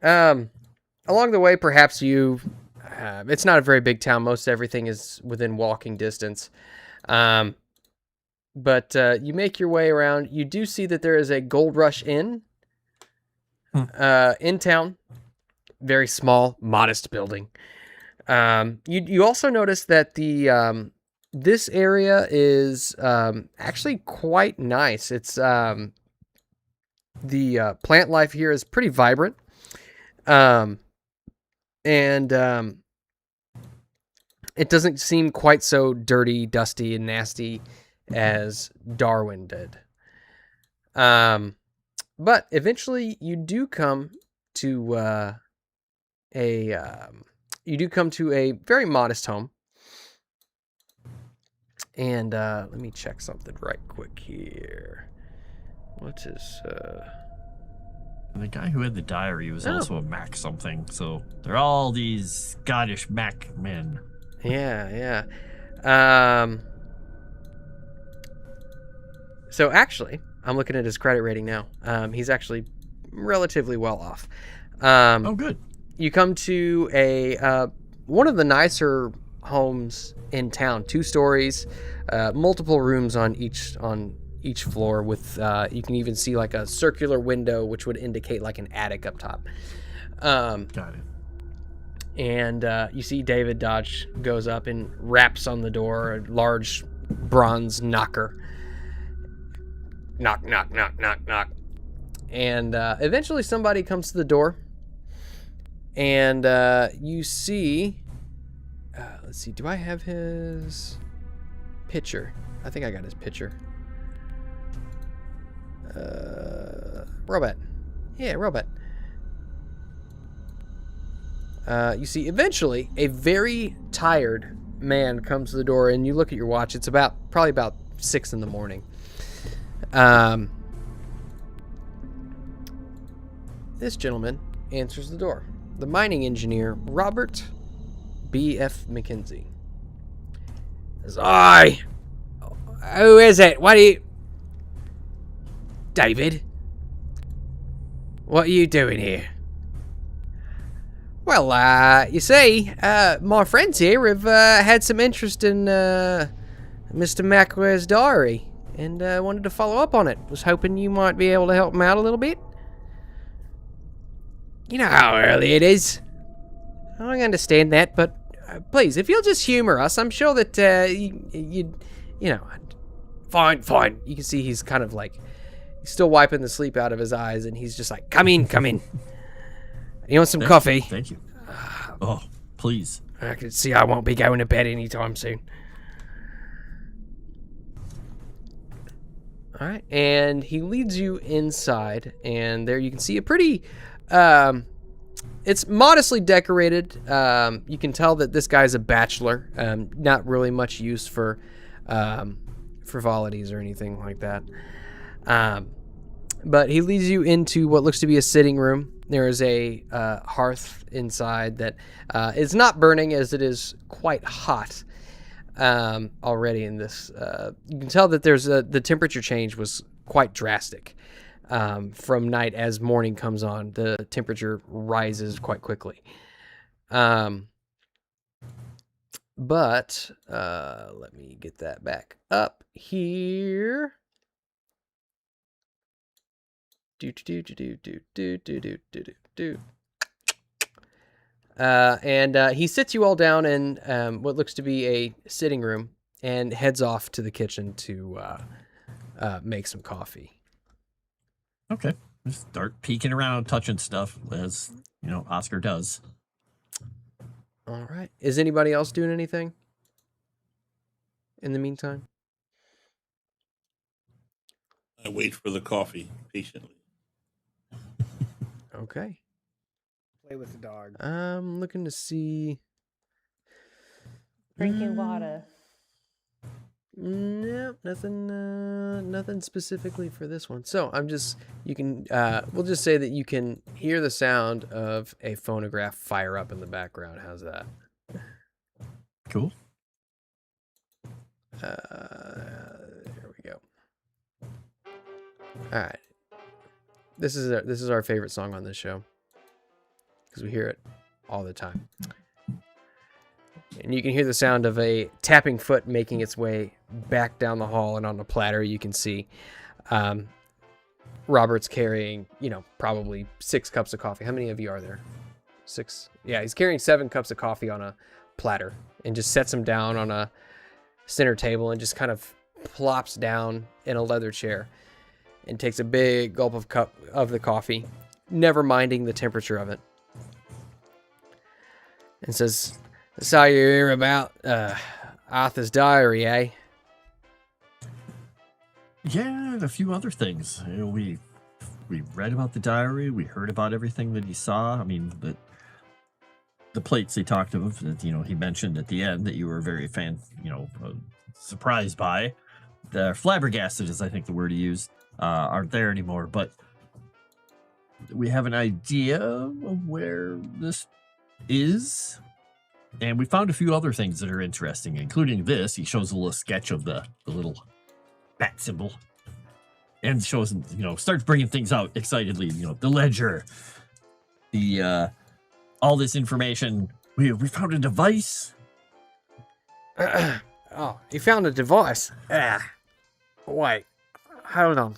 Along the way, perhaps it's not a very big town. Most everything is within walking distance. But you make your way around. You do see that there is a Gold Rush Inn in town. Very small, modest building. You also notice that this area is actually quite nice. It's the plant life here is pretty vibrant. And it doesn't seem quite so dirty, dusty, and nasty as Darwin did. But eventually you do come to a very modest home. And let me check something right quick here. What is the guy who had the diary was also a Mac something, so they're all these Scottish Mac men. Yeah. So actually, I'm looking at his credit rating now. He's actually relatively well off. Oh, good. You come to one of the nicer homes in town, 2 stories, multiple rooms on each floor with you can even see like a circular window which would indicate like an attic up top. Got it. And you see David Dodge goes up and raps on the door, a large bronze knocker. Knock, knock, knock, knock, knock. And eventually somebody comes to the door. And you see... let's see, do I have his picture? I think I got his picture. Robot. Yeah, Robot. You see, eventually, a very tired man comes to the door, and you look at your watch. It's probably about 6 in the morning. This gentleman answers the door. The mining engineer, Robert B.F. McKenzie. Says, "Aye, who is it? What are you... David, what are you doing here?" "Well, you see, my friends here have had some interest in Mr. Macware's diary, and wanted to follow up on it. Was hoping you might be able to help them out a little bit. You know how early it is. I understand that, but please, if you'll just humor us, I'm sure that you know, fine. You can see he's kind of like, he's still wiping the sleep out of his eyes, and he's just like, come in. You want some coffee?" Thank you. Oh, please. I can see I won't be going to bed anytime soon. All right, and he leads you inside, and there you can see a pretty... it's modestly decorated. You can tell that this guy's a bachelor. Not really much use for frivolities or anything like that. But he leads you into what looks to be a sitting room. There is a hearth inside that is not burning, as it is quite hot. already in this. You can tell that there's the temperature change was quite drastic. From night as morning comes on, the temperature rises quite quickly. But let me get that back up here. And he sits you all down in what looks to be a sitting room and heads off to the kitchen to make some coffee. Okay. Just start peeking around, touching stuff, as Oscar does. All right. Is anybody else doing anything in the meantime? I wait for the coffee patiently. Okay. Play with the dog. I'm looking to see. Drinking water. No, nothing specifically for this one. So we'll just say that you can hear the sound of a phonograph fire up in the background. How's that? Cool. Here we go. All right. This is our favorite song on this show because we hear it all the time. And you can hear the sound of a tapping foot making its way back down the hall, and on the platter you can see Robert's carrying, probably 6 cups of coffee. How many of you are there? 6? Yeah, he's carrying 7 cups of coffee on a platter and just sets them down on a center table and just kind of plops down in a leather chair and takes a big gulp of the coffee, never minding the temperature of it, and says, "I saw you hear about Arthur's diary, eh?" Yeah, and a few other things. We read about the diary. We heard about everything that he saw. I mean, the plates he talked of that he mentioned at the end that you were very surprised by. The flabbergasted is, I think, the word he used. Aren't there anymore, but we have an idea of where this is, and we found a few other things that are interesting, including this. He shows a little sketch of the little bat symbol and shows starts bringing things out excitedly. The ledger, the all this information. We found a device. Oh, you found a device? Wait, hold on.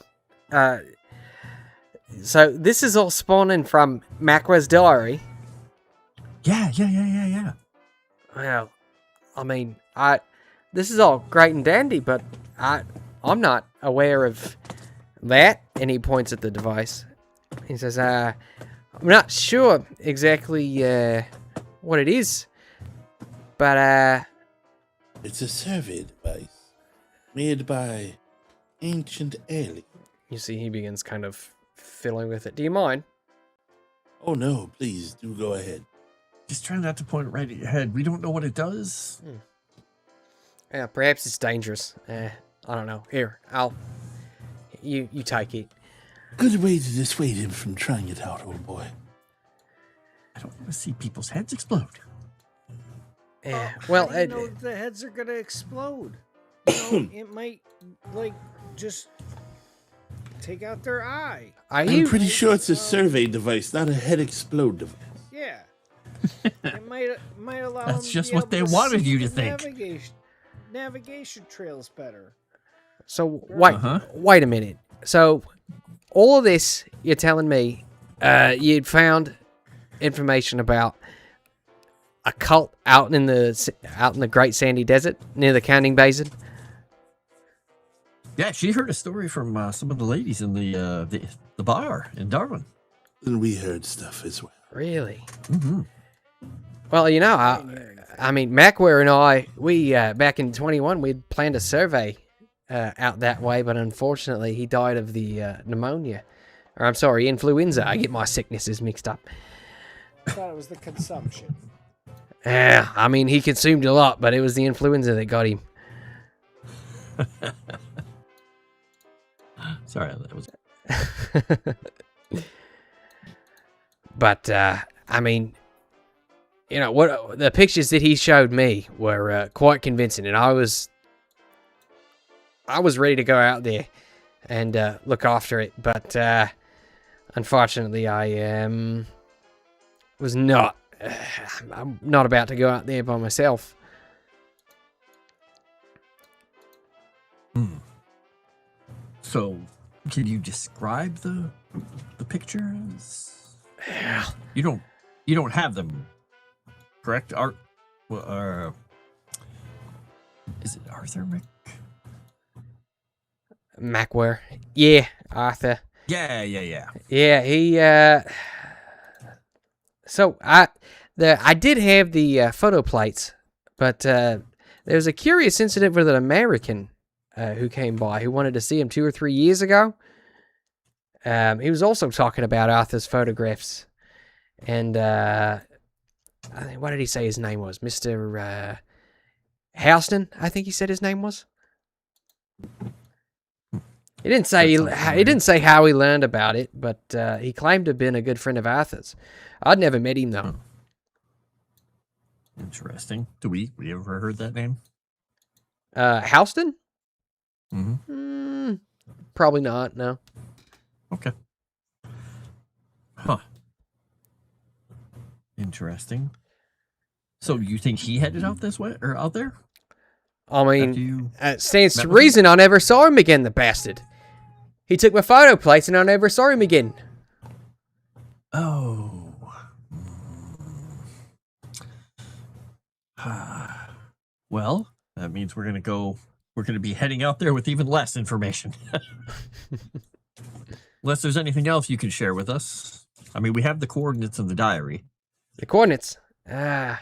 So this is all spawning from Macwa's diary? Yeah. Well, I mean, this is all great and dandy, but I'm not aware of that. And he points at the device. He says, I'm not sure exactly what it is, but It's a survey device made by ancient aliens. you see he begins kind of fiddling with it. Do you mind? Oh no, please do go ahead. Just try not to point it right at your head. We don't know what it does. Yeah, perhaps it's dangerous. I don't know. Here, you take it. Good way to dissuade him from trying it out, old boy. I don't want to see people's heads explode. Yeah, How well, do you know the heads are gonna explode? It might just take out their eye. I'm pretty sure it's a survey device, not a head explode device. Yeah. It might allow That's them just to be what able they to wanted see you to the think. Navigation trails better. So wait a minute. So all of this you're telling me, you'd found information about a cult out in the Great Sandy Desert near the Canning Basin? Yeah, she heard a story from some of the ladies in the bar in Darwin. And we heard stuff as well. Really? Mm-hmm. Well, I mean, Macware and I, we back in 21, we'd planned a survey out that way, but unfortunately, he died of the pneumonia, or I'm sorry, influenza. I get my sicknesses mixed up. I thought it was the consumption. Yeah, I mean, he consumed a lot, but it was the influenza that got him. Sorry, that was. But I mean, you know, what the pictures that he showed me were quite convincing, and I was ready to go out there and look after it, but unfortunately, I was not. I'm not about to go out there by myself. So, can you describe the pictures? Yeah. You don't have them, correct? Is it Arthur Macware. Yeah, Arthur. Yeah. Yeah, he. So I did have the photo plates, but there was a curious incident with an American who came by who wanted to see him 2 or 3 years ago. He was also talking about Arthur's photographs, and I think, what did he say his name was? Mr. Houston, I think he said his name was. He didn't say how he learned about it, but he claimed to have been a good friend of Arthur's. I'd never met him though. Interesting. We ever heard that name? Houston? Mm-hmm. Probably not. No. Okay. Huh. Interesting. So you think he headed out this way or out there? I mean, stands to met with him? reason I never saw him again, the bastard. He took my photo plates and I never saw him again. Oh. Well, that means we're gonna be heading out there with even less information. Unless there's anything else you can share with us. I mean, we have the coordinates in the diary. The coordinates. Let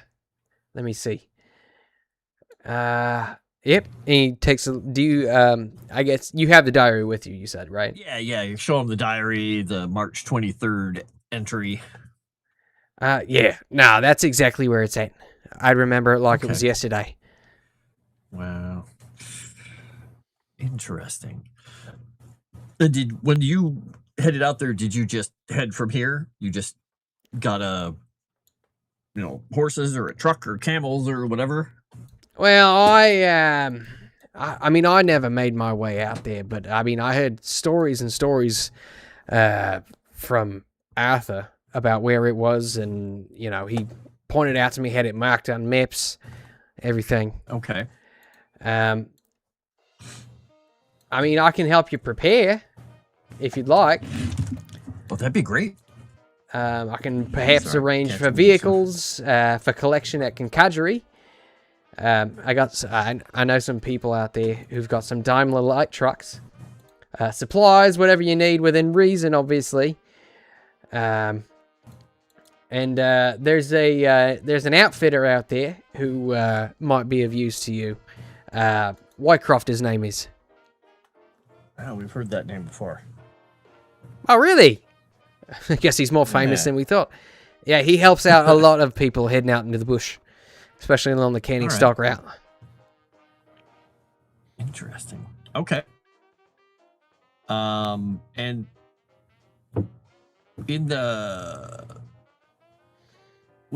me see. Yep. He takes I guess you have the diary with you, you said, right? Yeah. You show him the diary, the March 23rd entry. Yeah. No, that's exactly where it's at. I remember it like it was Okay. yesterday. Wow. Interesting. When you headed out there, did you just head from here? You just got horses or a truck or camels or whatever? Well, I mean, I never made my way out there, but I mean, I heard stories and stories from Arthur about where it was, and he pointed out to me, had it marked on maps, everything. Okay. I mean, I can help you prepare if you'd like. Well, that'd be great. I can perhaps Sorry, arrange can't for do vehicles for collection at Concagery. I know some people out there who've got some Daimler light trucks. Supplies, whatever you need within reason, obviously. And there's an outfitter out there who might be of use to you. Wycroft, his name is. Oh, we've heard that name before. Oh, really? I guess he's more famous than we thought. Yeah, he helps out a lot of people heading out into the bush, especially along the canning stock route. Interesting. Okay. And in the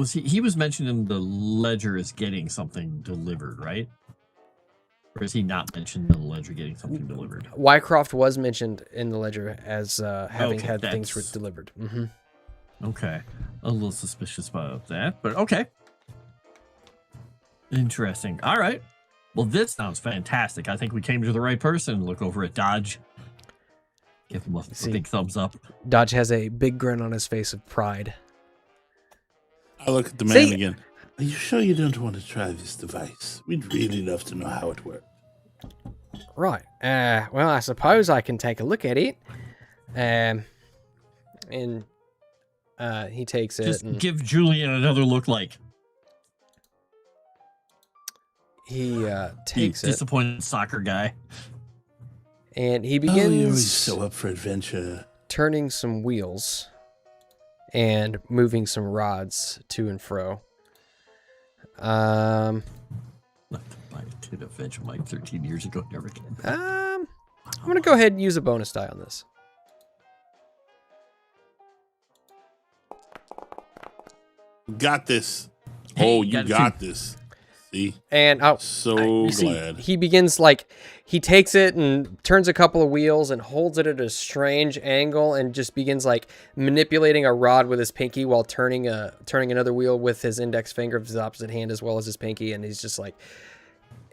he was mentioning the ledger is getting something delivered, right? Or is he not mentioned the ledger getting something delivered? Wycroft was mentioned in the ledger as having had things delivered. Mm-hmm. Okay. A little suspicious about that, but okay. Interesting. All right. Well, this sounds fantastic. I think we came to the right person. Look over at Dodge. Give him a big thumbs up. Dodge has a big grin on his face of pride. I look at the man again. Are you sure you don't want to try this device? We'd really love to know how it works. Right. Well, I suppose I can take a look at it. And he takes it. Just give Julian another look like. He takes it. Disappointed soccer guy. And he You're begins so up for adventure. turning some wheels and moving some rods to and fro. Left to buy a tin of Vegemite 13 years ago. Never again. I'm gonna go ahead and use a bonus die on this. Got this. Oh, you got it got too. this. See? And So you see, glad. he begins like he takes it and turns a couple of wheels and holds it at a strange angle and just begins like manipulating a rod with his pinky while turning another wheel with his index finger of his opposite hand as well as his pinky, and he's just like,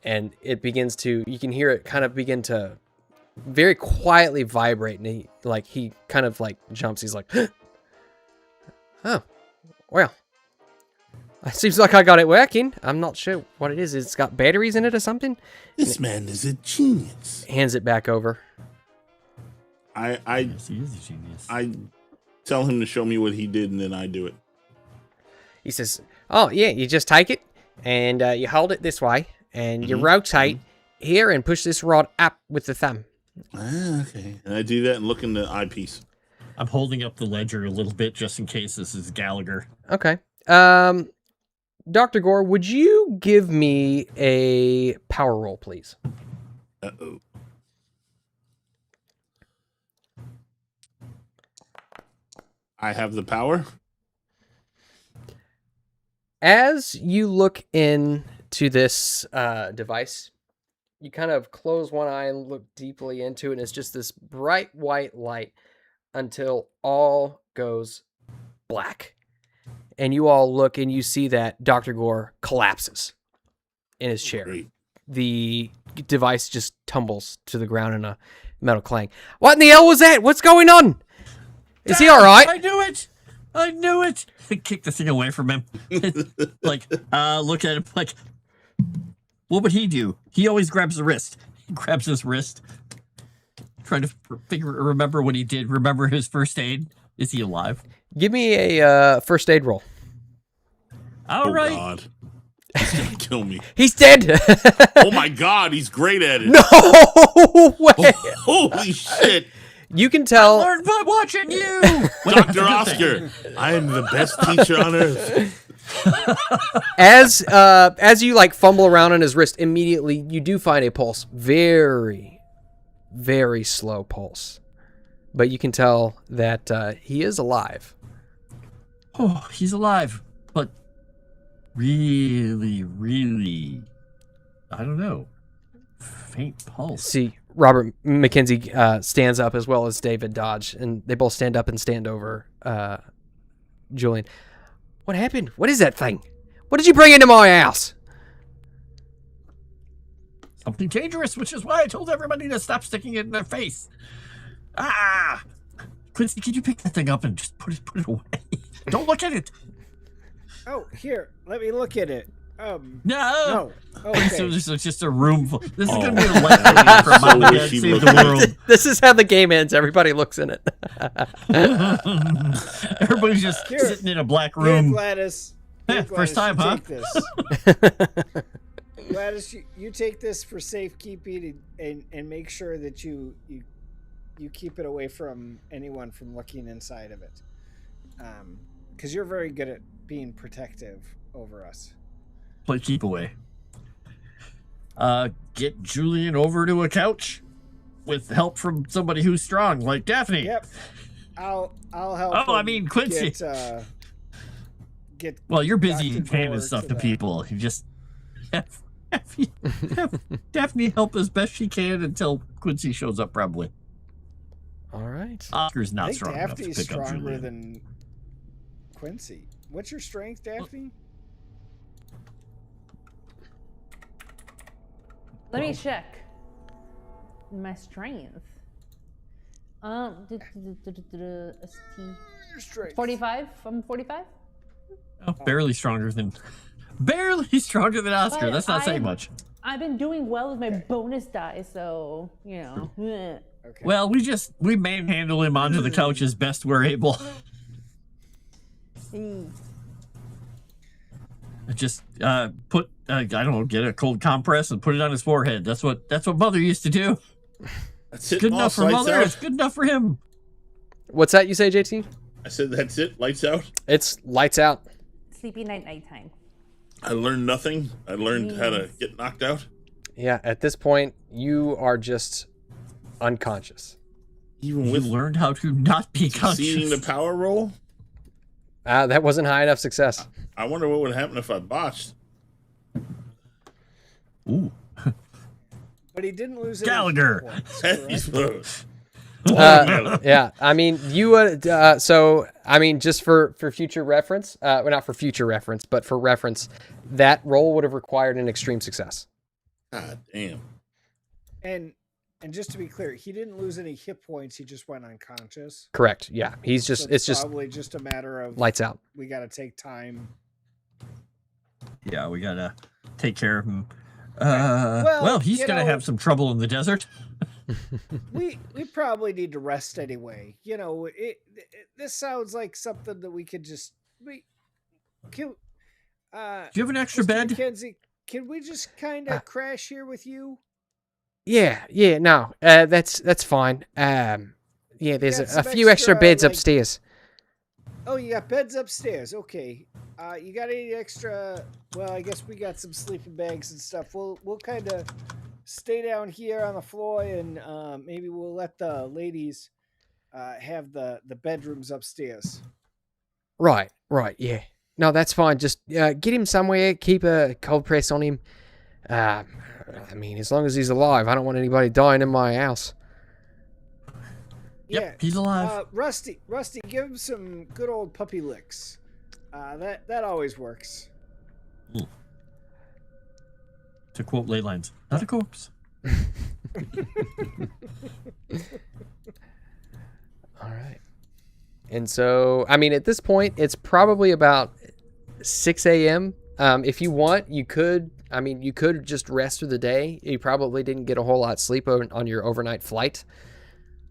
and it begins to, you can hear it kind of begin to very quietly vibrate, and he kind of like jumps. He's like, oh, well. It seems like I got it working. I'm not sure what it is. It's got batteries in it or something. This man is a genius. Hands it back over. Yes, he is a genius. I tell him to show me what he did, and then I do it. He says, oh, yeah, you just take it, and you hold it this way, and you rotate here and push this rod up with the thumb. Ah, okay. And I do that and look in the eyepiece. I'm holding up the ledger a little bit just in case this is Gallagher. Okay. Dr. Gore, would you give me a power roll, please? Uh-oh. I have the power. As you look into this device, you kind of close one eye and look deeply into it, and it's just this bright white light until all goes black. And you all look and you see that Dr. Gore collapses in his chair. Great. The device just tumbles to the ground in a metal clang. What in the hell was that? What's going on? Is he all right? I knew it. I knew it. Kick the thing away from him. Look at him like, what would he do? He always grabs the wrist. He grabs his wrist. Trying to remember what he did. Remember his first aid. Is he alive? Give me a first aid roll. All right. God. He's gonna kill me. He's dead. Oh my God, he's great at it. No way. Holy shit. You can tell. Learn by watching you. Dr. Oscar, I am the best teacher on earth. As you like fumble around on his wrist, immediately you do find a pulse. Very, very slow pulse. But you can tell that he is alive. Oh, he's alive. But really, really, I don't know. Faint pulse. See, Robert McKenzie stands up as well as David Dodge, and they both stand up and stand over Julian. What happened? What is that thing? What did you bring into my house? Something dangerous, which is why I told everybody to stop sticking it in their face. Ah! Quincy, can you pick that thing up and just put it away? Don't look at it. Oh, here, let me look at it. No. No. Okay. So this is just a room full. This is going to be Oh, the left from Mom and Dad wishy Save looking the at World. This is how the game ends. Everybody looks in it. Everybody's just Here. sitting in a black Here, room. Gladys. Here, First time, you huh? take this. Gladys, you take this for safekeeping and make sure that you keep it away from anyone from looking inside of it. Because you're very good at being protective over us. Play keep away. Get Julian over to a couch with help from somebody who's strong, like Daphne. Yep. I'll help. Oh, I him mean, Quincy. Get Well, you're busy Dr. handing Gore stuff to to that. people. You just have Daphne help as best she can until Quincy shows up, probably. All right. Oscar's I not think strong enough to Daphne's pick up stronger Julian. than Quincy. What's your strength, Daphne? Let me check my strength. Your strength. 45. I'm 45. Oh, barely stronger than Oscar. But That's not saying I'm- much. I've been doing well with my bonus die, so you know. Okay. Well, we manhandle him onto the couch as best we're able. Just put I don't know, get a cold compress and put it on his forehead. That's what Mother used to do. That's it. Good enough boss. for Lights Mother. out. It's good enough for him. What's that you say, JT? I said that's it. Lights out. It's lights out. Sleepy nighttime. I learned nothing. I learned how to get knocked out. Yeah, at this point, you are just unconscious. Even You with learned how to not be succeeding conscious. the power roll. That wasn't high enough success. I wonder what would happen if I botched. Ooh. But he didn't lose any Gallagher. hit points, correct? Yeah, I mean, you would. So, I mean, just for future reference, well, not for future reference, but for reference, that roll would have required an extreme success. God damn. And just to be clear, he didn't lose any hit points. He just went unconscious. Correct. Yeah, he's just. So it's just probably just a matter of lights out. we got to take time. Yeah, we gotta take care of him. Well, he's you gonna know- have some trouble in the desert. We probably need to rest anyway. You know, this sounds like something that we could just can. Do you have an extra Mr. bed? Mackenzie, can we just kind of crash here with you? Yeah. No. That's fine. Yeah, there's Got a some few extra beds like- upstairs. Oh, you got beds upstairs. Okay. You got any extra? Well, I guess we got some sleeping bags and stuff. We'll kind of stay down here on the floor, and maybe we'll let the ladies have the bedrooms upstairs. Right. Yeah. No, that's fine. Just get him somewhere. Keep a cold press on him. I mean, as long as he's alive, I don't want anybody dying in my house. Yep, he's alive. Rusty, give him some good old puppy licks. That always works. To quote ley lines, not a corpse. All right. And so, I mean, at this point, it's probably about 6 a.m. If you want, you could just rest through the day. You probably didn't get a whole lot of sleep on your overnight flight.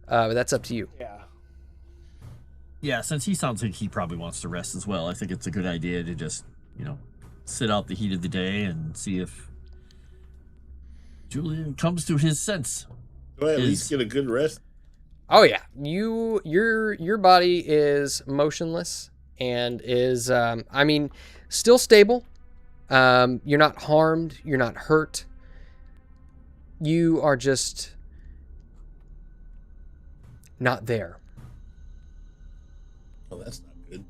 But that's up to you. Yeah. Yeah, since he sounds like he probably wants to rest as well, I think it's a good idea to just, sit out the heat of the day and see if Julian comes to his sense. Do I at least get a good rest? Oh yeah, your body is motionless and is still stable. You're not harmed. You're not hurt. You are just not there. Oh, that's not good.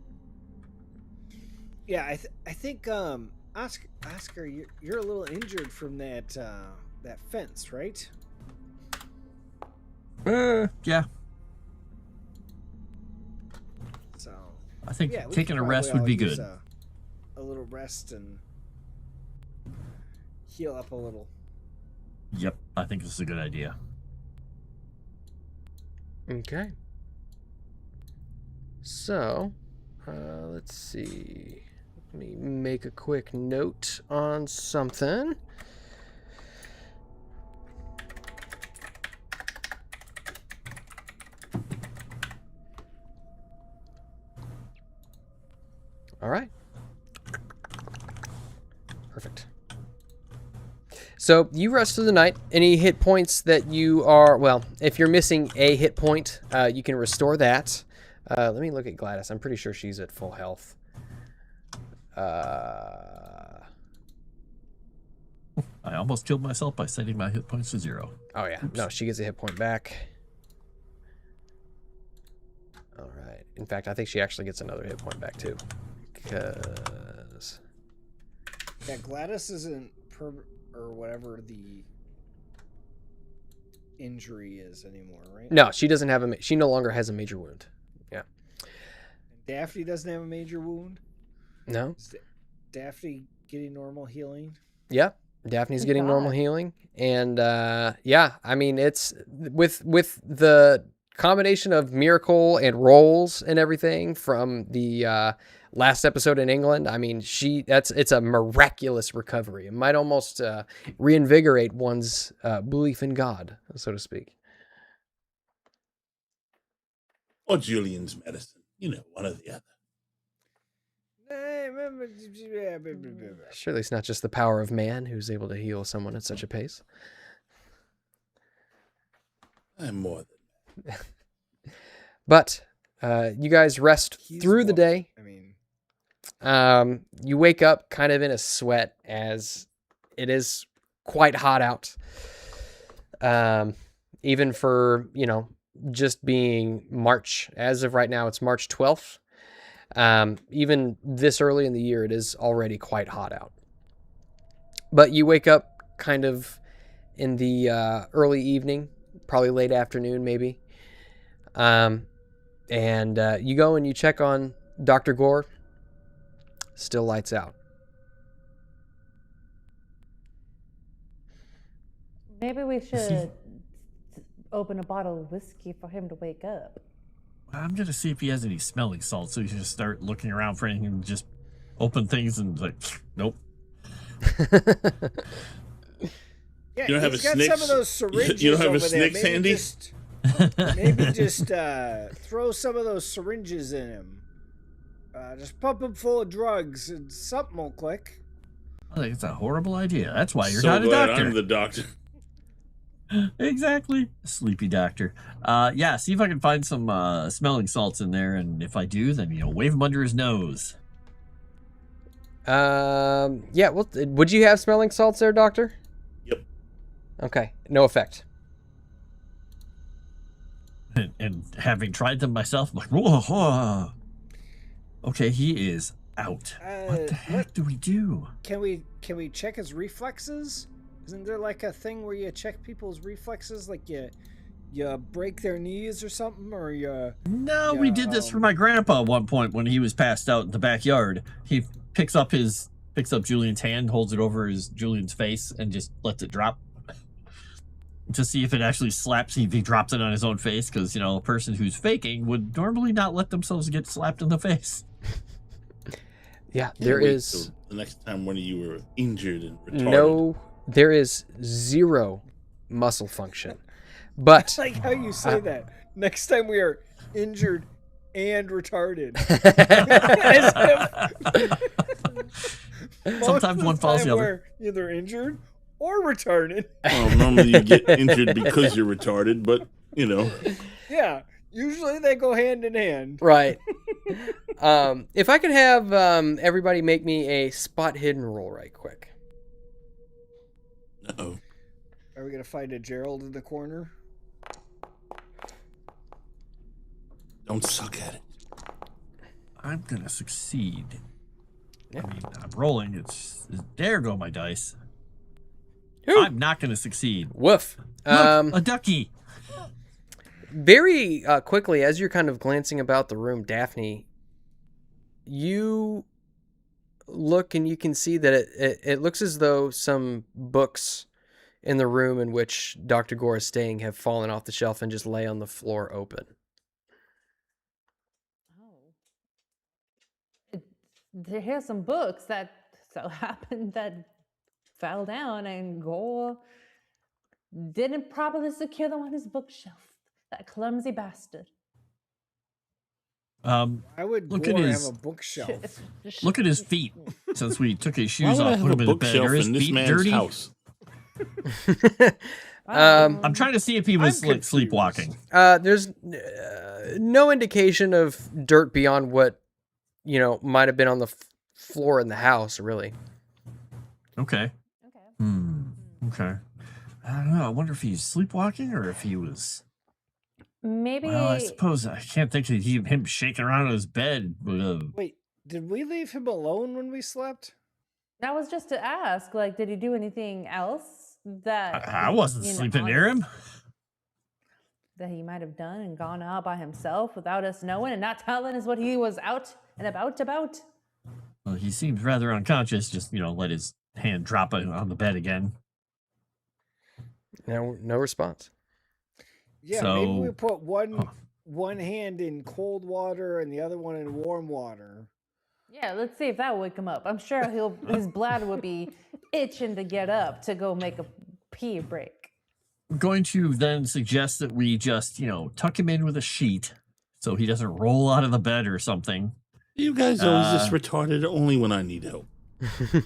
Yeah, I think Oscar, you're a little injured from that fence, right? Yeah. So I think yeah, we taking could a rest probably would be all use good. A little rest and heal up a little. Yep, I think this is a good idea. Okay. So, let's see. Let me make a quick note on something. All right. Perfect. So you rest through the night. Any hit points that you are, well, if you're missing a hit point, you can restore that. Let me look at Gladys. I'm pretty sure she's at full health. I almost killed myself by setting my hit points to 0. Oh yeah, no, she gets a hit point back. All right. In fact, I think she actually gets another hit point back too, because Yeah, Gladys isn't or whatever the injury is anymore, right? no, she doesn't have she no longer has a major wound. Yeah. Daphne doesn't have a major wound. No. Is Daphne getting normal healing? Yeah. Daphne's Thank getting normal God. healing, and yeah, I mean it's with the combination of miracle and rolls and everything from the last episode in England. I mean, it's a miraculous recovery. It might almost reinvigorate one's belief in God, so to speak. Or Julian's medicine. One or the other. Surely it's not just the power of man who's able to heal someone at such a pace. I'm more than But you guys rest through the day. I mean, You wake up kind of in a sweat as it is quite hot out. Even for, just being March. As of right now, it's March 12th. Even this early in the year, it is already quite hot out. But you wake up kind of in the early evening, probably late afternoon, maybe. And you go and you check on Dr. Gore. Still lights out. Maybe we should open a bottle of whiskey for him to wake up. I'm gonna see if he has any smelling salts, so you just start looking around for anything and just open things and like, nope. Yeah, You don't have he's a got Snicks? some of those syringes You don't have a over there. Snicks handy? Maybe just throw some of those syringes in him. Just pump him full of drugs and something will click. I think it's a horrible idea. That's why you're So not a glad doctor. I'm the doctor. Exactly. Sleepy doctor. Yeah, see if I can find some smelling salts in there, and if I do, then, wave them under his nose. Yeah, well, would you have smelling salts there, Doctor? Yep. Okay, no effect. And having tried them myself, I'm like, whoa. Okay, he is out. What the heck do we do? Can we check his reflexes? Isn't there like a thing where you check people's reflexes, like you break their knees or something, or you? No, we did this for my grandpa at one point when he was passed out in the backyard. He picks up Julian's hand, holds it over Julian's face, and just lets it drop to see if it actually slaps. If he drops it on his own face, because a person who's faking would normally not let themselves get slapped in the face. Yeah, there is the next time one of you were injured and retarded. no. There is zero muscle function, but I like how you say that. Next time we are injured and retarded. Sometimes one falls the other. We're either injured or retarded. Well, normally you get injured because you're retarded, but Yeah, usually they go hand in hand. right. If I could have everybody make me a spot hidden roll right quick. Uh-oh. Are we gonna find a Gerald in the corner? Don't suck at it. I'm gonna succeed. I mean, I'm rolling. There go my dice. Whew. I'm not gonna succeed. Woof. Look, a ducky. Very quickly, as you're kind of glancing about the room, Daphne, you look and you can see that it looks as though some books in the room in which Dr. Gore is staying have fallen off the shelf and just lay on the floor open. Here's some books that so happened that fell down, and Gore didn't properly secure them on his bookshelf. That clumsy bastard. I would Look Gore at have his a bookshelf. look at his feet. Since we took his Why shoes would I off, have put a him in the bed. bookshelf Are his in this feet man's dirty? house? I'm trying to see if he was I'm like confused. sleepwalking. There's no indication of dirt beyond what might have been on the floor in the house, really. Okay. Okay. I don't know. I wonder if he's sleepwalking or if he was. Maybe. Well, I suppose I can't think of him shaking around in his bed. But Wait, did we leave him alone when we slept? That was just to ask. Like, did he do anything else that I wasn't sleeping near him. that he might have done and gone out by himself without us knowing and not telling us what he was out and about? Well, he seems rather unconscious. Just let his hand drop on the bed again. No response. Yeah, So- maybe we put one hand in cold water and the other one in warm water. Yeah, let's see if that will wake him up. I'm sure his bladder would be itching to get up to go make a pee break. I'm going to then suggest that we just, tuck him in with a sheet so he doesn't roll out of the bed or something. You guys always this retarded only when I need help.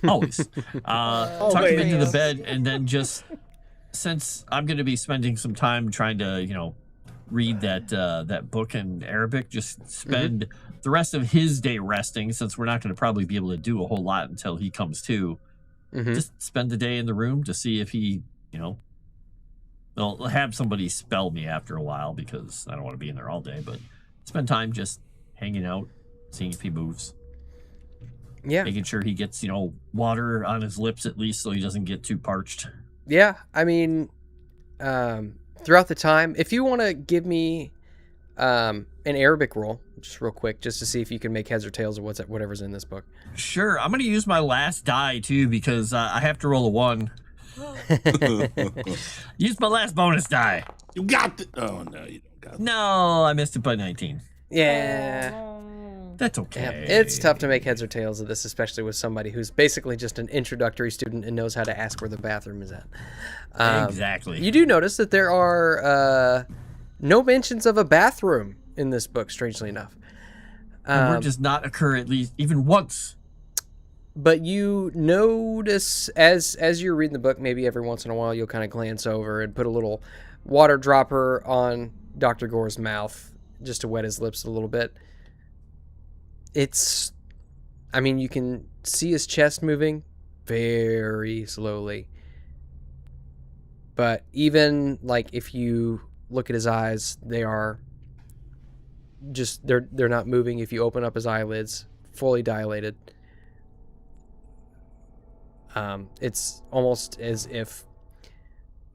Always. Tuck him into the bed, and then just, since I'm going to be spending some time trying to, read that book in Arabic, just spend the rest of his day resting, since we're not going to probably be able to do a whole lot until he comes to. Just spend the day in the room to see if he, they'll have somebody spell me after a while because I don't want to be in there all day, but spend time just hanging out, seeing if he moves. Yeah. Making sure he gets, water on his lips at least so he doesn't get too parched. Yeah, I mean, throughout the time, if you want to give me an Arabic roll, just real quick, just to see if you can make heads or tails of whatever's in this book. Sure, I'm going to use my last die, too, because I have to roll a 1. Use my last bonus die. You got the. Oh, no, you don't got it. No, I missed it by 19. Yeah. That's okay. Yeah, it's tough to make heads or tails of this, especially with somebody who's basically just an introductory student and knows how to ask where the bathroom is at. Exactly. You do notice that there are no mentions of a bathroom in this book, strangely enough. The word does not occur at least even once. But you notice as you're reading the book, maybe every once in a while you'll kind of glance over and put a little water dropper on Dr. Gore's mouth just to wet his lips a little bit. You can see his chest moving very slowly. But even like if you look at his eyes, they are just they're not moving. If you open up his eyelids, fully dilated. It's almost as if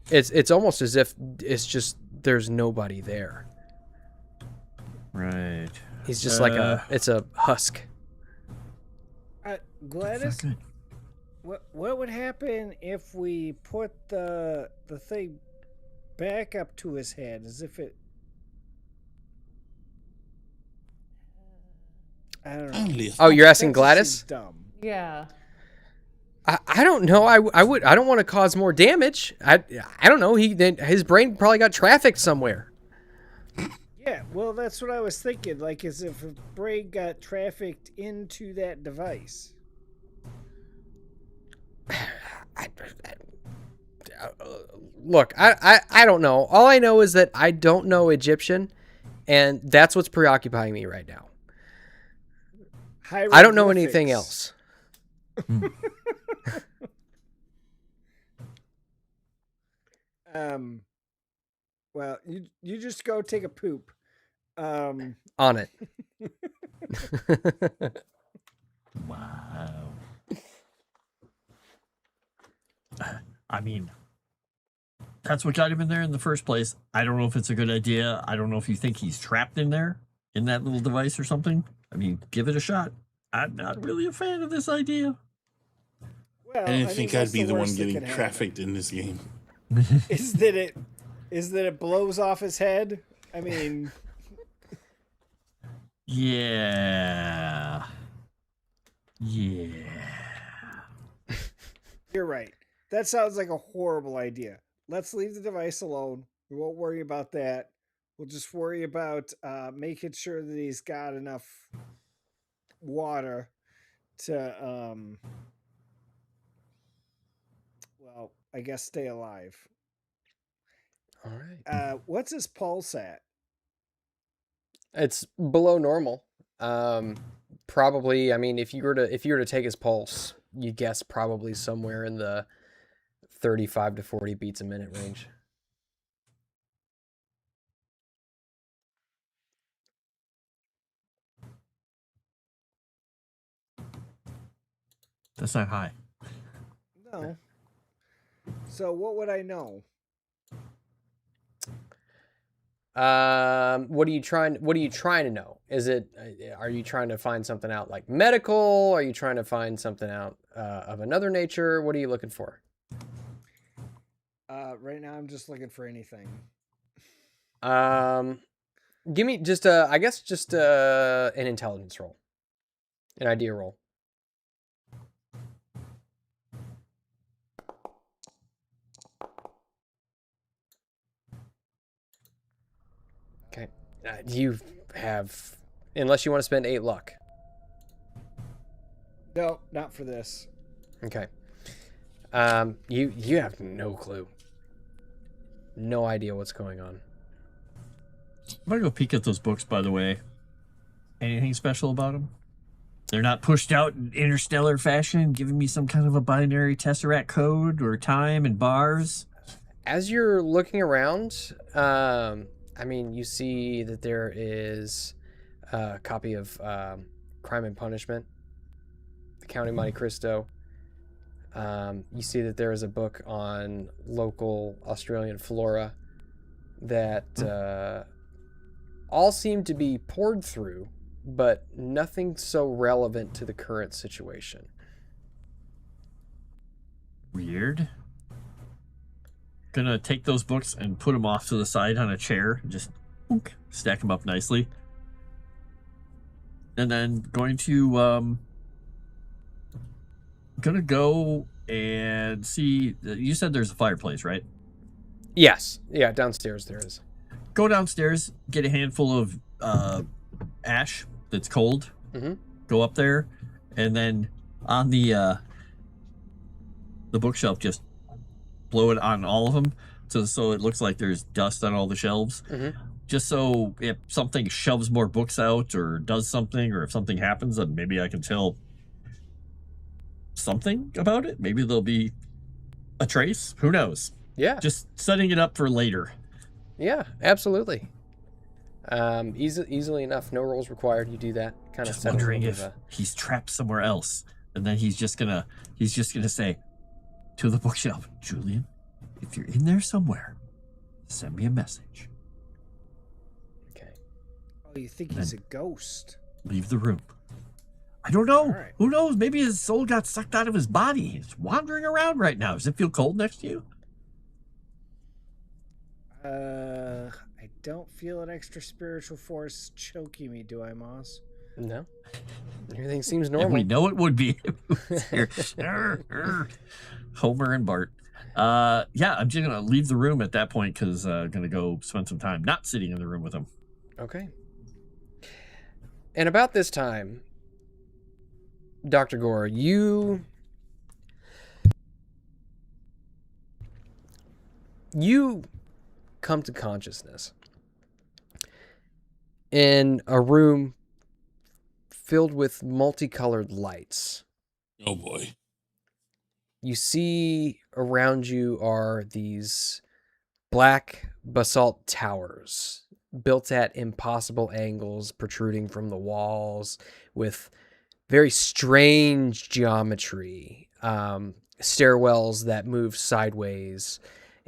it's just there's nobody there. Right. He's just like it's a husk. Gladys, Fuck it. what would happen if we put the thing back up to his head as if it? I don't know. Only Oh, you're asking That just Gladys? seems dumb. Yeah. I don't know. I don't want to cause more damage. I don't know. His brain probably got trafficked somewhere. Yeah, well, that's what I was thinking. Like, as if a brain got trafficked into that device. Look, I don't know. All I know is that I don't know Egyptian, and that's what's preoccupying me right now. I don't know anything else. Well, you just go take a poop. On it. Wow. I mean, that's what got him in there in the first place. I don't know if it's a good idea. I don't know if you think he's trapped in there in that little device or something. I mean, give it a shot. I'm not really a fan of this idea. Well, I didn't think that's I'd be the one worst that getting could trafficked in this game. happen. Is that it blows off his head? I mean, Yeah. you're right. That sounds like a horrible idea. Let's leave the device alone. We won't worry about that. We'll just worry about making sure that he's got enough water to, well, I guess stay alive. All right. What's his pulse at? It's below normal. Probably. I mean, if you were to take his pulse, you guess probably somewhere in the 35 to 40 beats a minute range. That's not high. No. So what would I know? What are you trying to know? Is it are you trying to find something out like medical? Are you trying to find something out of another nature? What are you looking for? Right now I'm just looking for anything. Give me just an intelligence roll. An idea roll. Okay. You have, unless you want to spend 8 luck. No, not for this. Okay. You have no clue. No idea what's going on. I'm gonna go peek at those books, by the way. Anything special about them? They're not pushed out in interstellar fashion, giving me some kind of a binary tesseract code or time and bars. As you're looking around, you see that there is a copy of Crime and Punishment, the County Monte Cristo. You see that there is a book on local Australian flora that all seem to be poured through, but nothing so relevant to the current situation. Weird. Gonna take those books and put them off to the side on a chair and just stack them up nicely. And then going to gonna go and see. You said there's a fireplace, right? Yes. Yeah, downstairs there is. Go downstairs, get a handful of ash that's cold. Mm-hmm. Go up there, and then on the bookshelf, just blow it on all of them, so it looks like there's dust on all the shelves. Mm-hmm. Just so if something shoves more books out or does something, or if something happens, then maybe I can tell something about it. Maybe there'll be a trace. Who knows? Yeah. Just setting it up for later. Yeah, absolutely. Easily enough. No rolls required. You do that. Kind of Just wondering if he's trapped somewhere else, and then he's just gonna say to the bookshelf, Julian, if you're in there somewhere, send me a message. Okay. Oh, you think he's a ghost? Leave the room. I don't know. Right. Who knows? Maybe his soul got sucked out of his body. He's wandering around right now. Does it feel cold next to you? I don't feel an extra spiritual force choking me, do I, Moss? No. Everything seems And normal. we know it would be. Homer and Bart. Yeah, I'm just gonna leave the room at that point because I'm gonna go spend some time not sitting in the room with him. Okay. And about this time, Dr. Gore, you come to consciousness in a room filled with multicolored lights. Oh boy. You see around you are these black basalt towers built at impossible angles, protruding from the walls with very strange geometry, stairwells that move sideways,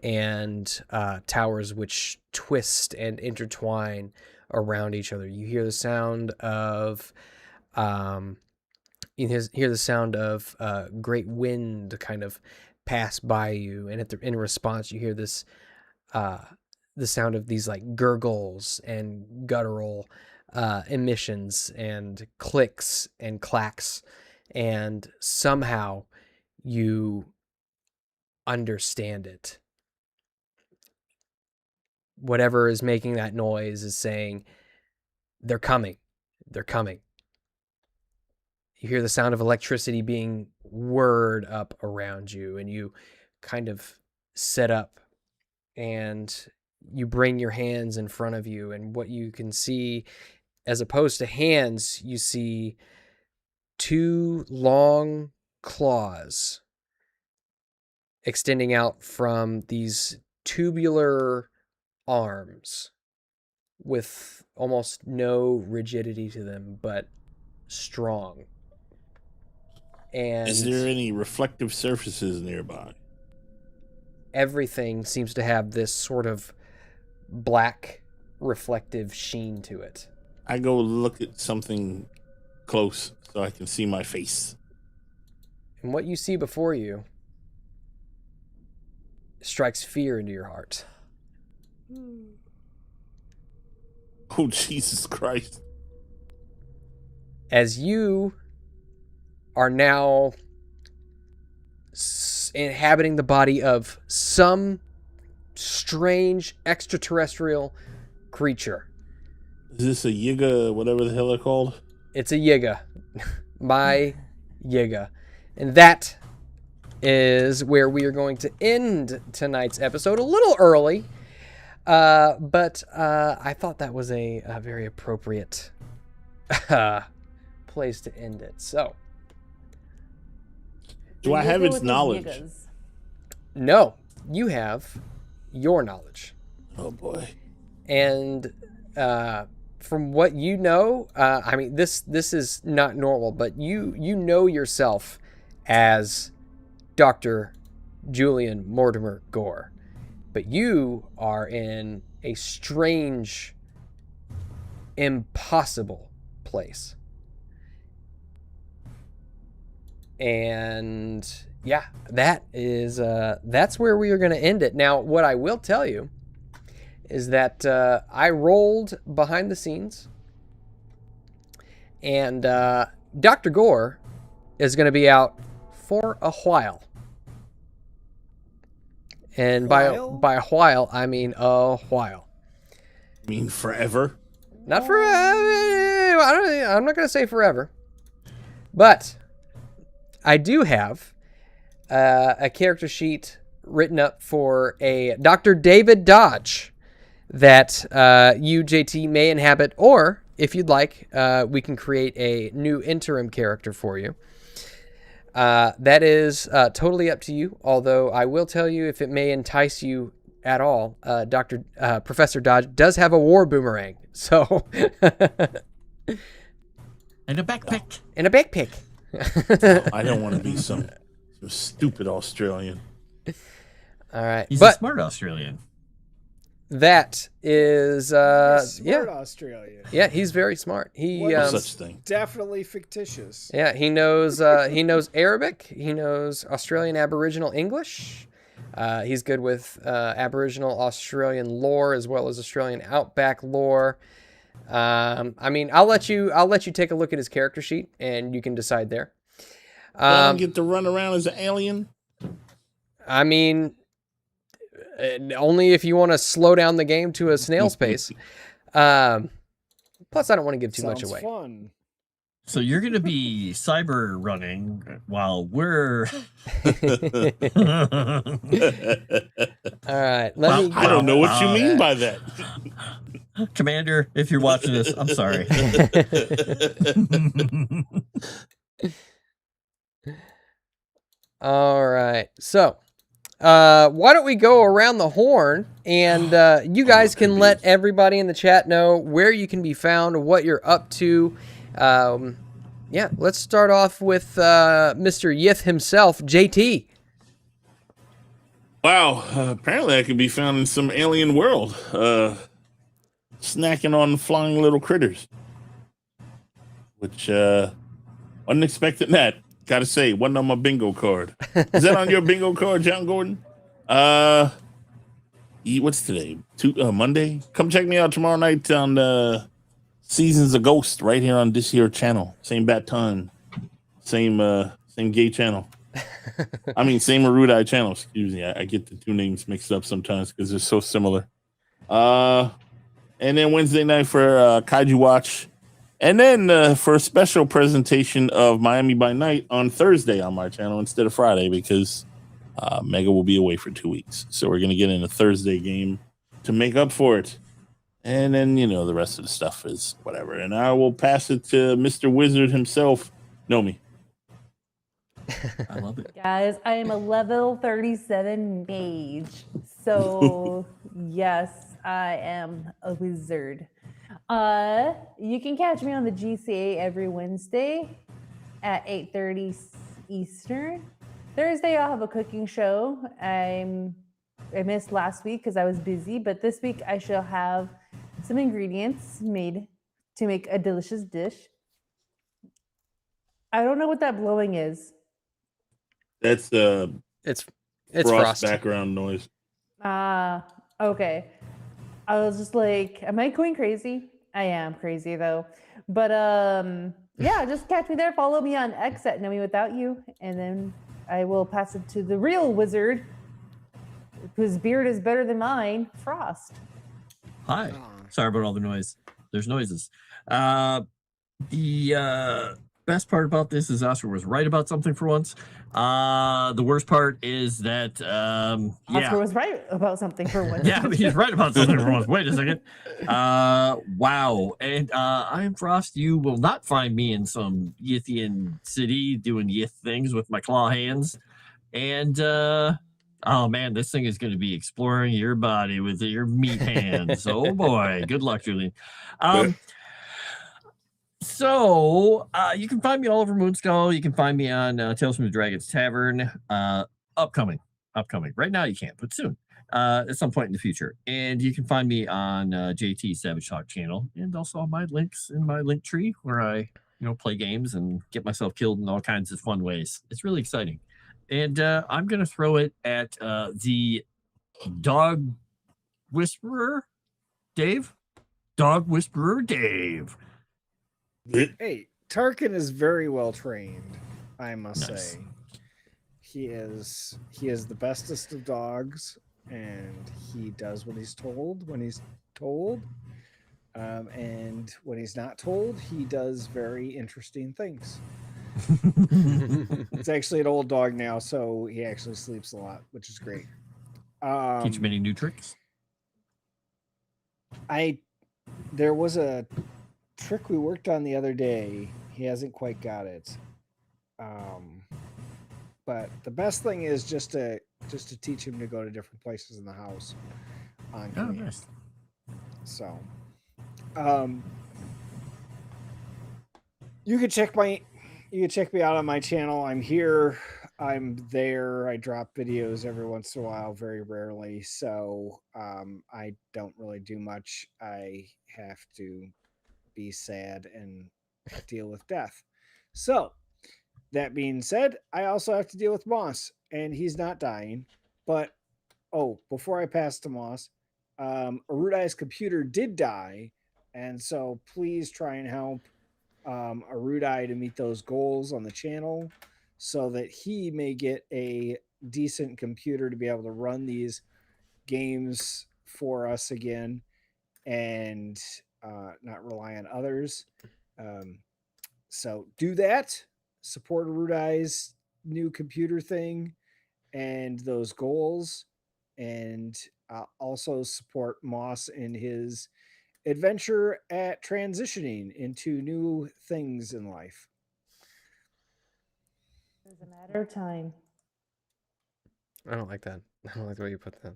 and towers which twist and intertwine around each other. You hear the sound of great wind kind of pass by you, and in response you hear this the sound of these like gurgles and guttural emissions and clicks and clacks, and somehow you understand it. Whatever is making that noise is saying, they're coming. They're coming. You hear the sound of electricity being whirred up around you, and you kind of set up and you bring your hands in front of you, and what you can see, as opposed to hands, you see two long claws extending out from these tubular arms with almost no rigidity to them, but strong. And is there any reflective surfaces nearby? Everything seems to have this sort of black reflective sheen to it. I go look at something close so I can see my face. And what you see before you strikes fear into your heart. Oh, Jesus Christ. As you are now inhabiting the body of some strange extraterrestrial creature. Is this a Yiga, whatever the hell they're called? It's a Yiga. My Yiga. And that is where we are going to end tonight's episode a little early. But I thought that was a very appropriate place to end it. So, do I have its knowledge? no, you have your knowledge. Oh boy. And from what you know, I mean, this is not normal, but you know yourself as Dr. Julian Mortimer Gore, but you are in a strange, impossible place. And yeah, that's where we are going to end it. Now, what I will tell you is that I rolled behind the scenes, and Dr. Gore is going to be out for a while. And by a while, I mean a while. I mean forever? Not for I'm not going to say forever. But I do have a character sheet written up for a Dr. David Dodge that you, JT, may inhabit, or if you'd like, we can create a new interim character for you. That is totally up to you, although I will tell you, if it may entice you at all, Professor Dodge does have a war boomerang, so... And a backpack. And a backpack. I don't want to be some stupid Australian. All right. He's a smart Australian. That is smart Australian. Yeah, he's very smart. He no such thing. Definitely fictitious. Yeah, he knows Arabic, he knows Australian Aboriginal English. He's good with Aboriginal Australian lore as well as Australian outback lore. I mean, I'll let you take a look at his character sheet and you can decide there. I don't get to run around as an alien. I mean, only if you want to slow down the game to a snail's pace. Plus, I don't want to give too much away. Fun. So you're going to be cyber running while we're... All right. I don't know what you mean by that. Commander, if you're watching this, I'm sorry. All right. So, why don't we go around the horn and you guys can let everybody in the chat know where you can be found, what you're up to. Yeah, let's start off with Mr. Yith himself, JT. Wow, apparently I could be found in some alien world, snacking on flying little critters, which wasn't expecting that. Gotta say, wasn't on my bingo card. Is that on your bingo card, John Gordon? What's today? Monday? Come check me out tomorrow night on Seasons of Ghost right here on this here channel. Same bat time, same gay channel. I mean, same Erudi channel. Excuse me, I get the two names mixed up sometimes because they're so similar. And then Wednesday night for Kaiju Watch. And then for a special presentation of Miami by Night on Thursday on my channel instead of Friday because Mega will be away for 2 weeks. So we're going to get in a Thursday game to make up for it. And then, the rest of the stuff is whatever. And I will pass it to Mr. Wizard himself. Know me. I love it. Guys, I am a level 37 mage. So, yes, I am a wizard. You can catch me on the GCA every Wednesday at 8:30 Eastern. Thursday, I'll have a cooking show. I missed last week because I was busy, but this week I shall have some ingredients made to make a delicious dish. I don't know what that blowing is. That's It's frost frost. background noise. Okay. I was just like, am I going crazy? I am crazy though. But yeah, just catch me there. Follow me on X at Know Me Without You, and then I will pass it to the real wizard, whose beard is better than mine, Frost. Hi. Sorry about all the noise. There's noises. The best part about this is Oscar was right about something for once. The worst part is that Oscar was right about something for once. Yeah, he's right about something for once. Wait a second. Wow. And I am Frost. You will not find me in some Yithian city doing Yith things with my claw hands. And Oh man, this thing is going to be exploring your body with your meat hands. Oh boy, good luck, Julian. So you can find me all over Moonskull. You can find me on Tales from the Dragon's Tavern. Upcoming. Right now you can't, but soon. At some point in the future. And you can find me on JT Savage Talk channel, and also all my links in my link tree where I play games and get myself killed in all kinds of fun ways. It's really exciting. And I'm going to throw it at the Dog Whisperer Dave. Dog Whisperer Dave. Hey, Tarkin is very well trained, I must Nice. say. He is the bestest of dogs, and he does what he's told when he's told. And when he's not told, he does very interesting things. It's actually an old dog now, so he actually sleeps a lot, which is great. Teach many new tricks. There was a trick we worked on the other day. He hasn't quite got it. But the best thing is just to teach him to go to different places in the house on command. Nice. So, you can check me out on my channel. I'm here. I'm there. I drop videos every once in a while, very rarely. So, I don't really do much. I have to be sad and deal with death. So, that being said, I also have to deal with Moss, and he's not dying. But before I pass to Moss, Erudi's computer did die, and so please try and help Erudi to meet those goals on the channel, so that he may get a decent computer to be able to run these games for us again, and not rely on others. So do that. Support Erudi's new computer thing and those goals, and also support Moss in his adventure at transitioning into new things in life. It's a matter of time. I don't like that. I don't like the way you put that.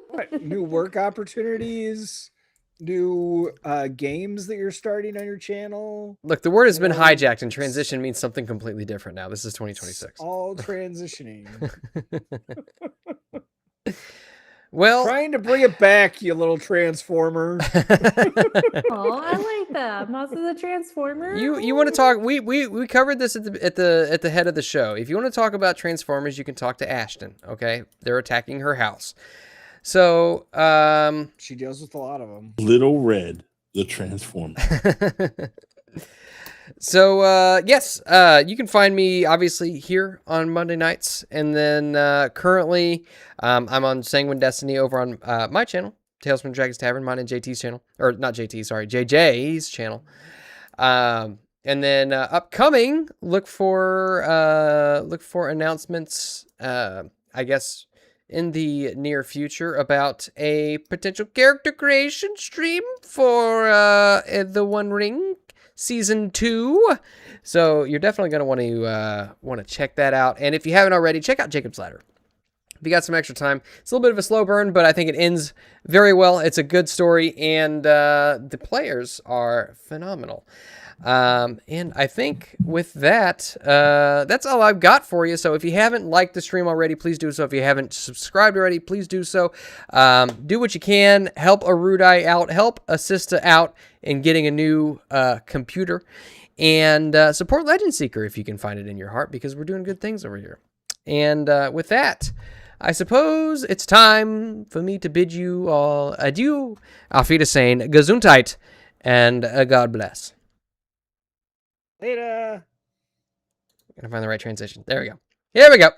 What, new work opportunities, new games that you're starting on your channel? Look, the word has been hijacked, and transition means something completely different now. This is 2026. It's all transitioning. Well, Trying to bring it back, you little transformer. Oh, I like that. Moss is a transformer. you want to talk? We covered this at the head of the show. If you want to talk about Transformers, you can talk to Ashton. Okay, they're attacking her house. So She deals with a lot of them. Little Red, the Transformer. So yes, you can find me obviously here on Monday nights, and then currently I'm on Sanguine Destiny over on my channel, Tales from the Dragon's Tavern, mine and JT's channel, or not JT, sorry, JJ's channel. And then upcoming, look for announcements. I guess in the near future about a potential character creation stream for the One Ring Season 2. So you're definitely going to want to check that out. And if you haven't already, check out Jacob's Ladder. If you got some extra time, it's a little bit of a slow burn, but I think it ends very well. It's a good story, and the players are phenomenal. And I think with that, that's all I've got for you. So if you haven't liked the stream already, please do so. If you haven't subscribed already, please do so. Do what you can. Help Erudi out. Help Assista out in getting a new computer. And support Legend Seeker if you can find it in your heart, because we're doing good things over here. And with that, I suppose it's time for me to bid you all adieu. Auf Wiedersehen, Gesundheit, and God bless. Later. Gotta find the right transition. There we go. Here we go.